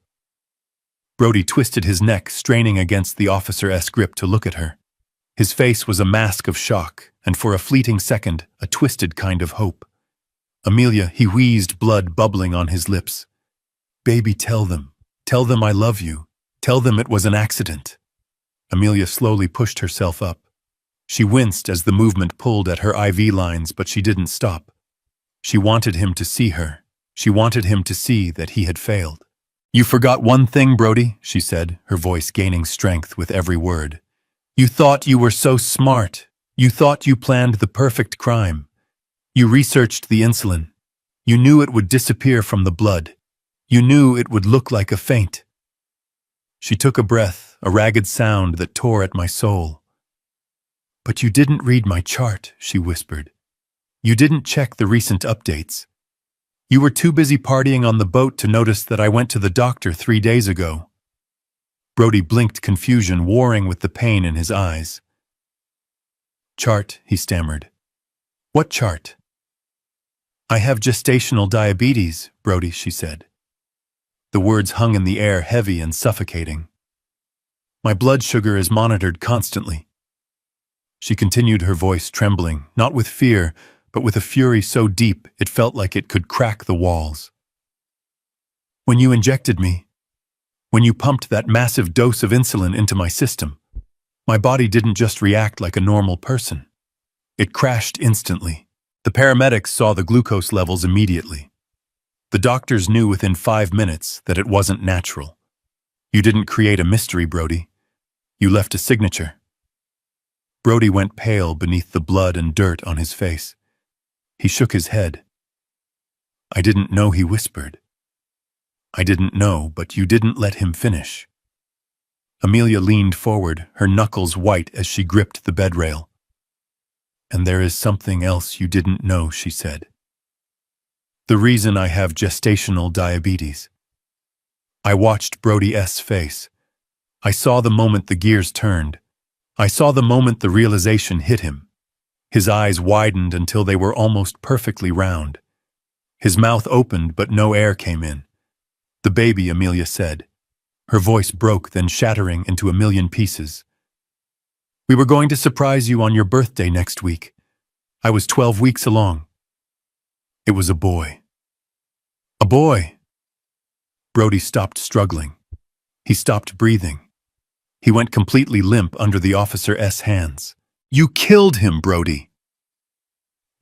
Brody twisted his neck, straining against the officer's grip to look at her. His face was a mask of shock, and for a fleeting second, a twisted kind of hope. Amelia, he wheezed, blood bubbling on his lips. Baby, tell them I love you. Tell them it was an accident. Amelia slowly pushed herself up. She winced as the movement pulled at her IV lines, but she didn't stop. She wanted him to see her. She wanted him to see that he had failed. You forgot one thing, Brody, she said, her voice gaining strength with every word. You thought you were so smart. You thought you planned the perfect crime. You researched the insulin. You knew it would disappear from the blood. You knew it would look like a faint. She took a breath, a ragged sound that tore at my soul. But you didn't read my chart, she whispered. You didn't check the recent updates. You were too busy partying on the boat to notice that I went to the doctor 3 days ago. Brody blinked, confusion warring with the pain in his eyes. Chart, he stammered. What chart? I have gestational diabetes, Brody, she said. The words hung in the air, heavy and suffocating. My blood sugar is monitored constantly. She continued, her voice trembling, not with fear, but with a fury so deep it felt like it could crack the walls. When you injected me, when you pumped that massive dose of insulin into my system, my body didn't just react like a normal person. It crashed instantly. The paramedics saw the glucose levels immediately. The doctors knew within 5 minutes that it wasn't natural. You didn't create a mystery, Brody. You left a signature. Brody went pale beneath the blood and dirt on his face. He shook his head. I didn't know, he whispered. I didn't know, but you didn't let him finish. Amelia leaned forward, her knuckles white as she gripped the bed rail. And there is something else you didn't know, she said. The reason I have gestational diabetes. I watched Brody's face. I saw the moment the gears turned. I saw the moment the realization hit him. His eyes widened until they were almost perfectly round. His mouth opened, but no air came in. The baby, Amelia said. Her voice broke, then shattering into a million pieces. We were going to surprise you on your birthday next week. I was 12 weeks along. It was a boy. A boy! Brody stopped struggling. He stopped breathing. He went completely limp under the officer's hands. You killed him, Brody!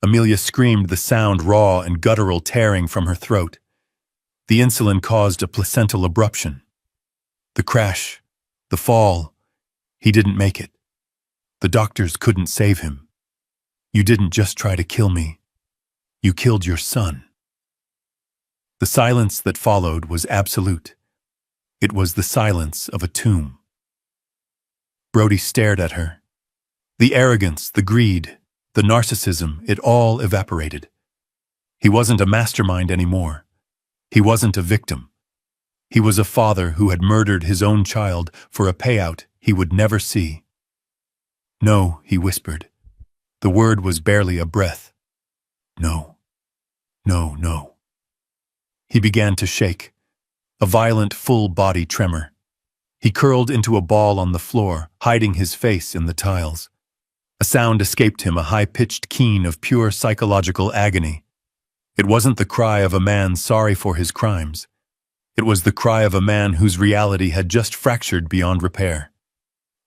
Amelia screamed, the sound raw and guttural tearing from her throat. The insulin caused a placental abruption. The crash, the fall, he didn't make it. The doctors couldn't save him. You didn't just try to kill me. You killed your son. The silence that followed was absolute. It was the silence of a tomb. Brody stared at her. The arrogance, the greed, the narcissism, it all evaporated. He wasn't a mastermind anymore. He wasn't a victim. He was a father who had murdered his own child for a payout he would never see. No, he whispered. The word was barely a breath. No. No, no. He began to shake, a violent full-body tremor. He curled into a ball on the floor, hiding his face in the tiles. A sound escaped him, a high-pitched keen of pure psychological agony. It wasn't the cry of a man sorry for his crimes. It was the cry of a man whose reality had just fractured beyond repair.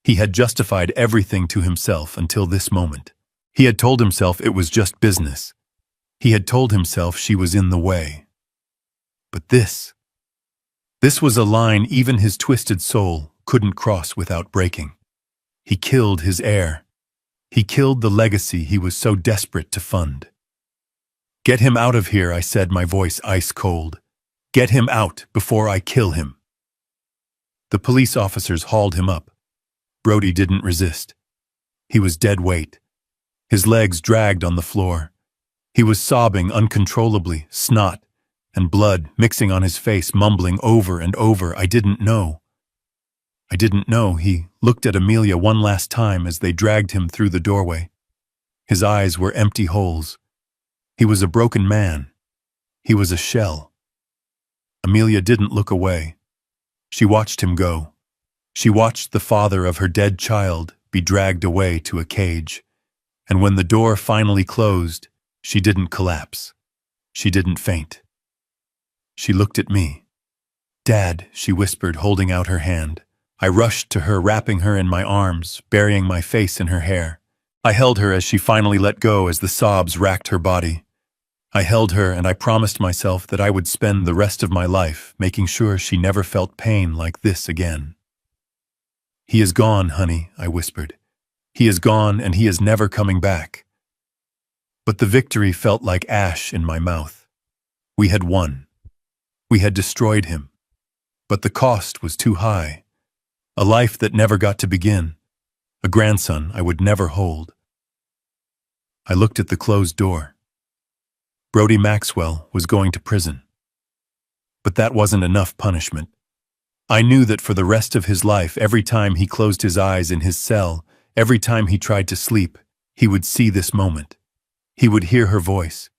He had justified everything to himself until this moment. He had told himself it was just business. He had told himself she was in the way. But this was a line even his twisted soul couldn't cross without breaking. He killed his heir. He killed the legacy he was so desperate to fund. Get him out of here, I said, my voice ice cold. Get him out before I kill him. The police officers hauled him up. Brody didn't resist. He was dead weight. His legs dragged on the floor. He was sobbing uncontrollably, snot and blood mixing on his face, mumbling over and over, I didn't know. I didn't know. He looked at Amelia one last time as they dragged him through the doorway. His eyes were empty holes. He was a broken man. He was a shell. Amelia didn't look away. She watched him go. She watched the father of her dead child be dragged away to a cage. And when the door finally closed, she didn't collapse. She didn't faint. She looked at me. Dad, she whispered, holding out her hand. I rushed to her, wrapping her in my arms, burying my face in her hair. I held her as she finally let go as the sobs racked her body. I held her and I promised myself that I would spend the rest of my life making sure she never felt pain like this again. He is gone, honey, I whispered. He is gone and he is never coming back. But the victory felt like ash in my mouth. We had won. We had destroyed him. But the cost was too high. A life that never got to begin. A grandson I would never hold. I looked at the closed door. Brody Maxwell was going to prison. But that wasn't enough punishment. I knew that for the rest of his life, every time he closed his eyes in his cell, every time he tried to sleep, he would see this moment. He would hear her voice.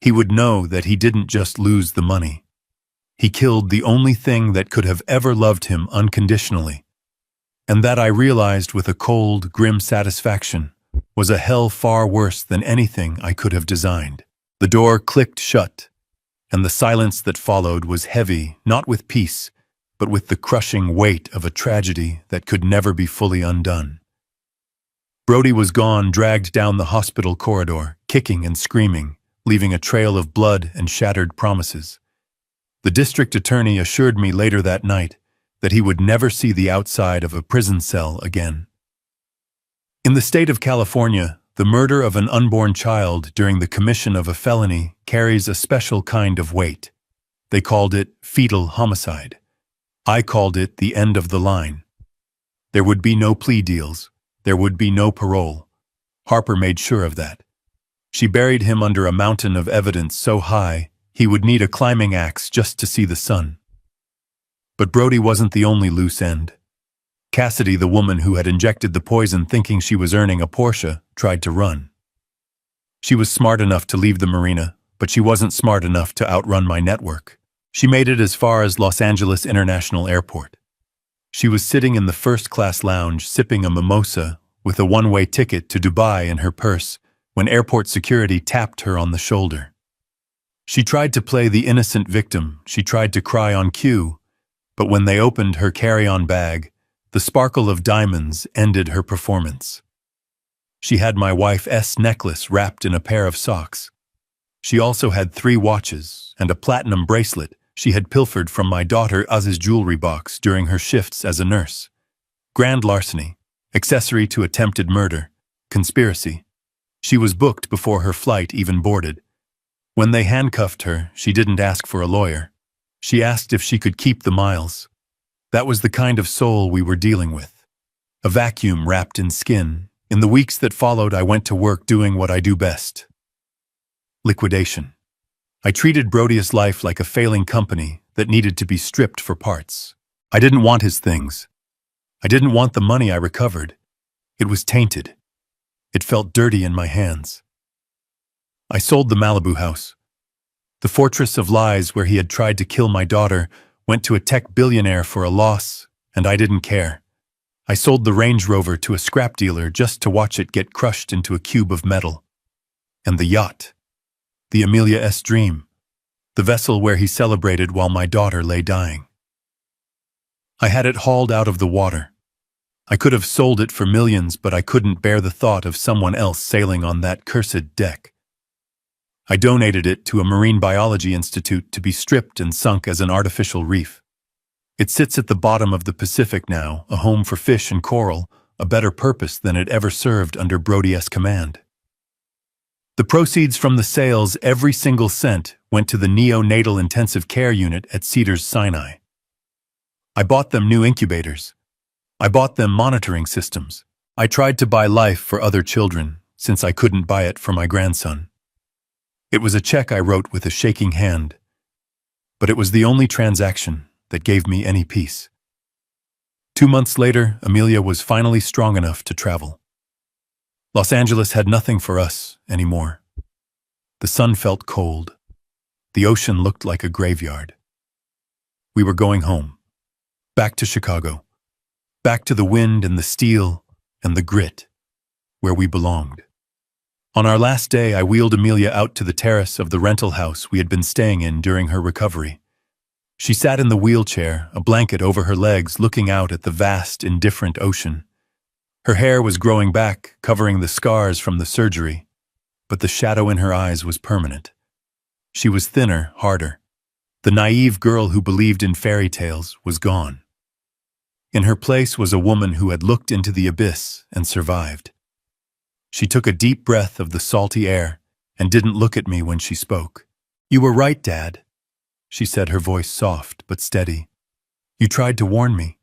He would know that he didn't just lose the money. He killed the only thing that could have ever loved him unconditionally. And that, I realized with a cold, grim satisfaction, was a hell far worse than anything I could have designed. The door clicked shut, and the silence that followed was heavy, not with peace, but with the crushing weight of a tragedy that could never be fully undone. Brody was gone, dragged down the hospital corridor, kicking and screaming, leaving a trail of blood and shattered promises. The district attorney assured me later that night that he would never see the outside of a prison cell again. In the state of California, The murder of an unborn child during the commission of a felony carries a special kind of weight. They called it fetal homicide. I called it the end of the line. There would be no plea deals. There would be no parole. Harper made sure of that. She buried him under a mountain of evidence so high he would need a climbing axe just to see the sun. But Brody wasn't the only loose end. Cassidy, the woman who had injected the poison thinking she was earning a Porsche, tried to run. She was smart enough to leave the marina, but she wasn't smart enough to outrun my network. She made it as far as Los Angeles International Airport. She was sitting in the first-class lounge sipping a mimosa with a one-way ticket to Dubai in her purse when airport security tapped her on the shoulder. She tried to play the innocent victim. She tried to cry on cue, but when they opened her carry-on bag, the sparkle of diamonds ended her performance. She had my wife's necklace wrapped in a pair of socks. She also had 3 watches and a platinum bracelet she had pilfered from my daughter Az's jewelry box during her shifts as a nurse. Grand larceny, accessory to attempted murder, conspiracy. She was booked before her flight even boarded. When they handcuffed her, she didn't ask for a lawyer. She asked if she could keep the miles. That was the kind of soul we were dealing with. A vacuum wrapped in skin. In the weeks that followed, I went to work doing what I do best. Liquidation. I treated Brody's life like a failing company that needed to be stripped for parts. I didn't want his things. I didn't want the money I recovered. It was tainted. It felt dirty in my hands. I sold the Malibu house. The fortress of lies where he had tried to kill my daughter went to a tech billionaire for a loss, and I didn't care. I sold the Range Rover to a scrap dealer just to watch it get crushed into a cube of metal. And the yacht. The Amelia's dream. The vessel where he celebrated while my daughter lay dying. I had it hauled out of the water. I could have sold it for millions, but I couldn't bear the thought of someone else sailing on that cursed deck. I donated it to a marine biology institute to be stripped and sunk as an artificial reef. It sits at the bottom of the Pacific now, a home for fish and coral, a better purpose than it ever served under Brody's command. The proceeds from the sales, every single cent, went to the neonatal intensive care unit at Cedars-Sinai. I bought them new incubators. I bought them monitoring systems. I tried to buy life for other children, since I couldn't buy it for my grandson. It was a check I wrote with a shaking hand, but it was the only transaction that gave me any peace. 2 months later, Amelia was finally strong enough to travel. Los Angeles had nothing for us anymore. The sun felt cold. The ocean looked like a graveyard. We were going home. Back to Chicago. Back to the wind and the steel and the grit, where we belonged. On our last day, I wheeled Amelia out to the terrace of the rental house we had been staying in during her recovery. She sat in the wheelchair, a blanket over her legs, looking out at the vast, indifferent ocean. Her hair was growing back, covering the scars from the surgery, but the shadow in her eyes was permanent. She was thinner, harder. The naive girl who believed in fairy tales was gone. In her place was a woman who had looked into the abyss and survived. She took a deep breath of the salty air and didn't look at me when she spoke. "You were right, Dad," she said, her voice soft but steady. "You tried to warn me.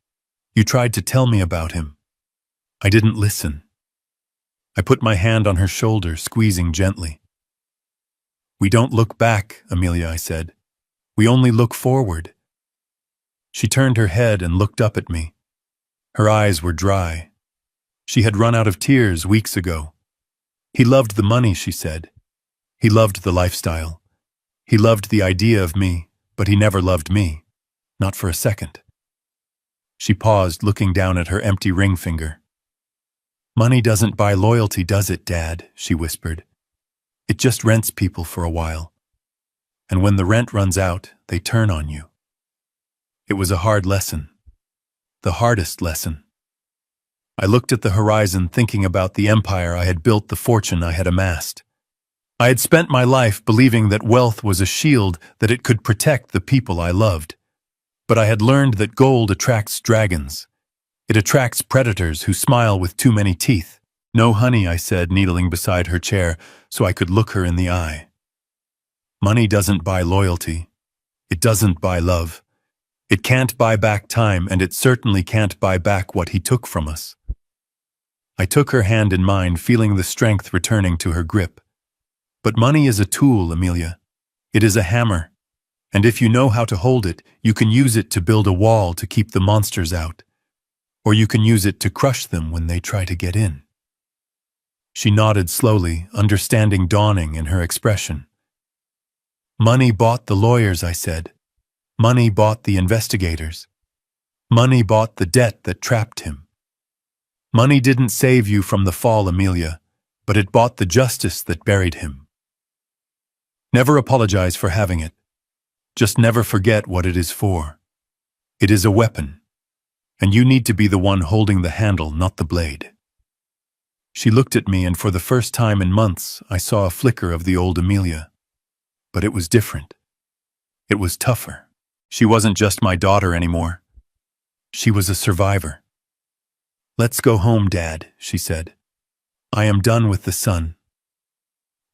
You tried to tell me about him. I didn't listen." I put my hand on her shoulder, squeezing gently. "We don't look back, Amelia," I said. "We only look forward." She turned her head and looked up at me. Her eyes were dry. She had run out of tears weeks ago. "He loved the money," she said. "He loved the lifestyle. He loved the idea of me, but he never loved me. Not for a second." She paused, looking down at her empty ring finger. "Money doesn't buy loyalty, does it, Dad?" she whispered. "It just rents people for a while. And when the rent runs out, they turn on you." It was a hard lesson. The hardest lesson. I looked at the horizon, thinking about the empire I had built, the fortune I had amassed. I had spent my life believing that wealth was a shield, that it could protect the people I loved. But I had learned that gold attracts dragons. It attracts predators who smile with too many teeth. No, honey, I said, kneeling beside her chair so I could look her in the eye. Money doesn't buy loyalty. It doesn't buy love. It can't buy back time, and it certainly can't buy back what he took from us. I took her hand in mine, feeling the strength returning to her grip. But money is a tool, Amelia. It is a hammer. And if you know how to hold it, you can use it to build a wall to keep the monsters out. Or you can use it to crush them when they try to get in. She nodded slowly, understanding dawning in her expression. Money bought the lawyers, I said. Money bought the investigators. Money bought the debt that trapped him. Money didn't save you from the fall, Amelia, but it bought the justice that buried him. Never apologize for having it. Just never forget what it is for. It is a weapon, and you need to be the one holding the handle, not the blade. She looked at me, and for the first time in months, I saw a flicker of the old Amelia. But it was different. It was tougher. She wasn't just my daughter anymore. She was a survivor. Let's go home, Dad, she said. I am done with the sun.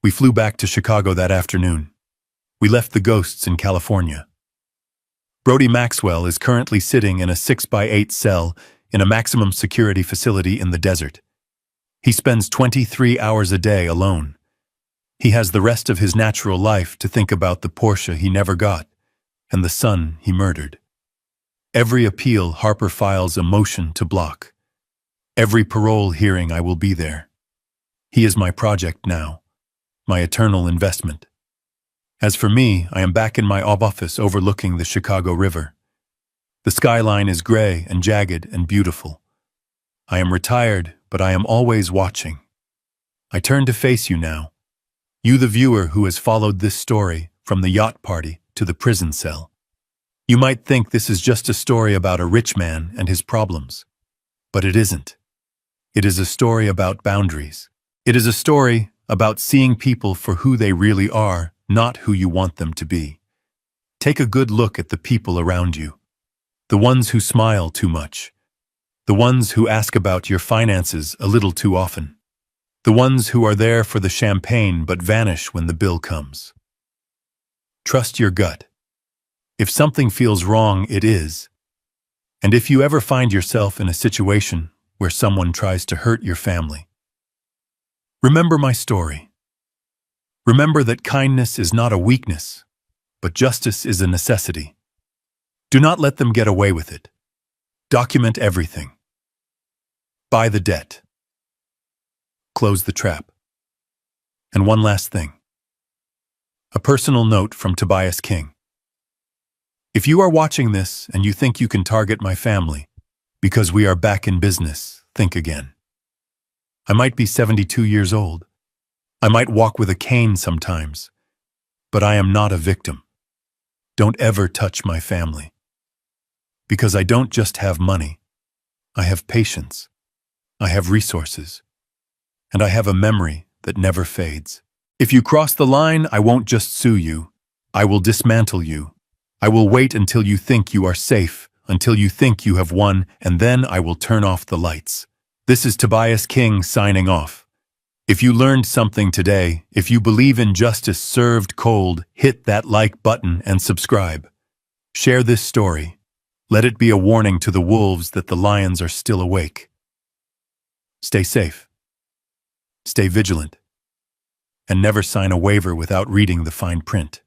We flew back to Chicago that afternoon. We left the ghosts in California. Brody Maxwell is currently sitting in a 6x8 cell in a maximum security facility in the desert. He spends 23 hours a day alone. He has the rest of his natural life to think about the Porsche he never got and the son he murdered. Every appeal Harper files a motion to block. Every parole hearing I will be there. He is my project now, my eternal investment. As for me, I am back in my office overlooking the Chicago River. The skyline is gray and jagged and beautiful. I am retired, but I am always watching. I turn to face you now. You, the viewer who has followed this story from the yacht party to the prison cell. You might think this is just a story about a rich man and his problems. But it isn't. It is a story about boundaries. It is a story about seeing people for who they really are, not who you want them to be. Take a good look at the people around you. The ones who smile too much. The ones who ask about your finances a little too often. The ones who are there for the champagne but vanish when the bill comes. Trust your gut. If something feels wrong, it is. And if you ever find yourself in a situation where someone tries to hurt your family, remember my story. Remember that kindness is not a weakness, but justice is a necessity. Do not let them get away with it. Document everything. Buy the debt. Close the trap. And one last thing. A personal note from Tobias King. If you are watching this and you think you can target my family because we are back in business, think again. I might be 72 years old. I might walk with a cane sometimes, but I am not a victim. Don't ever touch my family. Because I don't just have money. I have patience. I have resources. And I have a memory that never fades. If you cross the line, I won't just sue you. I will dismantle you. I will wait until you think you are safe, until you think you have won, and then I will turn off the lights. This is Tobias King signing off. If you learned something today, if you believe in justice served cold, hit that like button and subscribe. Share this story. Let it be a warning to the wolves that the lions are still awake. Stay safe. Stay vigilant. And never sign a waiver without reading the fine print.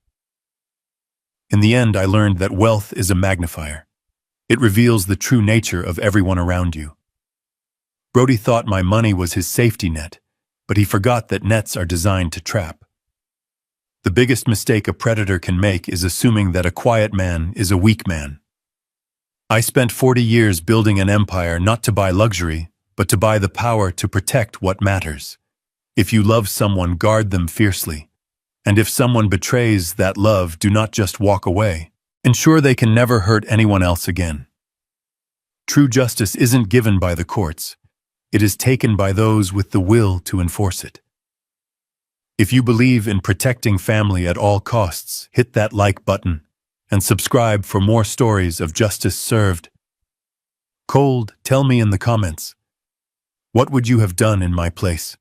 In the end, I learned that wealth is a magnifier. It reveals the true nature of everyone around you. Brody thought my money was his safety net, but he forgot that nets are designed to trap. The biggest mistake a predator can make is assuming that a quiet man is a weak man. I spent 40 years building an empire not to buy luxury, but to buy the power to protect what matters. If you love someone, guard them fiercely. And if someone betrays that love, do not just walk away. Ensure they can never hurt anyone else again. True justice isn't given by the courts. It is taken by those with the will to enforce it. If you believe in protecting family at all costs, hit that like button and subscribe for more stories of justice served cold. Tell me in the comments, What would you have done in my place?